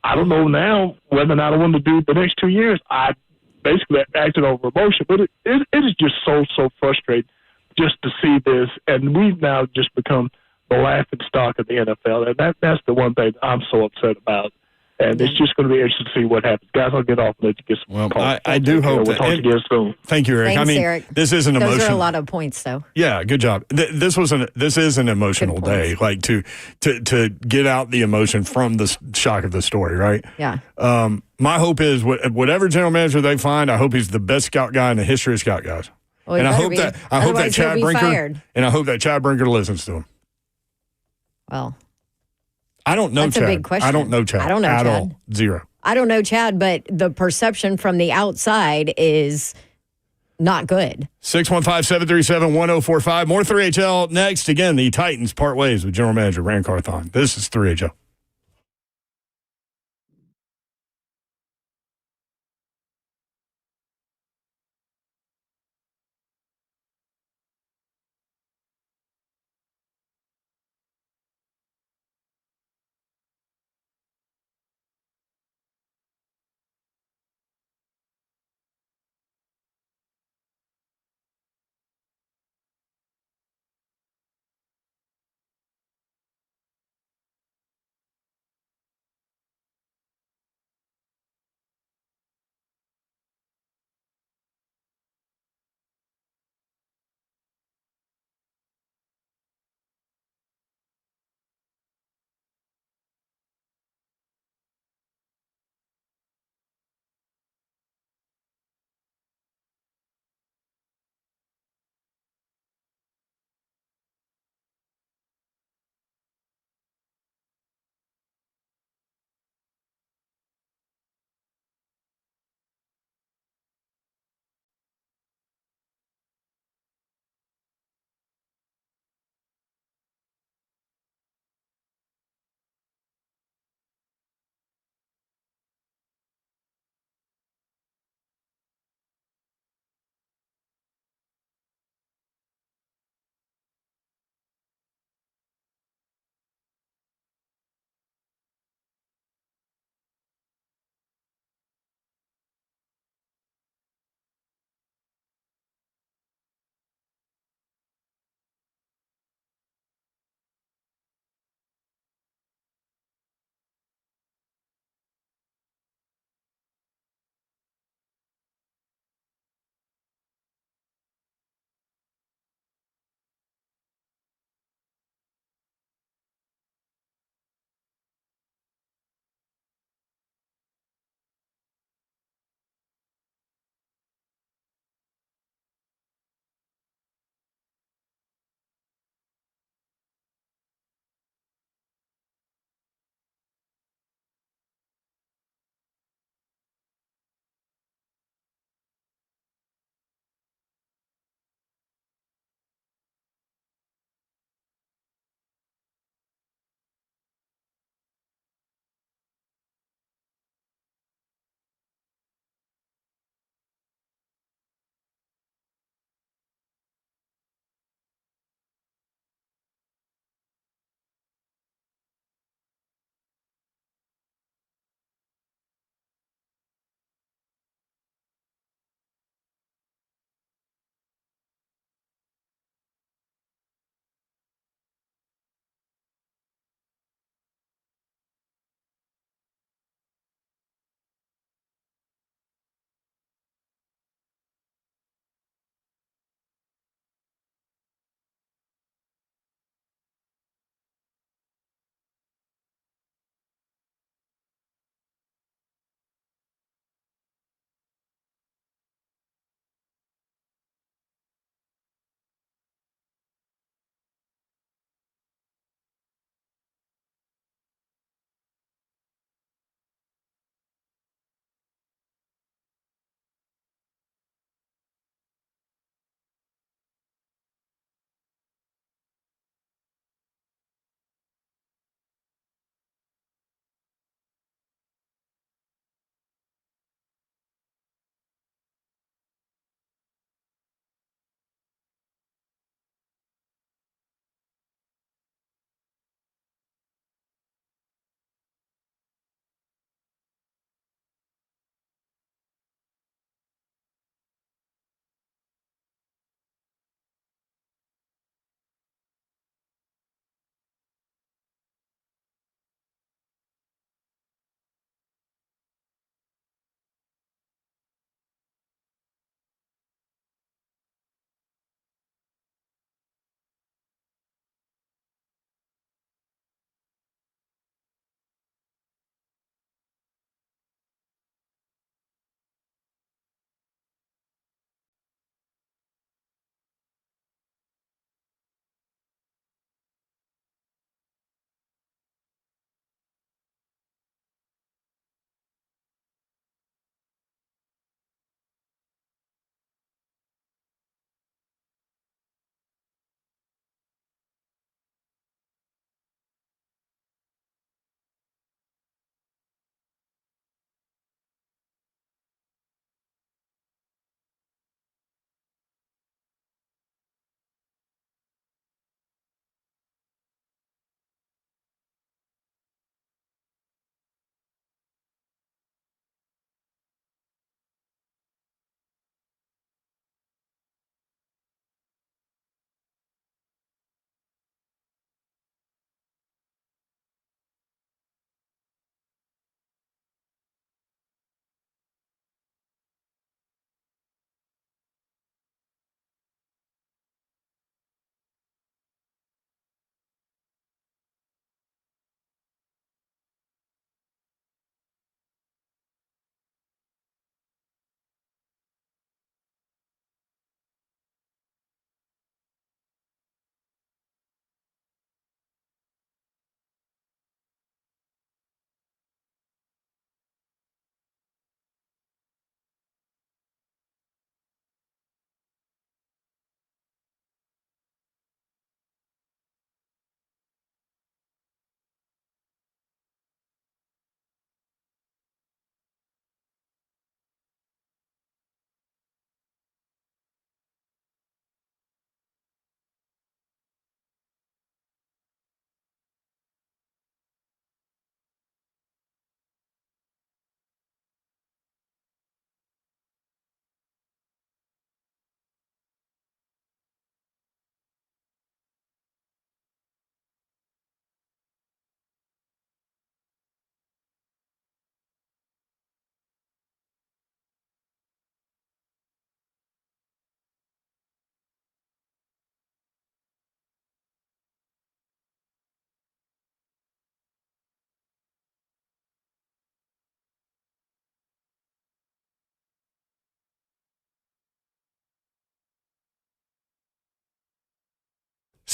I don't know now whether or not I want to do the next 2 years. I basically acted over emotion, but it is just so frustrating just to see this, and we've now just become the laughing stock of the NFL, and that's the one thing I'm so upset about. And it's just going to be interesting to see what happens. Guys, I'll get off and let you get some calls. I do hope we'll talk again soon. Thank you, Eric. Thanks, I mean, Eric. this is an emotional. Those are a lot of points, though. Yeah, good job. This is an emotional day, like to get out the emotion from the shock of the story, right? Yeah. My hope is whatever general manager they find, I hope he's the best scout guy in the history of scout guys. Well, and I hope that Chad Brinker listens to him. Well, I don't know that's Chad. a big question. I don't know Chad. I don't know at Chad. all. Zero. I don't know Chad, but the perception from the outside is not good. 615-737-1045. More 3HL next. Again, the Titans part ways with general manager Rand Carthon. This is 3HL.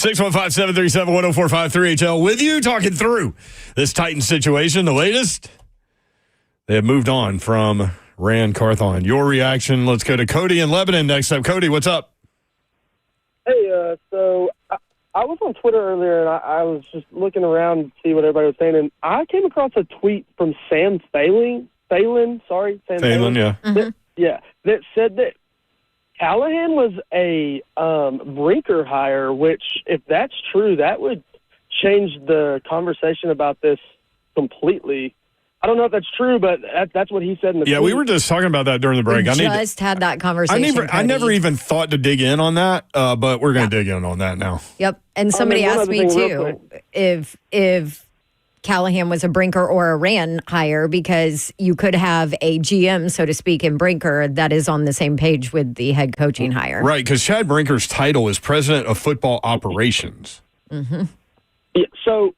615-737-1045 3HL with you, talking through this Titans situation. The latest, they have moved on from Rand Carthon. Your reaction, let's go to Cody in Lebanon next up. Cody, what's up? Hey, so I was on Twitter earlier, and I was just looking around to see what everybody was saying, and I came across a tweet from Sam Thalen, yeah. That said that Callahan was a Brinker hire, which, if that's true, that would change the conversation about this completely. I don't know if that's true, but that's what he said in the tweet. We were just talking about that during the break. We just had that conversation. I never even thought to dig in on that, but we're going to dig in on that now. Yep. And somebody asked me, too, if Callahan was a Brinker or a Rand hire, because you could have a GM, so to speak, in Brinker that is on the same page with the head coaching hire. Right, because Chad Brinker's title is President of Football Operations. Mm-hmm. Yeah, so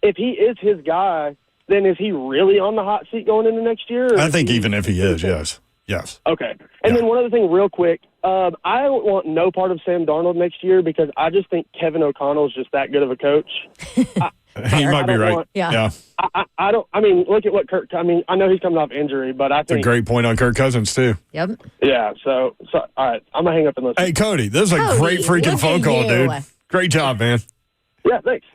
if he is his guy, then is he really on the hot seat going into next year? I think even if he is, yes. Okay. And then one other thing real quick. I don't want no part of Sam Darnold next year because I just think Kevin O'Connell is just that good of a coach. You might be right. I don't. I mean, look at what Kirk. I mean, I know he's coming off injury, but I think it's a great point on Kirk Cousins too. Yep. Yeah. So all right. I'm gonna hang up and listen. Hey, Cody, this is a great freaking phone call, dude. Great job, man. Yeah. Thanks.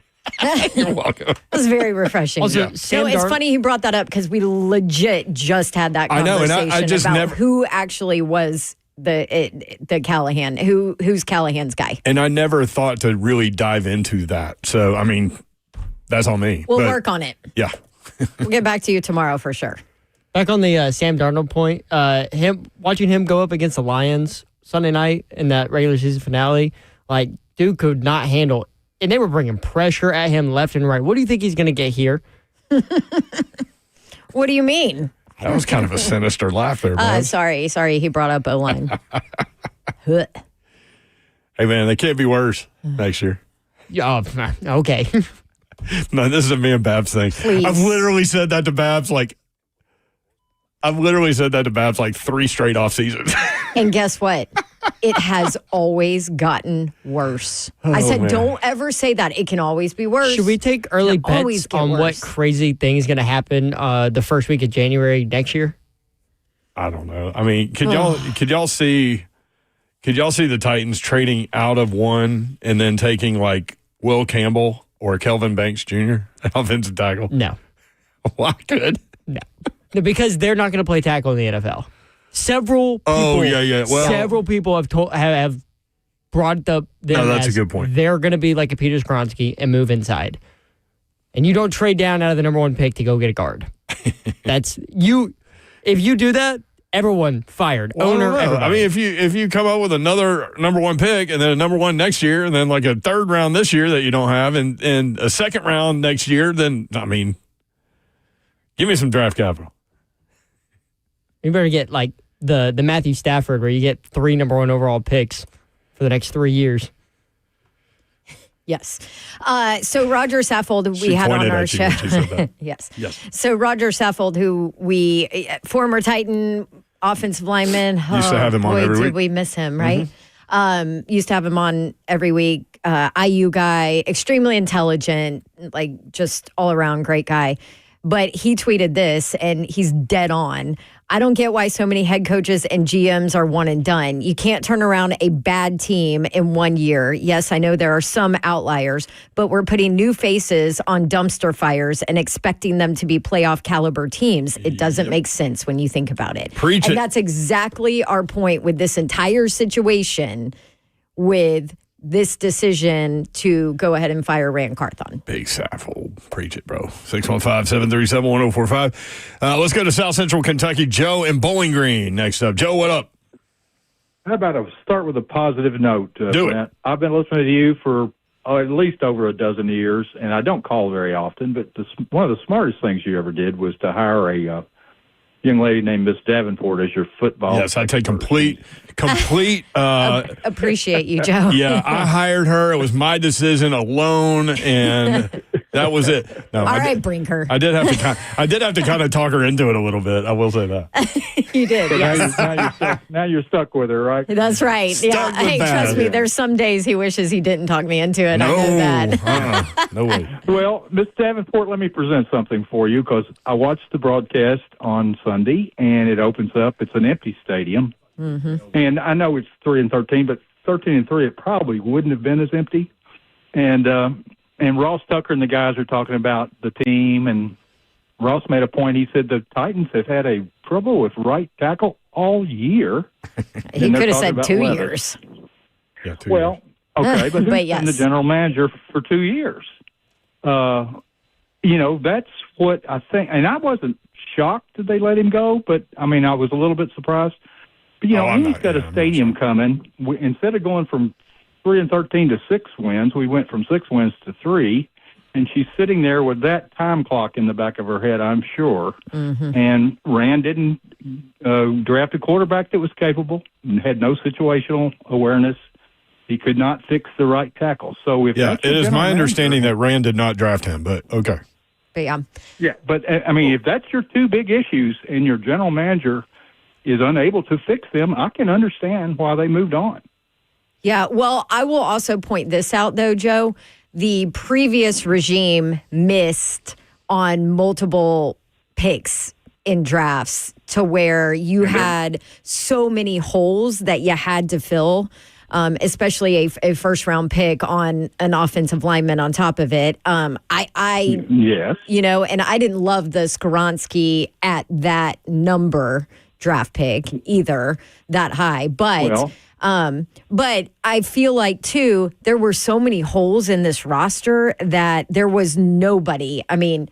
You're welcome. That was very refreshing. Also, it's funny he brought that up because we legit just had that conversation I just about who actually was the Callahan, who's Callahan's guy. And I never thought to really dive into that. So, I mean, that's on me. We'll work on it. Yeah. We'll get back to you tomorrow for sure. Back on the Sam Darnold point, watching him go up against the Lions Sunday night in that regular season finale, like, dude could not handle it. And they were bringing pressure at him left and right. What do you think he's going to get here? What do you mean? That was kind of a sinister laugh there, bud. Sorry. He brought up O-line. Hey, man, they can't be worse next year. Yeah, okay. No, this is a me and Babs thing. Please. I've literally said that to Babs like 3 straight off seasons. And guess what? It has always gotten worse. I said, man. don't ever say that. It can always be worse. Should we take early bets on what crazy thing is going to happen the first week of January next year? I don't know. I mean, could y'all see the Titans trading out of one and then taking like Will Campbell or Kelvin Banks Jr. offensive tackle? No. Well, I could. No, because they're not going to play tackle in the NFL. Several people. Oh, yeah. Well, several people have brought up. No, that's a good point. They're going to be like a Peter Skronsky and move inside, and you don't trade down out of the number one pick to go get a guard. That's you. If you do that, everyone fired. Well, Owner. Everybody. I mean, if you come up with another number one pick and then a number one next year and then like a third round this year that you don't have and a second round next year, then I mean, give me some draft capital. You better get like the Matthew Stafford where you get 3 number one overall picks for the next 3 years. Yes. So Roger Saffold, we had on our show. Yes. So Roger Saffold, who former Titan offensive lineman. Used to have him on every week. Did we miss him, right? Mm-hmm. Used to have him on every week. IU guy, extremely intelligent, like just all around great guy. But he tweeted this, and he's dead on. I don't get why so many head coaches and GMs are one and done. You can't turn around a bad team in 1 year. Yes, I know there are some outliers, but we're putting new faces on dumpster fires and expecting them to be playoff caliber teams. It doesn't make sense when you think about it. Preach it. And that's exactly our point with this entire situation with this decision to go ahead and fire Rand Carthon. Big Saffold. Preach it, bro. 615-737-1045. Let's go to South Central Kentucky. Joe in Bowling Green next up. Joe, what up? How about I start with a positive note? Do Brent? I've been listening to you for at least over a dozen years, and I don't call very often, but one of the smartest things you ever did was to hire a young lady named Miss Davenport as your football. Yes, I take complete. Appreciate you, Joe. Yeah, I hired her. It was my decision alone, and That was it. No, All right, Brinker. I did have to kind of talk her into it a little bit. I will say that. You did. So Yes. now you're stuck with her, right? That's right. Stuck with Hey, that. trust me, there's some days he wishes he didn't talk me into it. I know that. No way. Well, Miss Davenport, let me present something for you because I watched the broadcast on Sunday, and it opens up. It's an empty stadium, and I know it's 3-13, but 13-3, it probably wouldn't have been as empty. And Ross Tucker and the guys are talking about the team, and Ross made a point. He said the Titans have had a trouble with right tackle all year. He could have said 2 years. Yeah, 2 Well, years. okay, but he's But yes. been the general manager for 2 years. That's what I think. And I wasn't shocked that they let him go, but, I mean, I was a little bit surprised. But, he's got a stadium coming. Instead of going from 3-13 to 6 wins, we went from 6 wins to 3. And she's sitting there with that time clock in the back of her head, I'm sure. And Rand didn't draft a quarterback that was capable and had no situational awareness. He could not fix the right tackle. So if it is my understanding that Rand did not draft him, but okay. But yeah, but I mean, if that's your 2 big issues and your general manager is unable to fix them, I can understand why they moved on. Yeah, well, I will also point this out, though, Joe. The previous regime missed on multiple picks in drafts to where you had so many holes that you had to fill, especially a first-round pick on an offensive lineman on top of it. Yes. And I didn't love the Skoronski at that number draft pick either, that high. But I feel like, too, there were so many holes in this roster that there was nobody, I mean,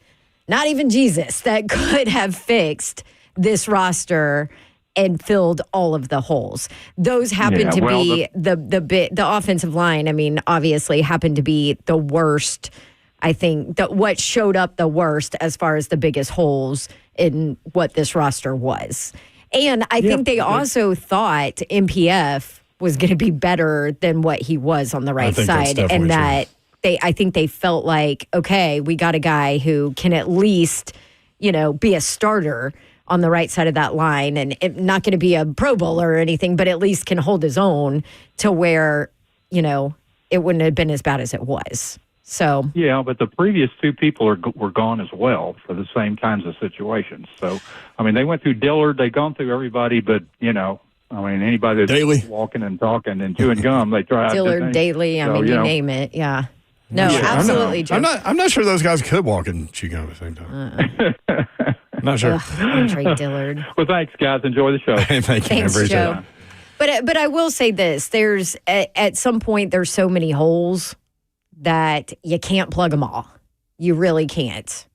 not even Jesus, that could have fixed this roster and filled all of the holes. Those happened to be the offensive line. I mean, obviously happened to be the worst. I think that what showed up the worst as far as the biggest holes in what this roster was. And I think they also thought MPF was going to be better than what he was on the right side. And that I think they felt like, okay, we got a guy who can at least, be a starter on the right side of that line, and not going to be a Pro Bowler or anything, but at least can hold his own to where, it wouldn't have been as bad as it was. So yeah, but the previous 2 people were gone as well for the same kinds of situations. So, I mean, they went through Dillard, they gone through everybody, but anybody that's walking and talking and chewing gum, they try Dillard, Daly, I mean, you name it, yeah. No, absolutely, Joe. I'm not sure those guys could walk and chew gum at the same time. I'm not sure. Andre Dillard. Well, thanks, guys. Enjoy the show. Thank you. Thanks, Joe. But I will say this: there's at some point there's so many holes that you can't plug them all. You really can't.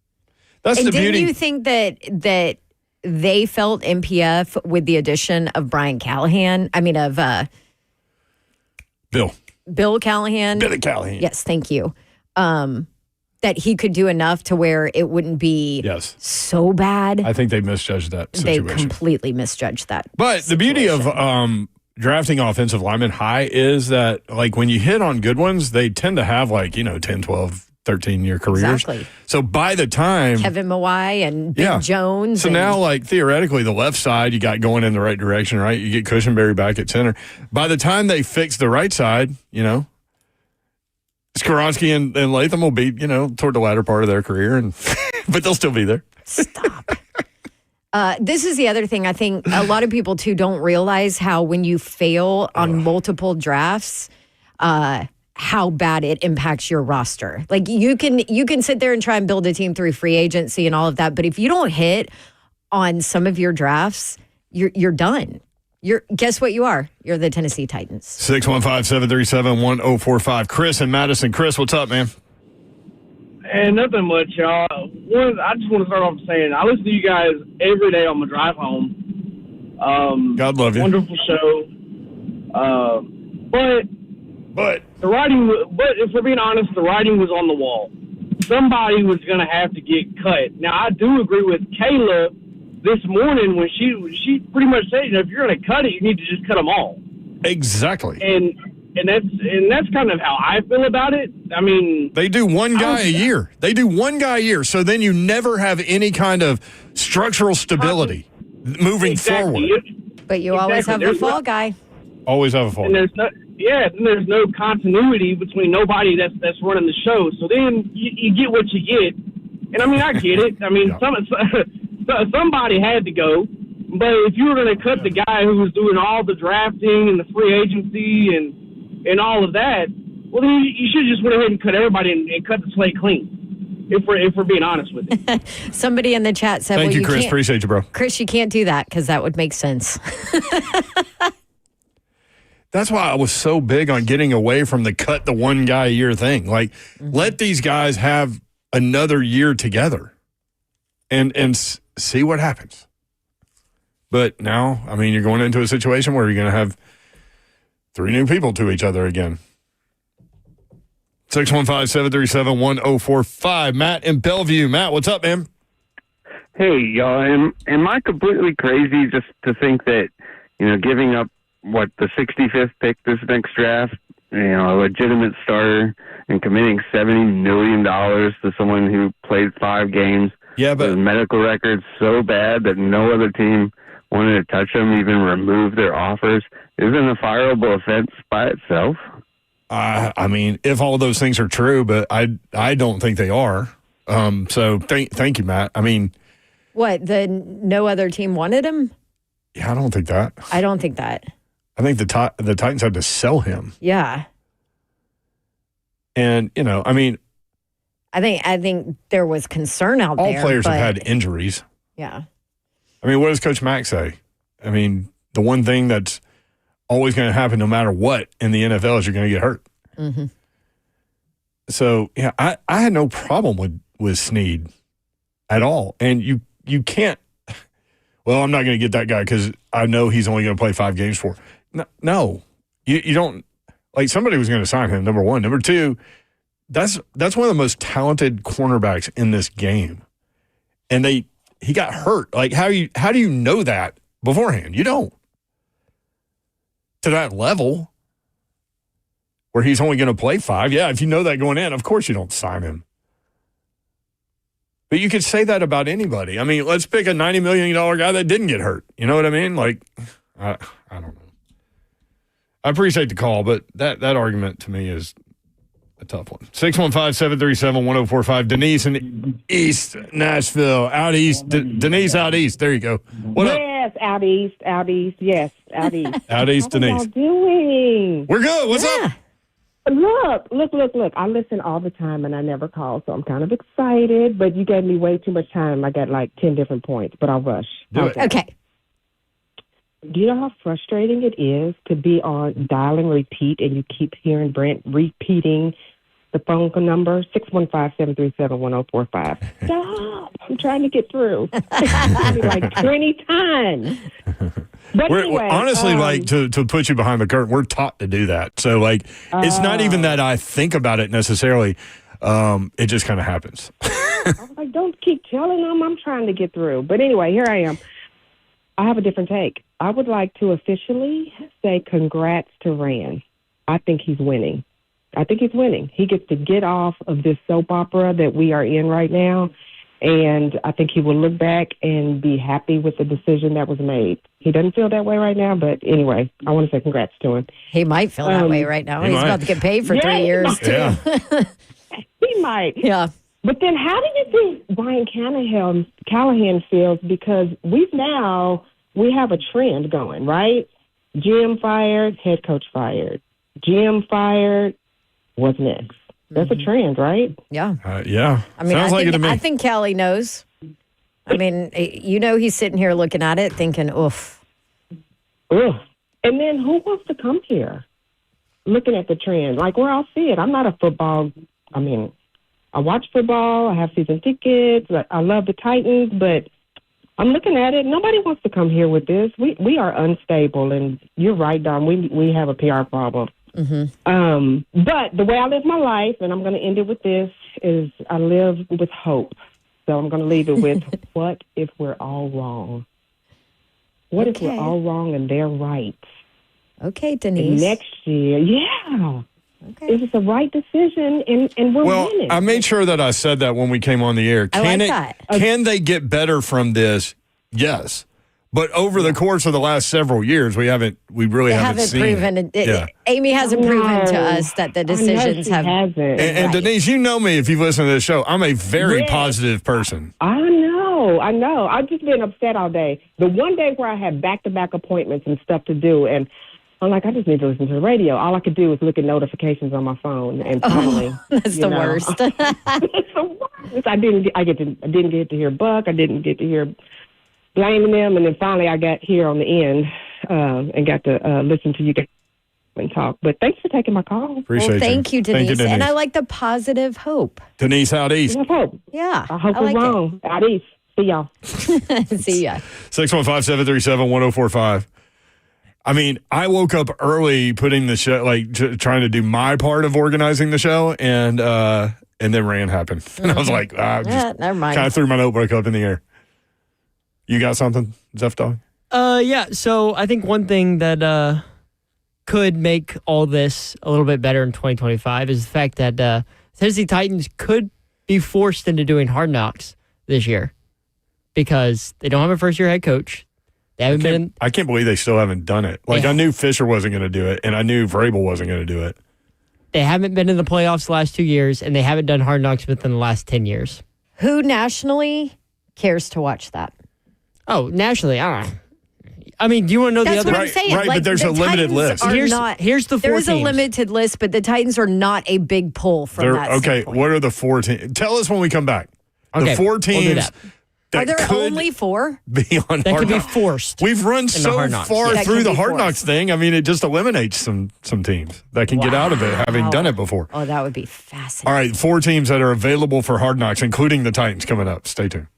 That's and the beauty. Didn't you think that they felt MPF with the addition of Brian Callahan? I mean, of Bill Callahan. Billy Callahan. Yes, thank you. That he could do enough to where it wouldn't be so bad. I think they misjudged that situation. They completely misjudged that. But the beauty of drafting offensive linemen high is that, like, when you hit on good ones, they tend to have, 10, 12, 13-year careers. Exactly. So by the time Kevin Mawai and Ben Jones. So now, theoretically, the left side you got going in the right direction, right? You get Cushenberry back at center. By the time they fix the right side, Skoronski and Latham will be, toward the latter part of their career, but they'll still be there. Stop. This is the other thing. I think a lot of people, too, don't realize how when you fail on multiple drafts, how bad it impacts your roster. Like, you can sit there and try and build a team through free agency and all of that, but if you don't hit on some of your drafts, you're done. Guess what you are? You're the Tennessee Titans. 615-737-1045. Chris in Madison. Chris, what's up, man? And nothing much, y'all. I just want to start off saying I listen to you guys every day on my drive home. God love you. Wonderful show. But the writing. But if we're being honest, the writing was on the wall. Somebody was going to have to get cut. Now I do agree with Kayla this morning when she pretty much said, if you're going to cut it, you need to just cut them all. Exactly. And that's kind of how I feel about it. I mean, they do one guy a year. So then you never have any kind of structural stability moving forward. But you always have the fall guy. Always have a fall. And there's no continuity between nobody that's running the show. So then you get what you get. And I mean, I get it. I mean, somebody had to go. But if you were going to cut the guy who was doing all the drafting and the free agency and all of that, well, then you should just went ahead and cut everybody and cut the slate clean. If we're being honest with you. Somebody in the chat said, "Thank you, Chris. Appreciate you, bro." Chris, you can't do that because that would make sense." That's why I was so big on getting away from the cut the one guy a year thing. Like, let these guys have another year together and see what happens. But now, I mean, you're going into a situation where you're going to have 3 new people to each other again. 615-737-1045. Matt in Bellevue. Matt, what's up, man? Hey, y'all. Am I completely crazy just to think that, giving up, the 65th pick this next draft, a legitimate starter, and committing $70 million to someone who played 5 games with medical records so bad that no other team wanted to touch him, even remove their offers, isn't a fireable offense by itself? I mean, if all of those things are true, but I don't think they are. So thank you, Matt. I mean, what, no other team wanted him? Yeah, I don't think that. I don't think that. I think the Titans had to sell him. Yeah. And, I mean, I think there was concern out there. All players have had injuries. Yeah. I mean, what does Coach Mack say? I mean, the one thing that's always going to happen no matter what in the NFL is you're going to get hurt. Mm-hmm. So, yeah, I had no problem with Snead at all. And you can't, well, I'm not going to get that guy because I know he's only going to play 5 games for. No, you don't. Like, somebody was going to sign him, number one. Number two, that's one of the most talented cornerbacks in this game. And he got hurt. Like, how do you know that beforehand? You don't. To that level where he's only going to play 5. Yeah, if you know that going in, of course you don't sign him. But you could say that about anybody. I mean, let's pick a $90 million guy that didn't get hurt. You know what I mean? Like, I don't know. I appreciate the call, but that argument to me is a tough one. 615-737-1045. Denise in East Nashville. Out east. Denise out east. There you go. What up? Yes, out east. Yes, out east. Out east, Denise. What are y'all doing? We're good. What's up? Look. I listen all the time and I never call, so I'm kind of excited, but you gave me way too much time. I got like 10 different points, but I'll rush. Do it. Okay. Do you know how frustrating it is to be on dial and repeat and you keep hearing Brent repeating the phone number? 615-737-1045. Stop. I'm trying to get through. Like 20 times. But anyway, honestly, like, to put you behind the curtain, we're taught to do that. So, like, it's not even that I think about it necessarily. It just kind of happens. I was like, don't keep telling them I'm trying to get through. But anyway, here I am. I have a different take. I would like to officially say congrats to Rand. I think he's winning. He gets to get off of this soap opera that we are in right now, and I think he will look back and be happy with the decision that was made. He doesn't feel that way right now, but anyway, I want to say congrats to him. He might feel that way right now. He's about to get paid for 3 years, too. Yeah. He might. Yeah. But then how do you think Brian Callahan feels? Because we have a trend going, right? GM fired, head coach fired. GM fired, what's next? That's a trend, right? Yeah. Yeah. I mean, Sounds like it to me. I think Callie knows. I mean, he's sitting here looking at it thinking, oof. Ugh. And then who wants to come here? Looking at the trend, like where I'll see it. I'm not a football, I watch football. I have season tickets. I love the Titans, but I'm looking at it. Nobody wants to come here with this. We are unstable, and you're right, Don. We have a PR problem. Mm-hmm. But the way I live my life, and I'm going to end it with this, is I live with hope. So I'm going to leave it with, what if we're all wrong? What if we're all wrong and they're right? Okay, Denise. Next year, yeah. Okay. It was the right decision, and we're winning. I made sure that I said that when we came on the air. Can they get better from this? Yes. But over the course of the last several years, we really haven't seen proven it. Amy hasn't proven to us that the decisions have. And Denise, you know me if you've listened to this show. I'm a very positive person. I know. I've just been upset all day. The one day where I had back-to-back appointments and stuff to do, and I'm like, I just need to listen to the radio. All I could do was look at notifications on my phone, and finally, that's the worst. It's the worst. I didn't get to hear Buck. I didn't get to hear blaming them, and then finally I got here on the end and got to listen to you guys and talk. But thanks for taking my call. Appreciate thank you, Denise. Thank you, Denise. And I like the positive hope. Denise, out east. Hope. Yeah. I hope we're wrong. Out east. See y'all. See ya. 615-737-1045. I mean, I woke up early putting the show, trying to do my part of organizing the show, and then Rand happened. And I was like, never mind. Kind of threw my notebook up in the air. You got something, Zeph Dog? Yeah. So I think one thing that could make all this a little bit better in 2025 is the fact that Tennessee Titans could be forced into doing Hard Knocks this year because they don't have a first-year head coach. They haven't I can't believe they still haven't done it. I knew Fisher wasn't going to do it, and I knew Vrabel wasn't going to do it. They haven't been in the playoffs the last 2 years, and they haven't done Hard Knocks within the last 10 years. Who nationally cares to watch that? Oh, nationally, I don't know. I mean, do you want to know That's the other? what I'm saying. Right, but there's a limited list. Here's the four There is a teams. limited list, but the Titans are not a big pull from that. Okay, what are the 4 teams? Tell us when we come back. Okay, the 4 we'll do teams that. Are there only 4? be on That Hard could be Knocks. forced. We've run so Hard Knocks. far That through could the be Hard forced. Knocks thing. I mean, it just eliminates some teams that can get out of it, having done it before. Oh, that would be fascinating. All right, 4 teams that are available for Hard Knocks, including the Titans, coming up. Stay tuned.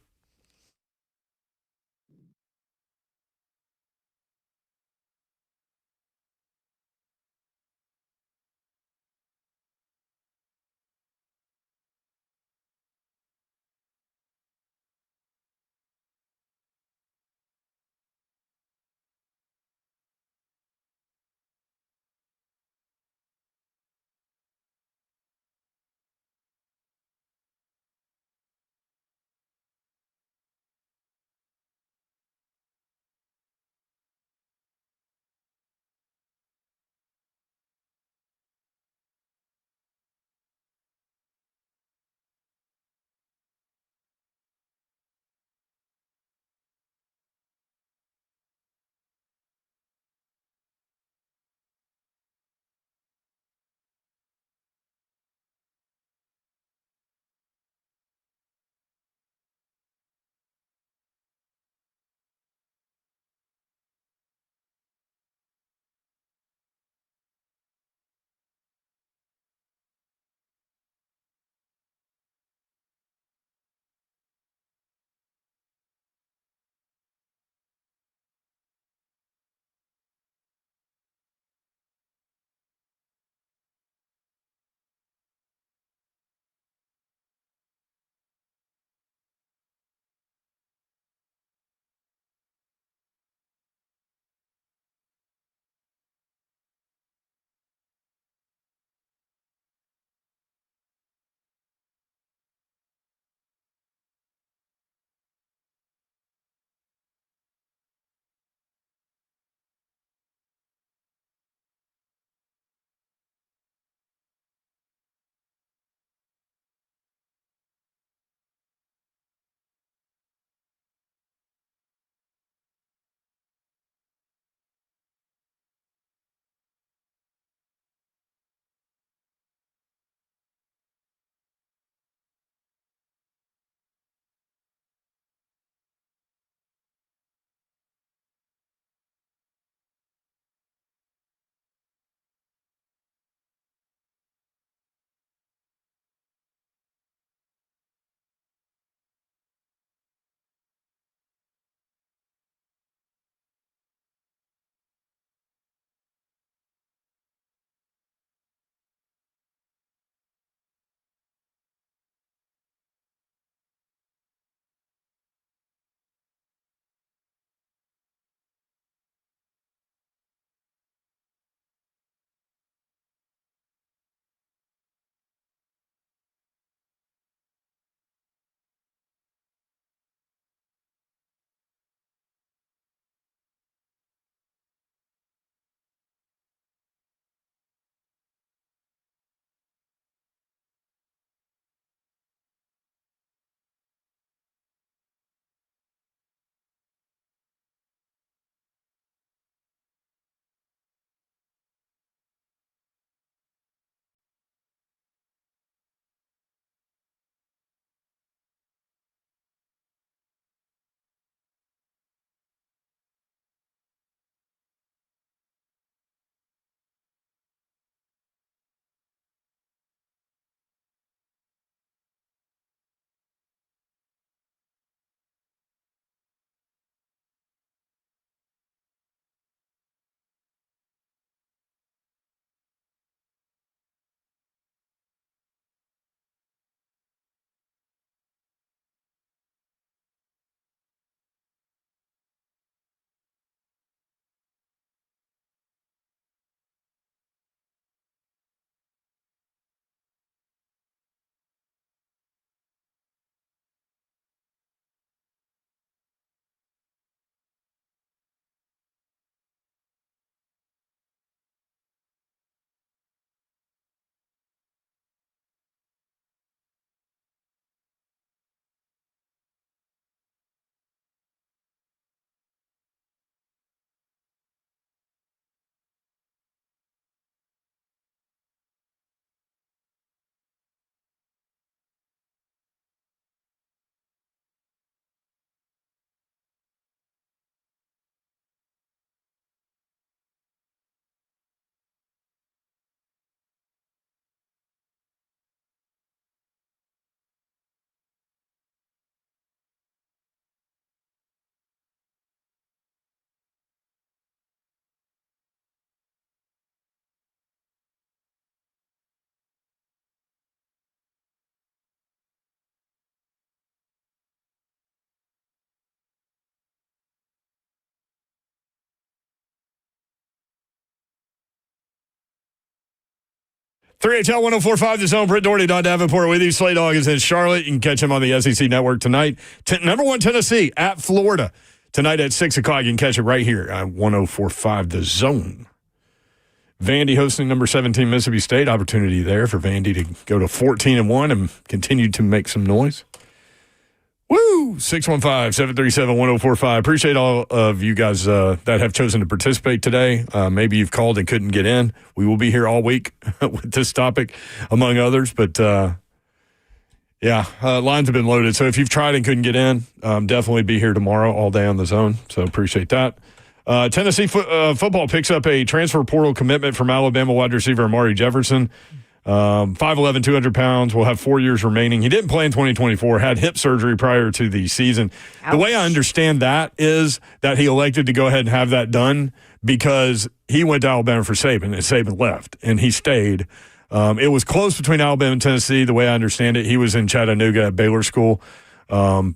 3HL 104.5, The Zone. Britt Doherty, Don Davenport with you. Slay Dog is in Charlotte. You can catch him on the SEC Network tonight. Number 1 Tennessee at Florida. Tonight at 6 o'clock. You can catch it right here at 104.5, The Zone. Vandy hosting number 17 Mississippi State. Opportunity there for Vandy to go to 14-1 and continue to make some noise. Woo! 615-737-1045. Appreciate all of you guys that have chosen to participate today. Maybe you've called and couldn't get in. We will be here all week with this topic, among others. But, lines have been loaded. So if you've tried and couldn't get in, definitely be here tomorrow all day on The Zone. So appreciate that. Tennessee football picks up a transfer portal commitment from Alabama wide receiver Amari Jefferson. 5'11", 200 pounds, will have 4 years remaining. He didn't play in 2024, had hip surgery prior to the season. Ouch. The way I understand that is that he elected to go ahead and have that done because he went to Alabama for Saban, and Saban left, and he stayed. It was close between Alabama and Tennessee, the way I understand it. He was in Chattanooga at Baylor School.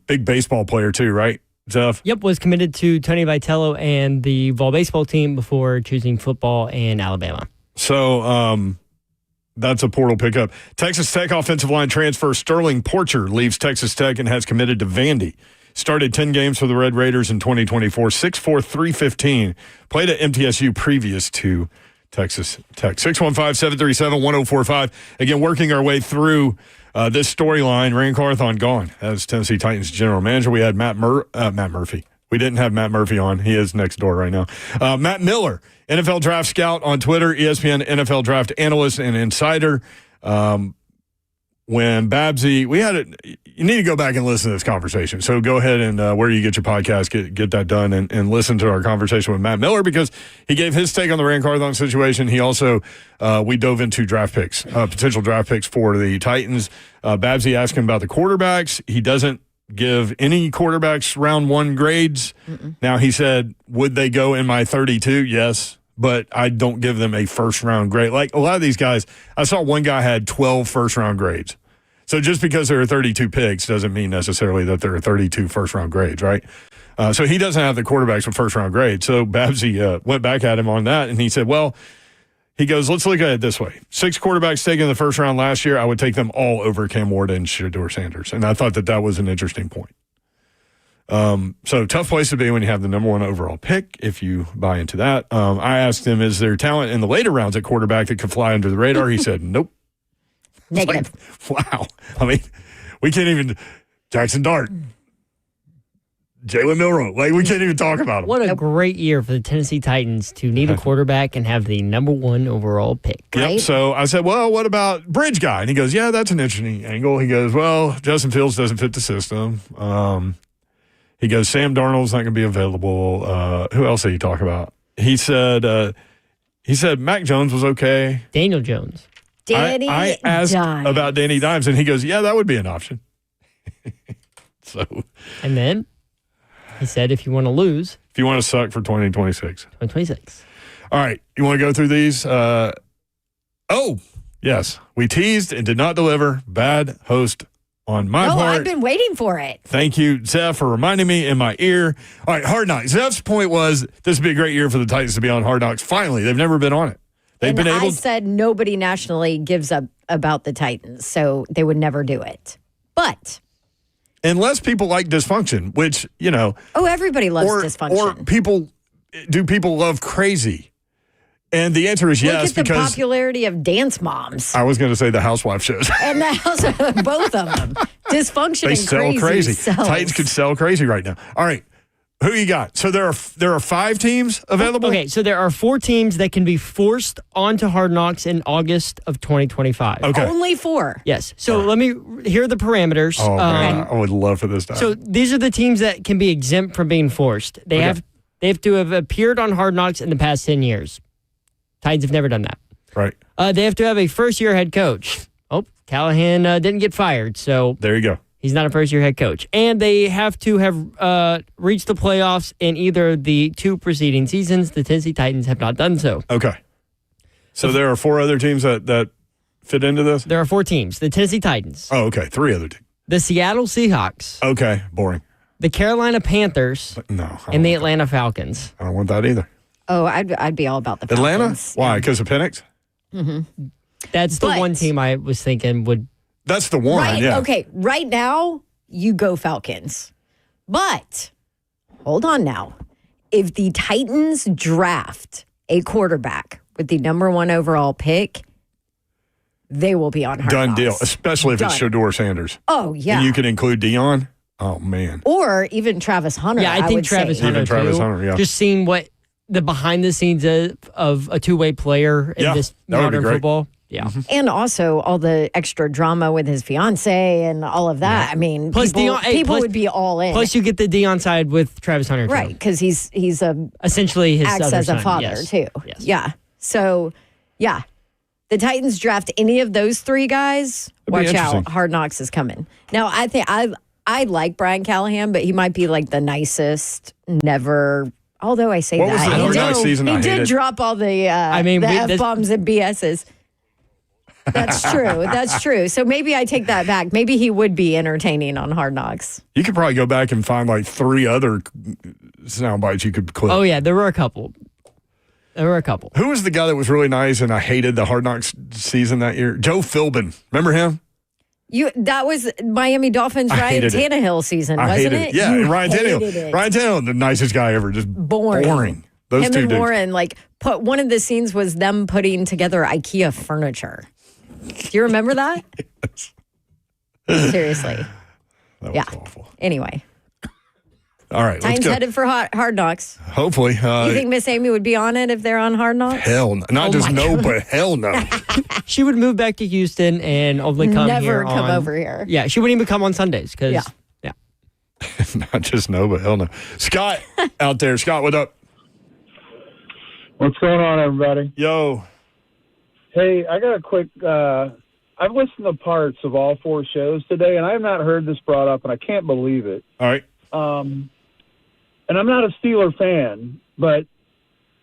Big baseball player too, right, Zeph? Yep, was committed to Tony Vitello and the Vol baseball team before choosing football in Alabama. So, that's a portal pickup. Texas Tech offensive line transfer Sterling Porcher leaves Texas Tech and has committed to Vandy. Started 10 games for the Red Raiders in 2024, 6'4", 315. Played at MTSU previous to Texas Tech. 615-737-1045. Again, working our way through this storyline. Rand Carthon gone as Tennessee Titans general manager. We had Matt Murphy. We didn't have Matt Murphy on. He is next door right now. Matt Miller, NFL Draft Scout on Twitter, ESPN NFL Draft Analyst and Insider. When Babsy, you need to go back and listen to this conversation. So go ahead and where you get your podcast, get that done and listen to our conversation with Matt Miller because he gave his take on the Rand Carthon situation. He also, we dove into draft picks, potential draft picks for the Titans. Babsy asked him about the quarterbacks. He doesn't give any quarterbacks round 1 grades. Mm-mm. Now, he said, would they go in my 32? Yes, but I don't give them a first-round grade. Like, a lot of these guys, I saw one guy had 12 first-round grades. So just because there are 32 picks doesn't mean necessarily that there are 32 first-round grades, right? So he doesn't have the quarterbacks with first-round grades. So Babsy went back at him on that, and he said, well, he goes, let's look at it this way. 6 quarterbacks taken in the first round last year, I would take them all over Cam Ward and Shedeur Sanders. And I thought that was an interesting point. So tough place to be when you have the number 1 overall pick, if you buy into that. I asked him, is there talent in the later rounds at quarterback that could fly under the radar? He said, nope. Negative. Like, wow. I mean, we can't even – Jackson Dart. Jalen Milroe. Like, we can't even talk about him. What a great year for the Tennessee Titans to need a quarterback and have the number 1 overall pick. Yep. Right? So I said, well, what about bridge guy? And he goes, yeah, that's an interesting angle. He goes, well, Justin Fields doesn't fit the system. He goes, Sam Darnold's not going to be available. Who else did he talk about? He said Mac Jones was okay. Daniel Jones. I asked about Danny Dimes, and he goes, yeah, that would be an option. And then he said, if you want to lose. If you want to suck for 2026. 2026. All right. You want to go through these? Yes. We teased and did not deliver. Bad host on my part. I've been waiting for it. Thank you, Zeph, for reminding me in my ear. All right, Hard Knocks. Zeph's point was this would be a great year for the Titans to be on Hard Knocks. Finally, they've never been on it. I said nobody nationally gives up about the Titans, so they would never do it. But unless people like dysfunction, which, you know. Oh, everybody loves dysfunction. Or do people love crazy? And the answer is yes, because. Look at the popularity of Dance Moms. I was going to say the housewife shows. And both of them. Dysfunction they and sell crazy. Sells. Titans could sell crazy right now. All right. Who you got? So there are 5 teams available? Okay, so there are 4 teams that can be forced onto Hard Knocks in August of 2025. Okay. Only 4. Yes. So let me here are the parameters. Oh, man, I would love for this to happen. So these are the teams that can be exempt from being forced. They have to have appeared on Hard Knocks in the past 10 years. Titans have never done that. Right. They have to have a first-year head coach. Oh, Callahan didn't get fired, so there you go. He's not a first-year head coach. And they have to have reached the playoffs in either the 2 preceding seasons. The Tennessee Titans have not done so. Okay. So there are 4 other teams that fit into this? There are 4 teams. The Tennessee Titans. Oh, okay. 3 other teams. The Seattle Seahawks. Okay. Boring. The Carolina Panthers. No. And the Atlanta Falcons. I don't want that either. Oh, I'd be all about the Falcons. Atlanta? Why? Because of Penix? Mm-hmm. That's the But- one team I was thinking would. That's the one. Right. Yeah. Okay. Right now, you go Falcons. But hold on now. If the Titans draft a quarterback with the number 1 overall pick, they will be on Hard Done Knocks. deal, especially if it's Done. Shedeur Sanders. Oh, yeah. And you can include Dion. Oh, man. Or even Travis Hunter. Yeah, I think would Travis say. Hunter Even Travis too. Hunter, yeah. Just seeing what the behind the scenes of a two-way player in Yeah, this that would be modern great. football. Yeah. And also all the extra drama with his fiance and all of that. I mean, Plus people, Deion- hey, people plus- would be all in. Plus, you get the Dion side with Travis Hunter, too. Right, because he's essentially his acts other as a son, father yes. too. Yes. Yeah. So, yeah, the Titans draft any of those 3 guys. That'd be Watch interesting. out, Hard Knocks is coming. Now, I think I like Brian Callahan, but he might be like the nicest. Never. Although I say What was that, the he Hard did, Knocks season he I did hated? drop all the this- F-bombs and BSs. That's true. That's true. So maybe I take that back. Maybe he would be entertaining on Hard Knocks. You could probably go back and find like 3 other sound bites you could clip. Oh, yeah, there were a couple. Who was the guy that was really nice and I hated the Hard Knocks season that year? Joe Philbin. Remember him? That was Miami Dolphins I Ryan hated it. Tannehill season, I wasn't hated it? it. Yeah, You Ryan hated Tannehill. it. Ryan Tannehill, the nicest guy ever. Just boring. Those Him two and dudes. Warren, put one of the scenes was them putting together IKEA furniture. Do you remember that? Seriously. That was yeah. awful. Anyway, All right, let's Titans go. headed for Hard Knocks. Hopefully. You think Miss Amy would be on it if they're on Hard Knocks? Hell no. Not Oh just my no, God. but hell no. She would move back to Houston and only come Never here come on- over here. Yeah, she wouldn't even come on Sundays because Yeah. Not just no, but hell no. Scott out there. Scott, what up? What's going on, everybody? Yo. Hey, I got a quick. I've listened to parts of all 4 shows today, and I have not heard this brought up, and I can't believe it. All right. And I'm not a Steeler fan, but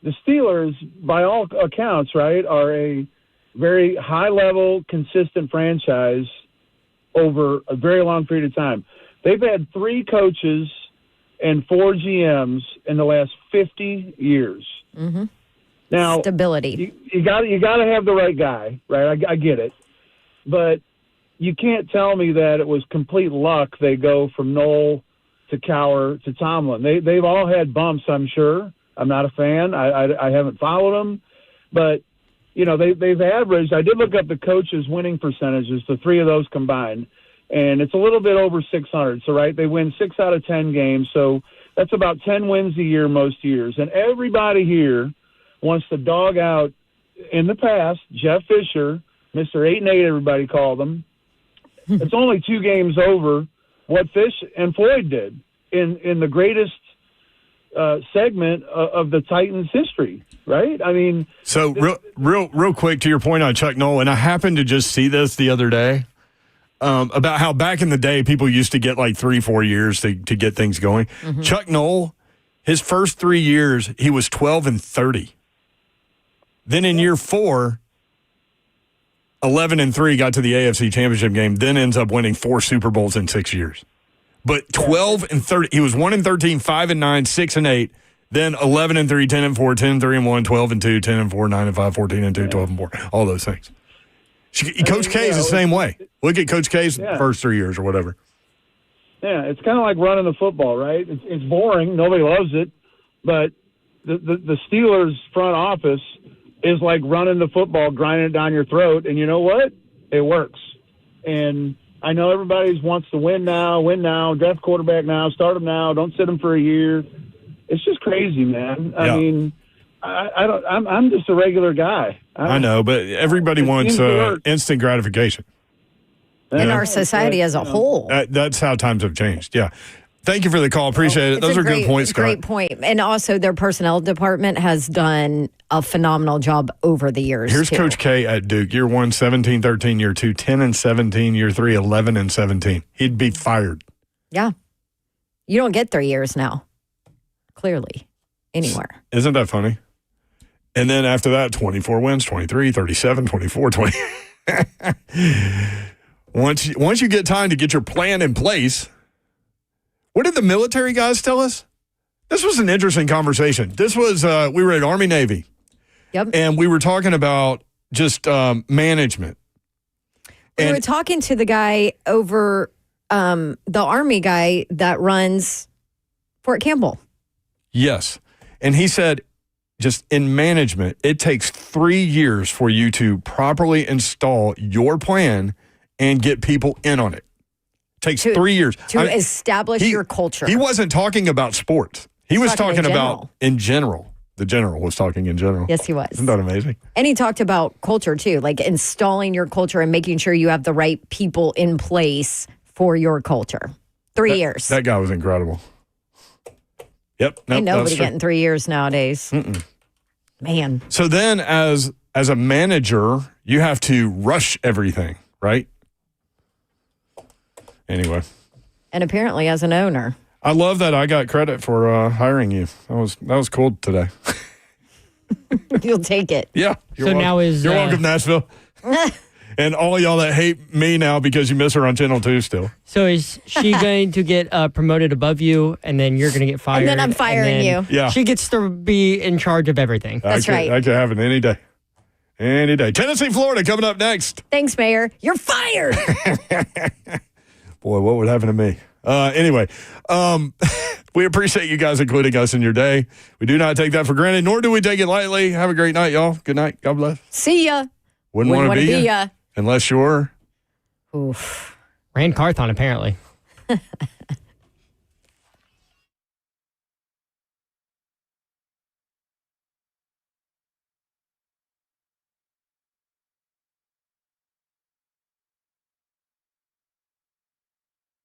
the Steelers, by all accounts, right, are a very high-level, consistent franchise over a very long period of time. They've had 3 coaches and 4 GMs in the last 50 years. Mm-hmm. Now, stability. You got to have the right guy, right? I get it, but you can't tell me that it was complete luck. They go from Knoll to Cowher to Tomlin. They've all had bumps, I'm sure. I'm not a fan. I haven't followed them, but they've averaged. I did look up the coaches' winning percentages, the 3 of those combined, and it's a little bit over 600. So right, they win 6 out of 10 games. So that's about 10 wins a year most years, and everybody here wants to dog out, in the past, Jeff Fisher, Mr. 8-8, everybody called him. It's only 2 games over what Fish and Floyd did in the greatest segment of the Titans' history, right? I mean, So real quick to your point on Chuck Noll, and I happened to just see this the other day about how back in the day people used to get like 3-4 years to get things going. Mm-hmm. Chuck Noll, his first 3 years, he was 12-30. Then in year 4, 11-3 got to the AFC Championship game, then ends up winning 4 Super Bowls in 6 years. But 12-30, he was 1-13, 5-9, 6-8, then 11-3, 10-4, 10-3-1, 12-2, 10-4, 9-5, 14-2, 12-4, all those things. Coach K is the same way. Look at Coach K's first 3 years or whatever. Yeah, it's kind of like running the football, right? It's boring. Nobody loves it. But the Steelers front office is like running the football, grinding it down your throat. And you know what? It works. And I know everybody wants to win now, draft quarterback now, start him now, don't sit him for a year. It's just crazy, man. I mean, I'm just a regular guy. I know, but everybody wants instant gratification. In our society as a whole. That's how times have changed. Yeah. Thank you for the call. Appreciate it. Those are good points, Scott. Great point. And also their personnel department has done a phenomenal job over the years. Here's too. Coach K at Duke. Year 1, 17-13. Year 2, 10-17. Year 3, 11-17. He'd be fired. Yeah. You don't get 3 years now. Clearly. Anywhere. Isn't that funny? And then after that, 24 wins, 23, 37, 24, 20. Once you get time to get your plan in place, what did the military guys tell us? This was an interesting conversation. This was, we were at Army Navy. Yep. And we were talking about just management. We were talking to the guy over the Army guy that runs Fort Campbell. Yes. And he said, just in management, it takes 3 years for you to properly install your plan and get people in on it. It takes 3 years. To establish your culture. He wasn't talking about sports. He was talking about in general. The general was talking in general. Yes, he was. Isn't that amazing? And he talked about culture, too, like installing your culture and making sure you have the right people in place for your culture. 3 years. That guy was incredible. Yep. Nope, Ain't nobody getting 3 years nowadays. Man. So then as a manager, you have to rush everything, right? Anyway. And apparently as an owner. I love that I got credit for hiring you. That was cool today. You'll take it. Yeah. So now you're welcome, Nashville. And all y'all that hate me now because you miss her on Channel 2 still. So is she going to get promoted above you, and then you're going to get fired? And then I'm firing you. Yeah. She gets to be in charge of everything. That's right. I could have it any day. Any day. Tennessee, Florida coming up next. Thanks, Mayor. You're fired. Boy, what would happen to me? Anyway, we appreciate you guys including us in your day. We do not take that for granted, nor do we take it lightly. Have a great night, y'all. Good night. God bless. See ya. Wouldn't want to be ya. Unless you're... Oof. Rand Carthon, apparently.